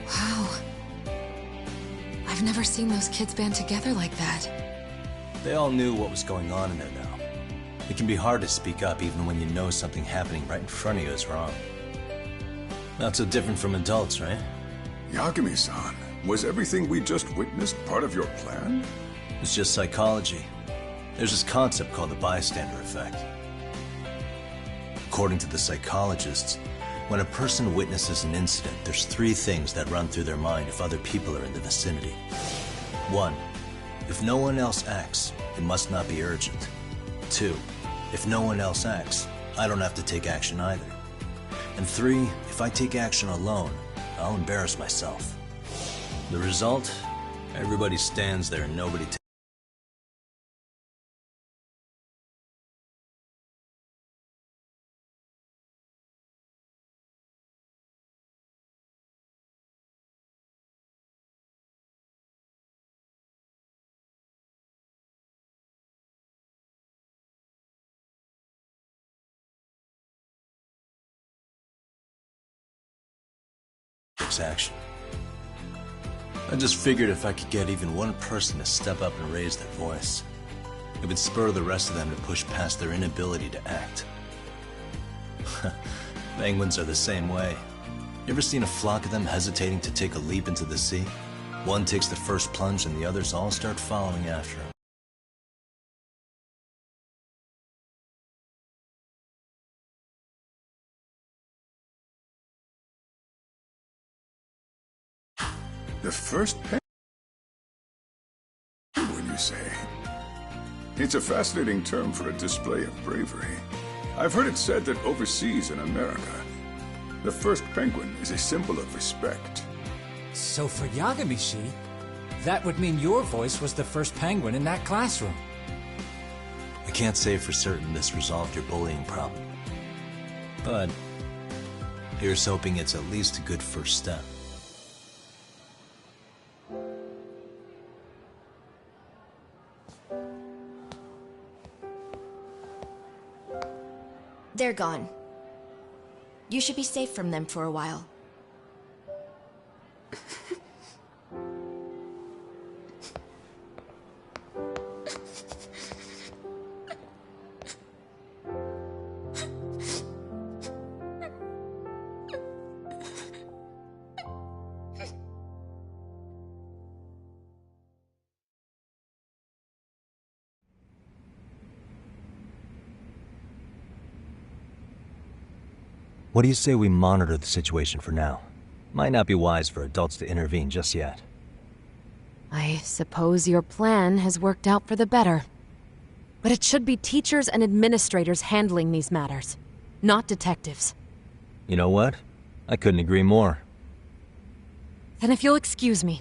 Wow. I've never seen those kids band together like that. They all knew what was going on in there now. It can be hard to speak up even when you know something happening right in front of you is wrong. Not so different from adults, right? Yagami-san, was everything we just witnessed part of your plan? It's just psychology. There's this concept called the bystander effect. According to the psychologists, when a person witnesses an incident, there's three things that run through their mind if other people are in the vicinity. 1. If no one else acts, it must not be urgent. 2. If no one else acts, I don't have to take action either. And 3. If I take action alone, I'll embarrass myself. The result? Everybody stands there and nobody takes action. I just figured if I could get even one person to step up and raise their voice, it would spur the rest of them to push past their inability to act. Penguins are the same way. You ever seen a flock of them hesitating to take a leap into the sea? One takes the first plunge and the others all start following after him. The first penguin, you say? It's a fascinating term for a display of bravery. I've heard it said that overseas in America, the first penguin is a symbol of respect. So for Yagami-shi, that would mean your voice was the first penguin in that classroom. I can't say for certain this resolved your bullying problem. But here's hoping it's at least a good first step. They're gone. You should be safe from them for a while. What do you say we monitor the situation for now? Might not be wise for adults to intervene just yet. I suppose your plan has worked out for the better. But it should be teachers and administrators handling these matters, not detectives. You know what? I couldn't agree more. Then if you'll excuse me,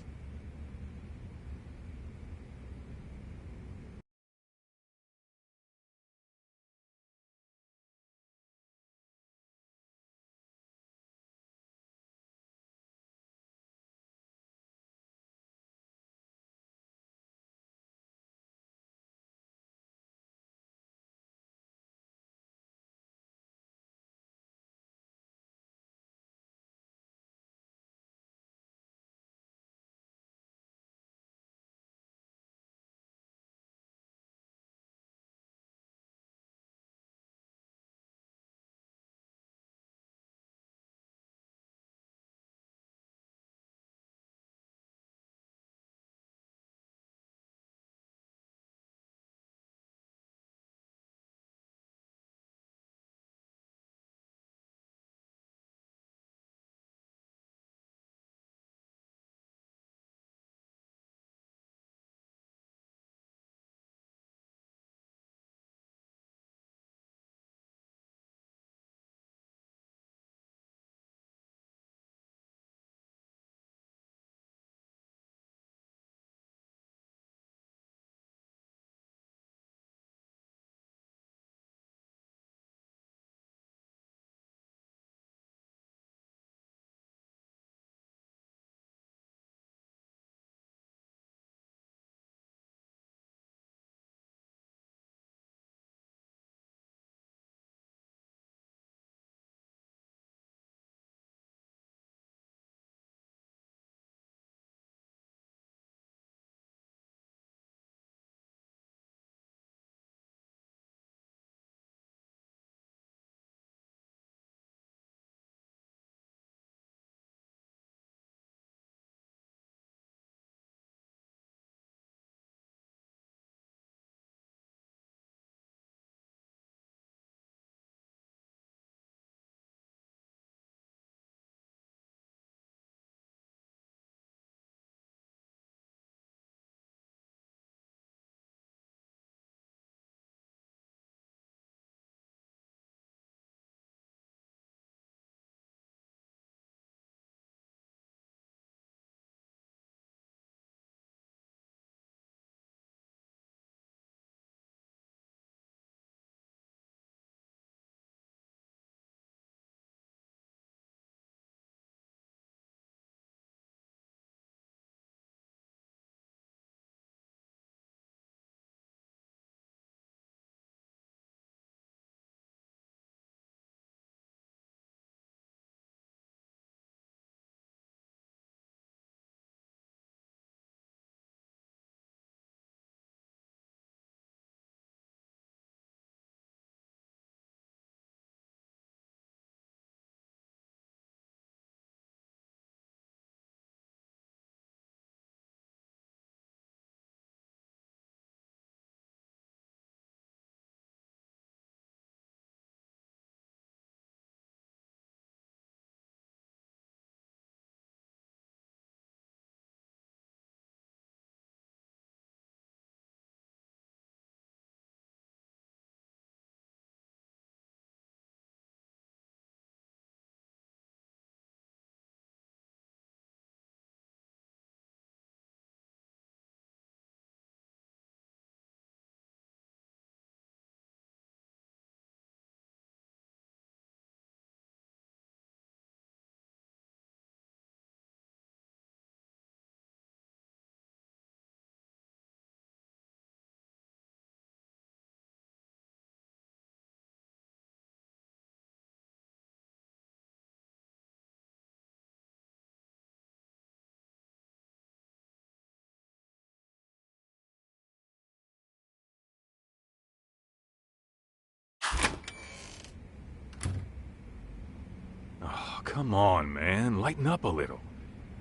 come on, man. Lighten up a little.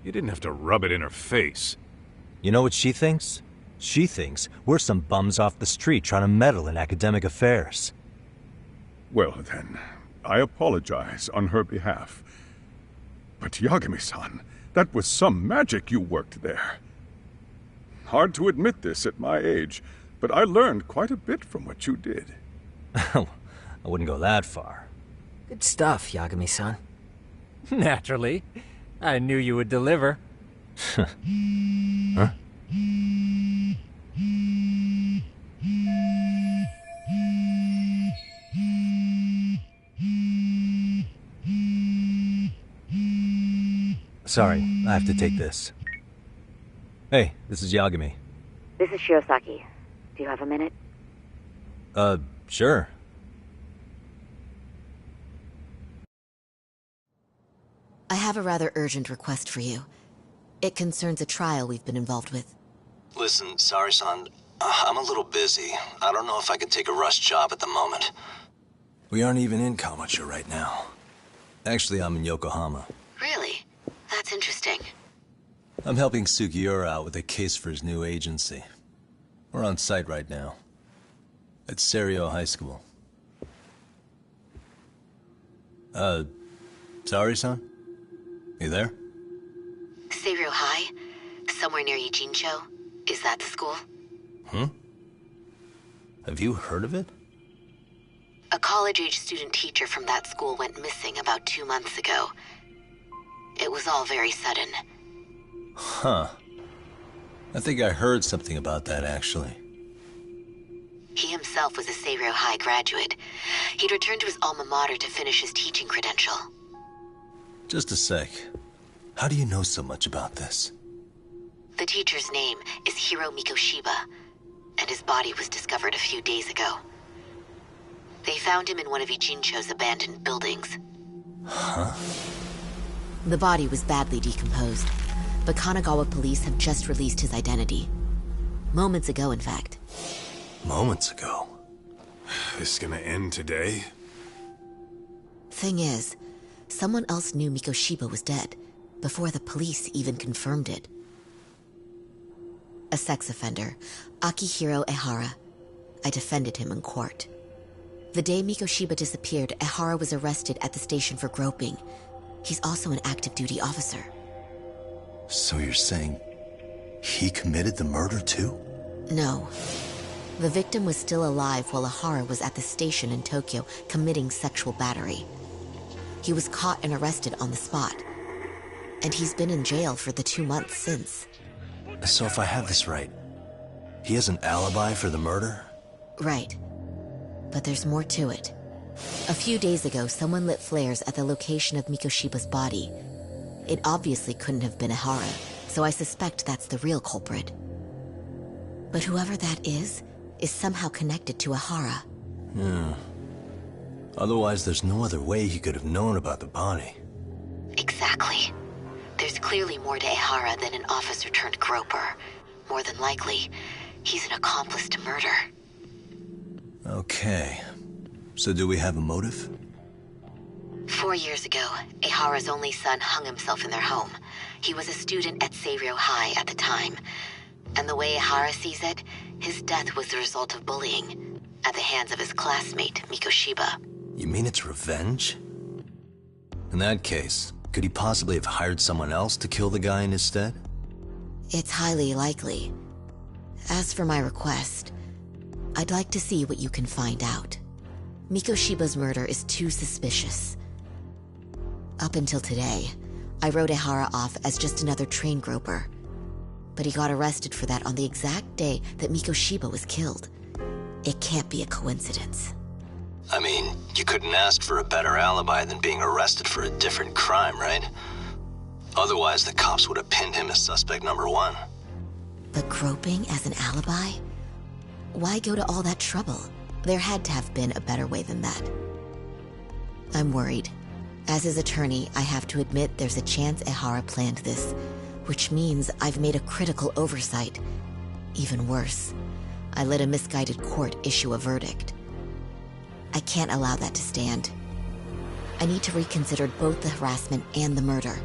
You didn't have to rub it in her face. You know what she thinks? She thinks we're some bums off the street trying to meddle in academic affairs. Well, then, I apologize on her behalf. But Yagami-san, that was some magic you worked there. Hard to admit this at my age, but I learned quite a bit from what you did. I wouldn't go that far. Good stuff, Yagami-san. Naturally. I knew you would deliver. Huh? Sorry, I have to take this. Hey, this is Yagami. This is Shirosaki. Do you have a minute? Sure. I have a rather urgent request for you. It concerns a trial we've been involved with. Listen, Sari-san, I'm a little busy. I don't know if I could take a rush job at the moment. We aren't even in Kawachi right now. Actually, I'm in Yokohama. Really? That's interesting. I'm helping Sugiura out with a case for his new agency. We're on site right now. At Seiryo High School. Sari-san? You there? Seiryo High? Somewhere near Ijincho? Is that the school? Have you heard of it? A college-age student teacher from that school went missing about 2 months ago. It was all very sudden. Huh. I think I heard something about that, actually. He himself was a Seiryo High graduate. He'd returned to his alma mater to finish his teaching credential. Just a sec. How do you know so much about this? The teacher's name is Hiro Mikoshiba, and his body was discovered a few days ago. They found him in one of Ijincho's abandoned buildings. Huh? The body was badly decomposed, but Kanagawa police have just released his identity. Moments ago, in fact. Moments ago? This gonna end today? Thing is, someone else knew Mikoshiba was dead, before the police even confirmed it. A sex offender, Akihiro Ehara. I defended him in court. The day Mikoshiba disappeared, Ehara was arrested at the station for groping. He's also an active duty officer. So you're saying he committed the murder too? No. The victim was still alive while Ehara was at the station in Tokyo committing sexual battery. He was caught and arrested on the spot. And he's been in jail for the 2 months since. So if I have this right, he has an alibi for the murder? Right. But there's more to it. A few days ago, someone lit flares at the location of Mikoshiba's body. It obviously couldn't have been Ehara, so I suspect that's the real culprit. But whoever that is somehow connected to Ehara. Yeah. Otherwise, there's no other way he could have known about the body. Exactly. There's clearly more to Ehara than an officer-turned-groper. More than likely, he's an accomplice to murder. Okay. So do we have a motive? 4 years ago, Ehara's only son hung himself in their home. He was a student at Seiryo High at the time. And the way Ehara sees it, his death was the result of bullying at the hands of his classmate, Mikoshiba. You mean it's revenge? In that case, could he possibly have hired someone else to kill the guy in his stead? It's highly likely. As for my request, I'd like to see what you can find out. Mikoshiba's murder is too suspicious. Up until today, I wrote Ehara off as just another train groper. But he got arrested for that on the exact day that Mikoshiba was killed. It can't be a coincidence. I mean, you couldn't ask for a better alibi than being arrested for a different crime, right? Otherwise, the cops would have pinned him as suspect number 1. But groping as an alibi? Why go to all that trouble? There had to have been a better way than that. I'm worried. As his attorney, I have to admit there's a chance Ehara planned this, which means I've made a critical oversight. Even worse, I let a misguided court issue a verdict. I can't allow that to stand. I need to reconsider both the harassment and the murder.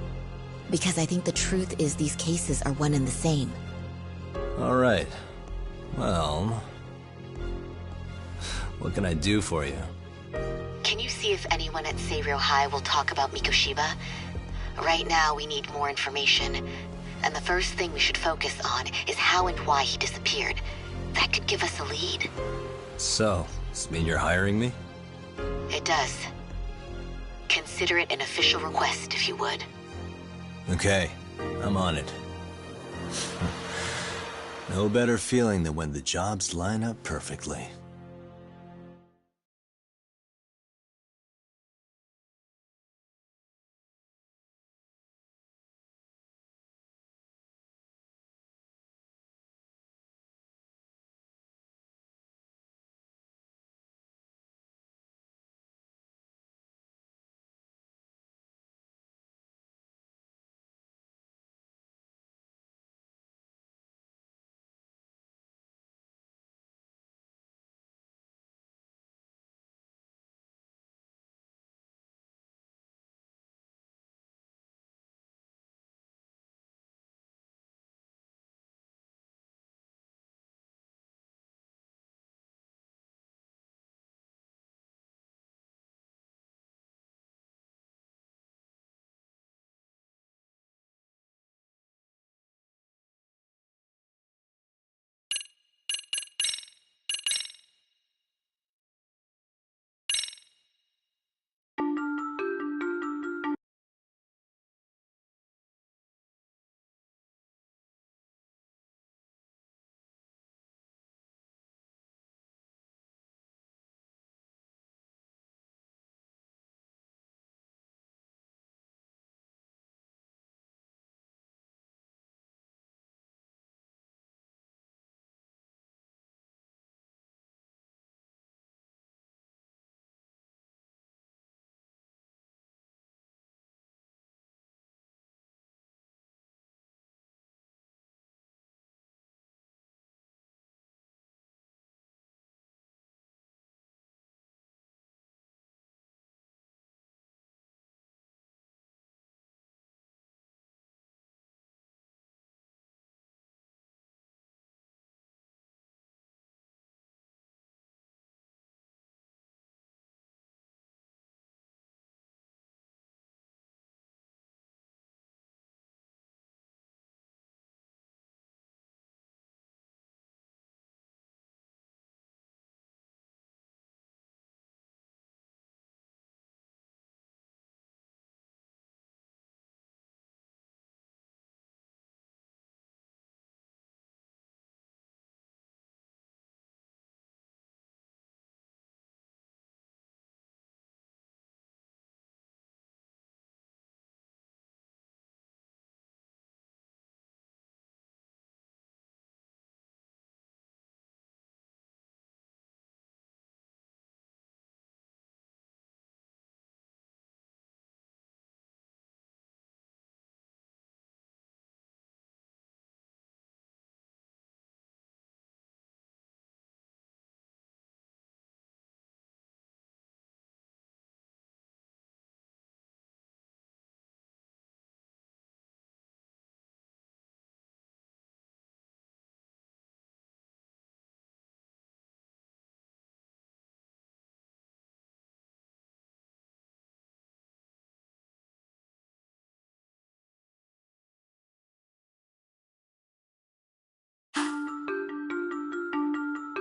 Because I think the truth is these cases are one and the same. All right. Well, what can I do for you? Can you see if anyone at Seiryō High will talk about Mikoshiba? Right now, we need more information. And the first thing we should focus on is how and why he disappeared. That could give us a lead. So, does this mean you're hiring me? It does. Consider it an official request, if you would. Okay, I'm on it. No better feeling than when the jobs line up perfectly.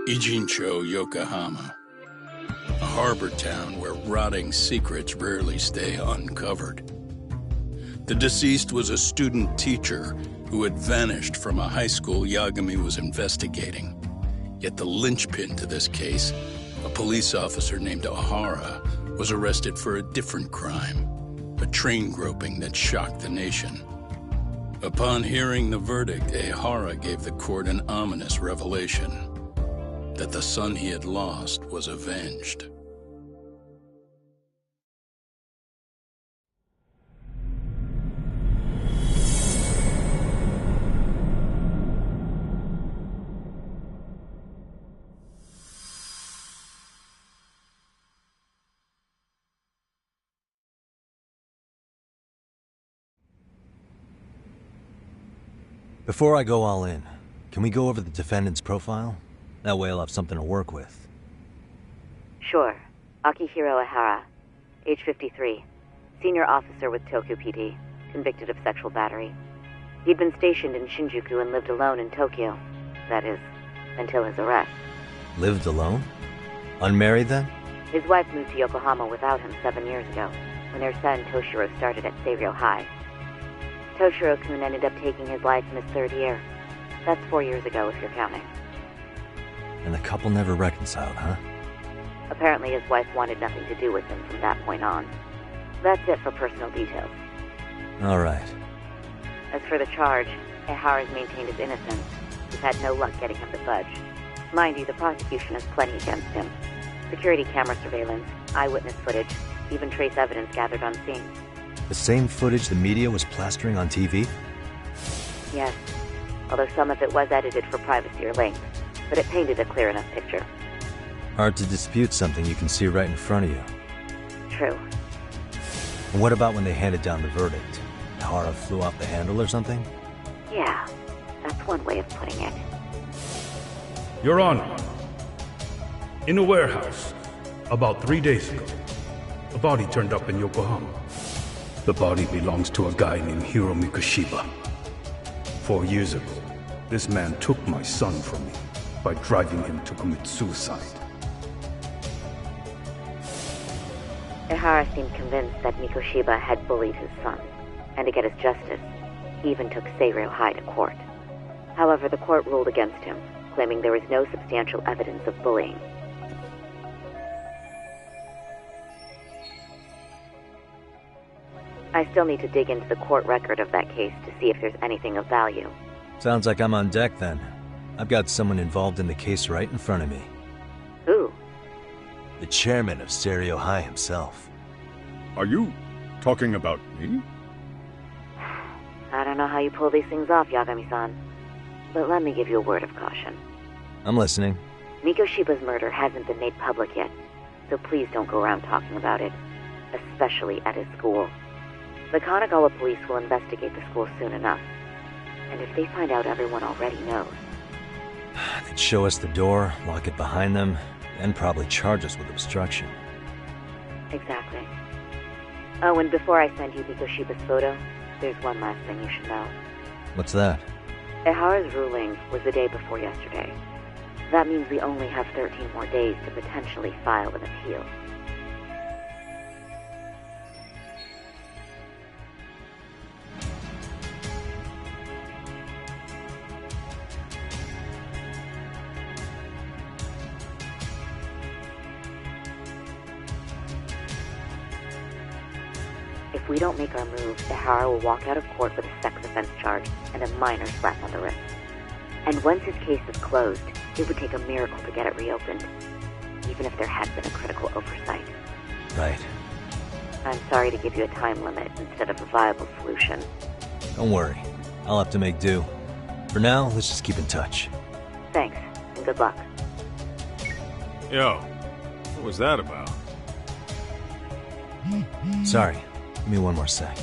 Ijincho, Yokohama. A harbor town where rotting secrets rarely stay uncovered. The deceased was a student teacher who had vanished from a high school Yagami was investigating. Yet the linchpin to this case, a police officer named Ohara, was arrested for a different crime, a train groping that shocked the nation. Upon hearing the verdict, Ohara gave the court an ominous revelation: that the son he had lost was avenged. Before I go all in, can we go over the defendant's profile? That way I'll have something to work with. Sure. Akihiro Ihara, age 53, senior officer with Tokyo PD, convicted of sexual battery. He'd been stationed in Shinjuku and lived alone in Tokyo. That is, until his arrest. Lived alone? Unmarried then? His wife moved to Yokohama without him 7 years ago, when their son Toshiro started at Seiryō High. Toshiro-kun ended up taking his life in his 3rd year. That's 4 years ago, if you're counting. And the couple never reconciled, huh? Apparently his wife wanted nothing to do with him from that point on. That's it for personal details. All right. As for the charge, Ihara's maintained his innocence. He's had no luck getting him to budge. Mind you, the prosecution has plenty against him. Security camera surveillance, eyewitness footage, even trace evidence gathered on scene. The same footage the media was plastering on TV? Yes, although some of it was edited for privacy or length, but it painted a clear enough picture. Hard to dispute something you can see right in front of you. True. And what about when they handed down the verdict? Ihara flew off the handle or something? Yeah, that's one way of putting it. Your Honor, in a warehouse, about 3 days ago, a body turned up in Yokohama. The body belongs to a guy named Hiro Mikoshiba. 4 years ago, this man took my son from me by driving him to commit suicide. Ihara seemed convinced that Mikoshiba had bullied his son, and to get his justice, he even took Seiryō High to court. However, the court ruled against him, claiming there was no substantial evidence of bullying. I still need to dig into the court record of that case to see if there's anything of value. Sounds like I'm on deck then. I've got someone involved in the case right in front of me. Who? The chairman of Seiryō High himself. Are you talking about me? I don't know how you pull these things off, Yagami-san. But let me give you a word of caution. I'm listening. Mikoshiba's murder hasn't been made public yet, so please don't go around talking about it, especially at his school. The Kanagawa police will investigate the school soon enough, and if they find out everyone already knows... They'd show us the door, lock it behind them, and probably charge us with obstruction. Exactly. Oh, and before I send you Mikoshiba's photo, there's one last thing you should know. What's that? Ihara's ruling was the day before yesterday. That means we only have 13 more days to potentially file an appeal. If we don't make our move, Ihara will walk out of court with a sex offense charge and a minor slap on the wrist. And once his case is closed, it would take a miracle to get it reopened, even if there had been a critical oversight. Right. I'm sorry to give you a time limit instead of a viable solution. Don't worry. I'll have to make do. For now, let's just keep in touch. Thanks, and good luck. Yo, what was that about? Sorry. Give me one more sec.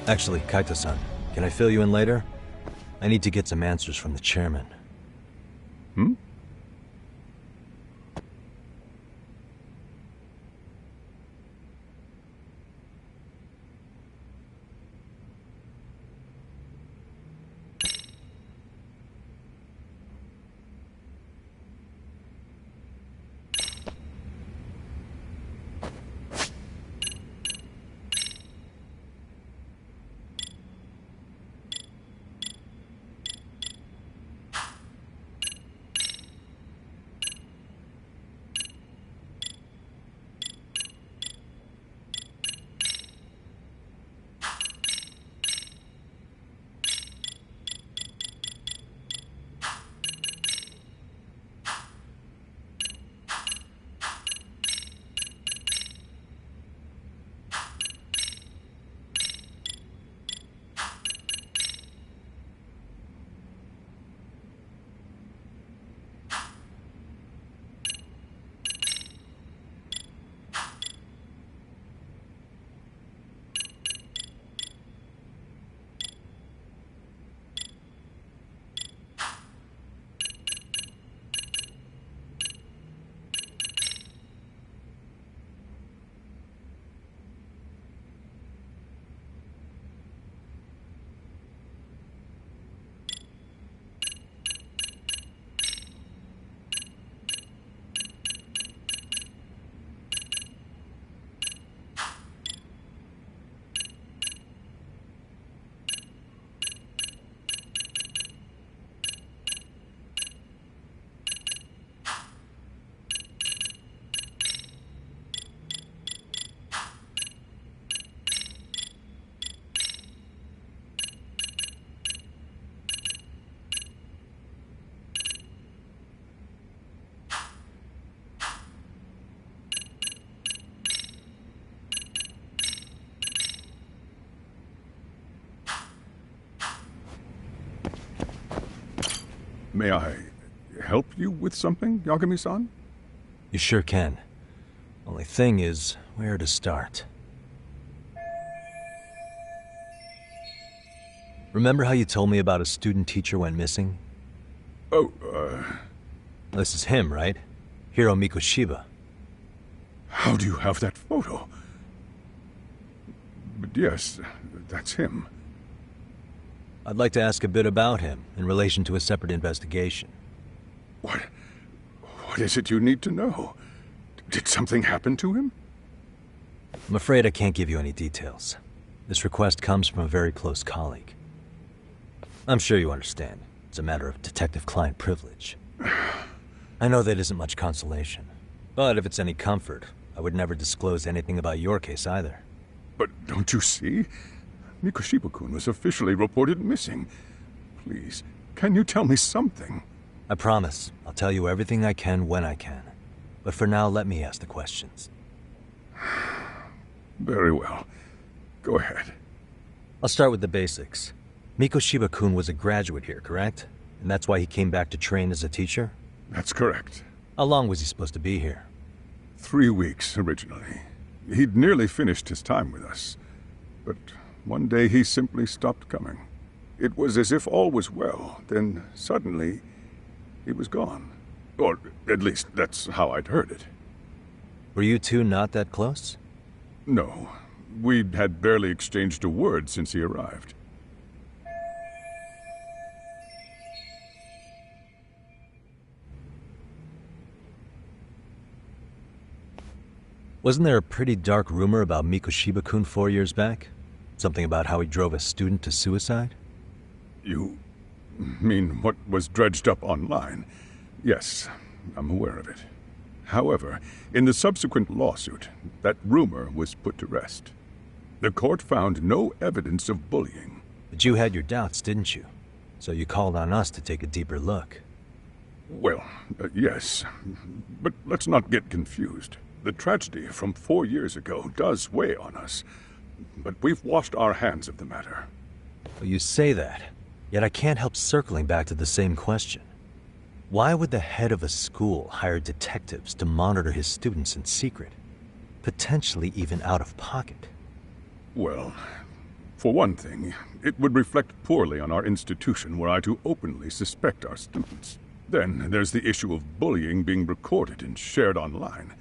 Actually, Kaito-san, can I fill you in later? I need to get some answers from the chairman. Hmm? May I help you with something, Yagami-san? You sure can. Only thing is, where to start? Remember how you told me about a student teacher went missing? Oh, This is him, right? Hiro Mikoshiba. How do you have that photo? But yes, that's him. I'd like to ask a bit about him in relation to a separate investigation. What is it you need to know? Did something happen to him? I'm afraid I can't give you any details. This request comes from a very close colleague. I'm sure you understand. It's a matter of detective-client privilege. I know that isn't much consolation. But if it's any comfort, I would never disclose anything about your case either. But don't you see? Mikoshiba-kun was officially reported missing. Please, can you tell me something? I promise. I'll tell you everything I can when I can. But for now, let me ask the questions. Very well. Go ahead. I'll start with the basics. Mikoshiba-kun was a graduate here, correct? And that's why he came back to train as a teacher? That's correct. How long was he supposed to be here? 3 weeks, originally. He'd nearly finished his time with us. But one day he simply stopped coming. It was as if all was well, then suddenly he was gone. Or at least that's how I'd heard it. Were you two not that close? No. We'd had barely exchanged a word since he arrived. Wasn't there a pretty dark rumor about Mikoshiba-kun 4 years back? Something about how he drove a student to suicide? You mean what was dredged up online? Yes, I'm aware of it. However, in the subsequent lawsuit, that rumor was put to rest. The court found no evidence of bullying. But you had your doubts, didn't you? So you called on us to take a deeper look. Well, yes. But let's not get confused. The tragedy from 4 years ago does weigh on us. But we've washed our hands of the matter. Well, you say that, yet I can't help circling back to the same question. Why would the head of a school hire detectives to monitor his students in secret? Potentially even out of pocket. Well, for one thing, it would reflect poorly on our institution were I to openly suspect our students. Then there's the issue of bullying being recorded and shared online.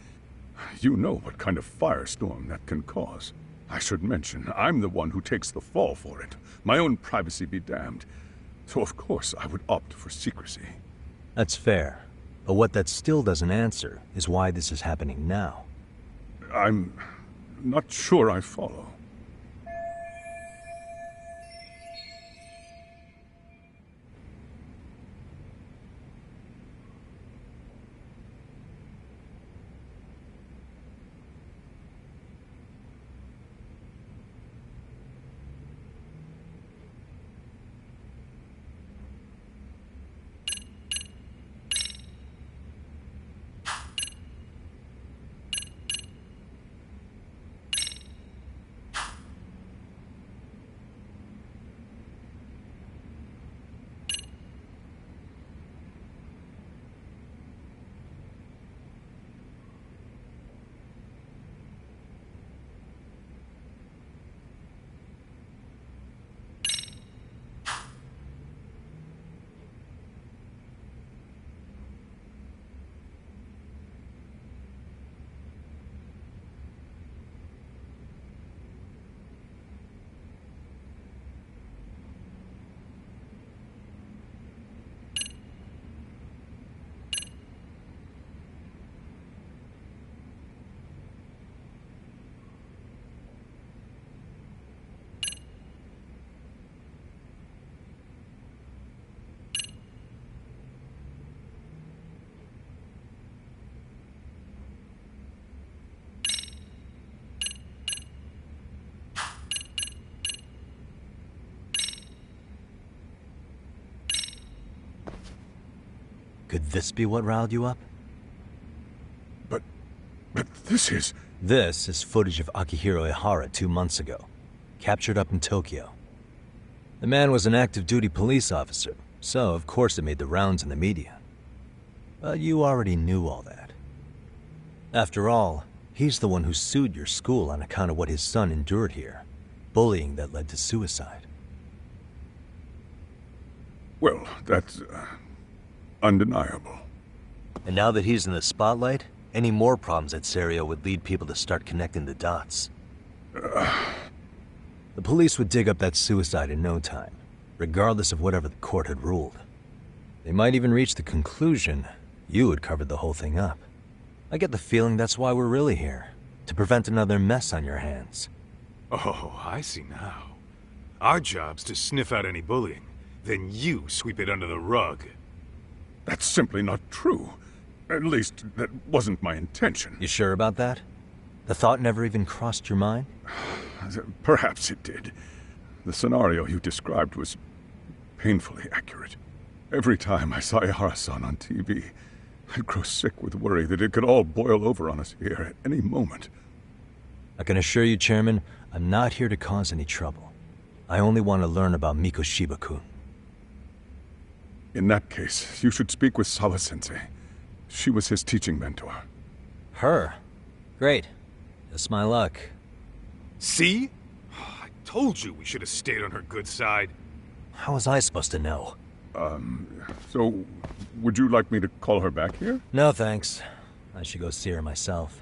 You know what kind of firestorm that can cause. I should mention, I'm the one who takes the fall for it. My own privacy be damned. So of course I would opt for secrecy. That's fair. But what that still doesn't answer is why this is happening now. I'm not sure I follow. Could this be what riled you up? But this is... This is footage of Akihiro Ihara 2 months ago, captured up in Tokyo. The man was an active duty police officer, So, of course it made the rounds in the media. But you already knew all that. After all, he's the one who sued your school on account of what his son endured here. Bullying that led to suicide. Well, that's undeniable. And now that he's in the spotlight, any more problems at Serio would lead people to start connecting the dots. The police would dig up that suicide in no time, regardless of whatever the court had ruled. They might even reach the conclusion you had covered the whole thing up. I get the feeling that's why we're really here, to prevent another mess on your hands. Oh, I see now. Our job's to sniff out any bullying, then you sweep it under the rug. That's simply not true. At least, that wasn't my intention. You sure about that? The thought never even crossed your mind? Perhaps it did. The scenario you described was painfully accurate. Every time I saw Ihara-san on TV, I'd grow sick with worry that it could all boil over on us here at any moment. I can assure you, Chairman, I'm not here to cause any trouble. I only want to learn about Mikoshiba-kun. In that case, you should speak with Sawa-sensei. She was his teaching mentor. Her? Great. Just my luck. See? I told you we should have stayed on her good side. How was I supposed to know? So, would you like me to call her back here? No, thanks. I should go see her myself.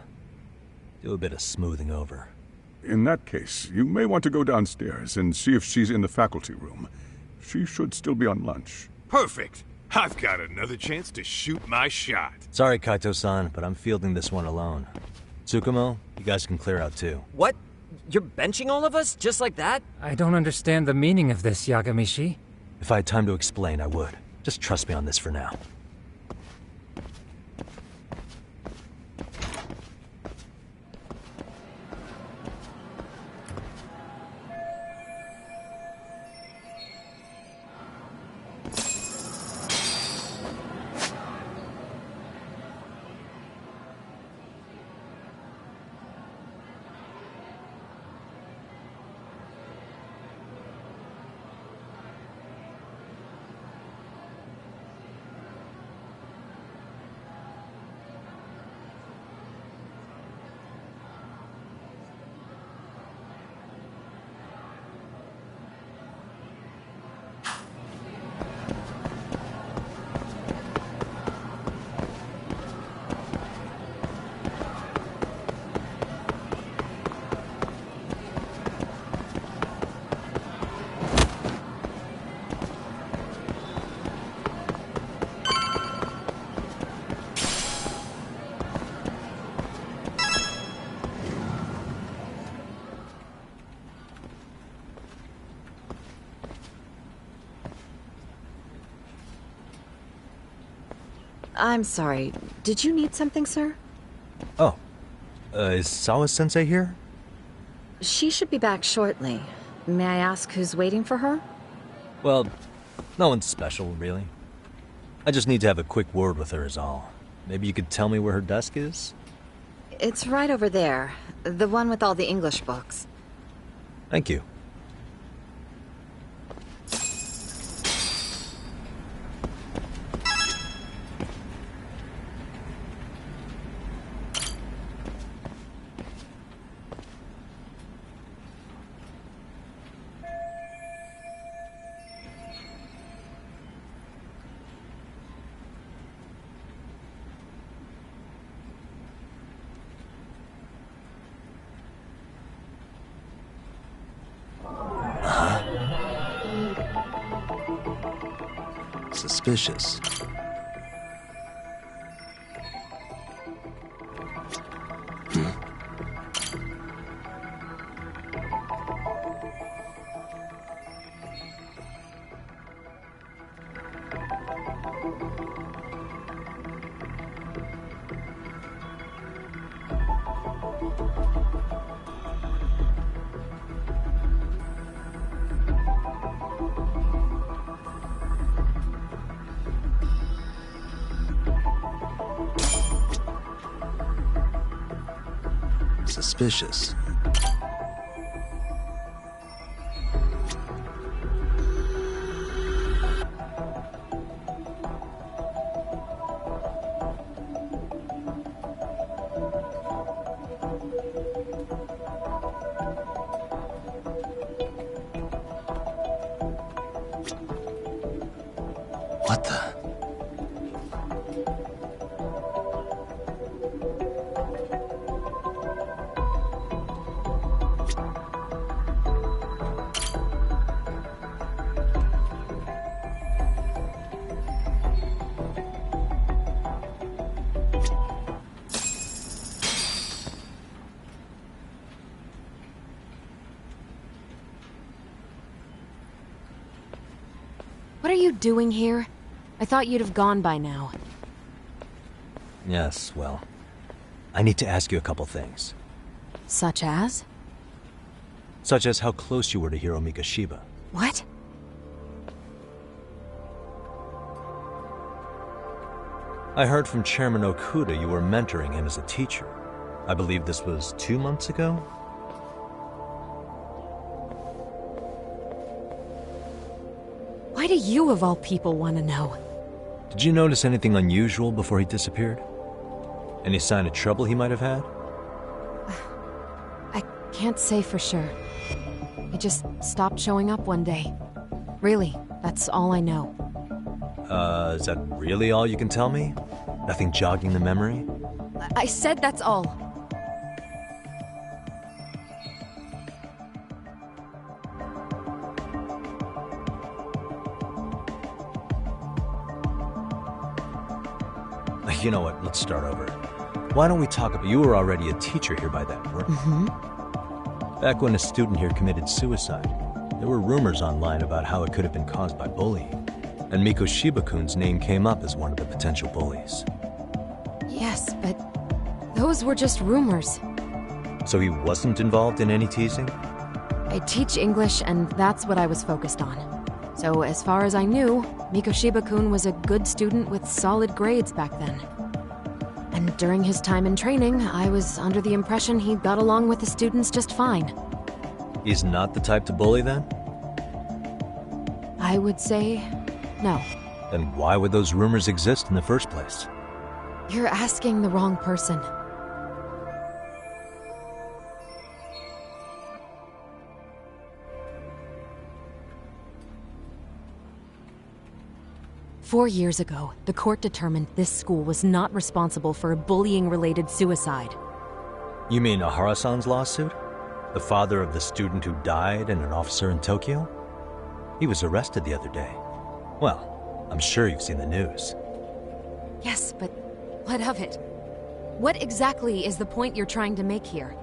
Do a bit of smoothing over. In that case, you may want to go downstairs and see if she's in the faculty room. She should still be on lunch. Perfect! I've got another chance to shoot my shot. Sorry, Kaito-san, but I'm fielding this one alone. Tsukumo, you guys can clear out too. What? You're benching all of us? Just like that? I don't understand the meaning of this, Yagamishi. If I had time to explain, I would. Just trust me on this for now. I'm sorry. Did you need something, sir? Oh. Is Sawa-sensei here? She should be back shortly. May I ask who's waiting for her? Well, no one's special, really. I just need to have a quick word with her is all. Maybe you could tell me where her desk is? It's right over there. The one with all the English books. Thank you. Suspicious. Suspicious. are you doing here? I thought you'd have gone by now. Yes, well, I need to ask you a couple things. Such as? Such as how close you were to Hiro Mikoshiba. What? I heard from Chairman Okuda you were mentoring him as a teacher. I believe this was 2 months ago? Why do you, of all people, want to know? Did you notice anything unusual before he disappeared? Any sign of trouble he might have had? I can't say for sure. He just stopped showing up one day. Really, that's all I know. Is that really all you can tell me? Nothing jogging the memory? I said that's all. You know what, let's start over. Why don't we talk about... You were already a teacher here by then, weren't you? Mm-hmm. Back when a student here committed suicide, there were rumors online about how it could have been caused by bullying. And Mikoshiba-kun's name came up as one of the potential bullies. Yes, but those were just rumors. So he wasn't involved in any teasing? I teach English, and that's what I was focused on. So as far as I knew, Mikoshiba-kun was a good student with solid grades back then. And during his time in training, I was under the impression he got along with the students just fine. He's not the type to bully, then? I would say no. Then why would those rumors exist in the first place? You're asking the wrong person. "4 years ago, the court determined this school was not responsible for a bullying-related suicide." You mean Ahara-san's lawsuit? The father of the student who died and an officer in Tokyo? He was arrested the other day. Well, I'm sure you've seen the news. Yes, but what of it? What exactly is the point you're trying to make here?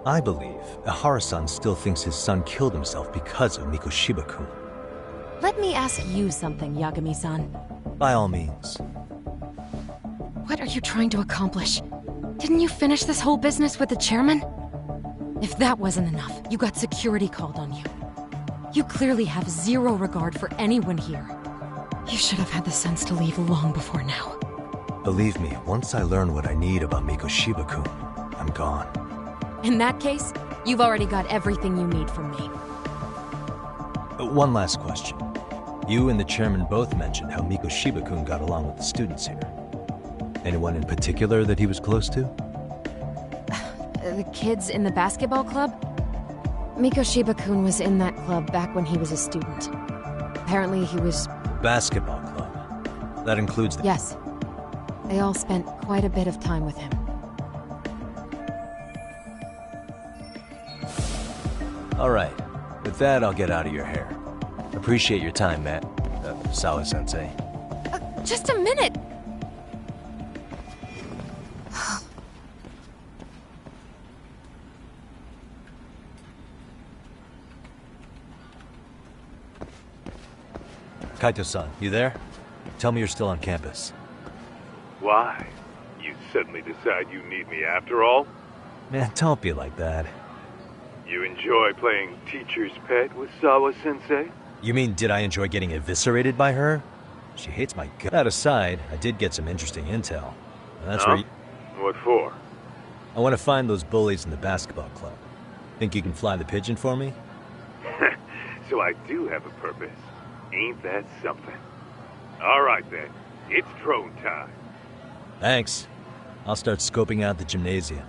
I believe Ahara-san still thinks his son killed himself because of Mikoshiba-kun. Let me ask you something, Yagami-san. By all means. What are you trying to accomplish? Didn't you finish this whole business with the chairman? If that wasn't enough, you got security called on you. You clearly have zero regard for anyone here. You should have had the sense to leave long before now. Believe me, once I learn what I need about Mikoshiba-kun, I'm gone. In that case, you've already got everything you need from me. One last question. You and the chairman both mentioned how Mikoshiba-kun got along with the students here. Anyone in particular that he was close to? The kids in the basketball club? Mikoshiba-kun was in that club back when he was a student. Apparently he was... Basketball club? That includes the... Yes. They all spent quite a bit of time with him. Alright. With that, I'll get out of your hair. Appreciate your time, Matt. Sawa-sensei. Just a minute! Kaito-san, you there? Tell me you're still on campus. Why? You suddenly decide you need me after all? Man, don't be like that. You enjoy playing teacher's pet with Sawa-sensei? You mean, did I enjoy getting eviscerated by her? She hates my guts. That aside, I did get some interesting intel. That's where you... What for? I want to find those bullies in the basketball club. Think you can fly the pigeon for me? So I do have a purpose. Ain't that something? Alright then, it's drone time. Thanks. I'll start scoping out the gymnasium.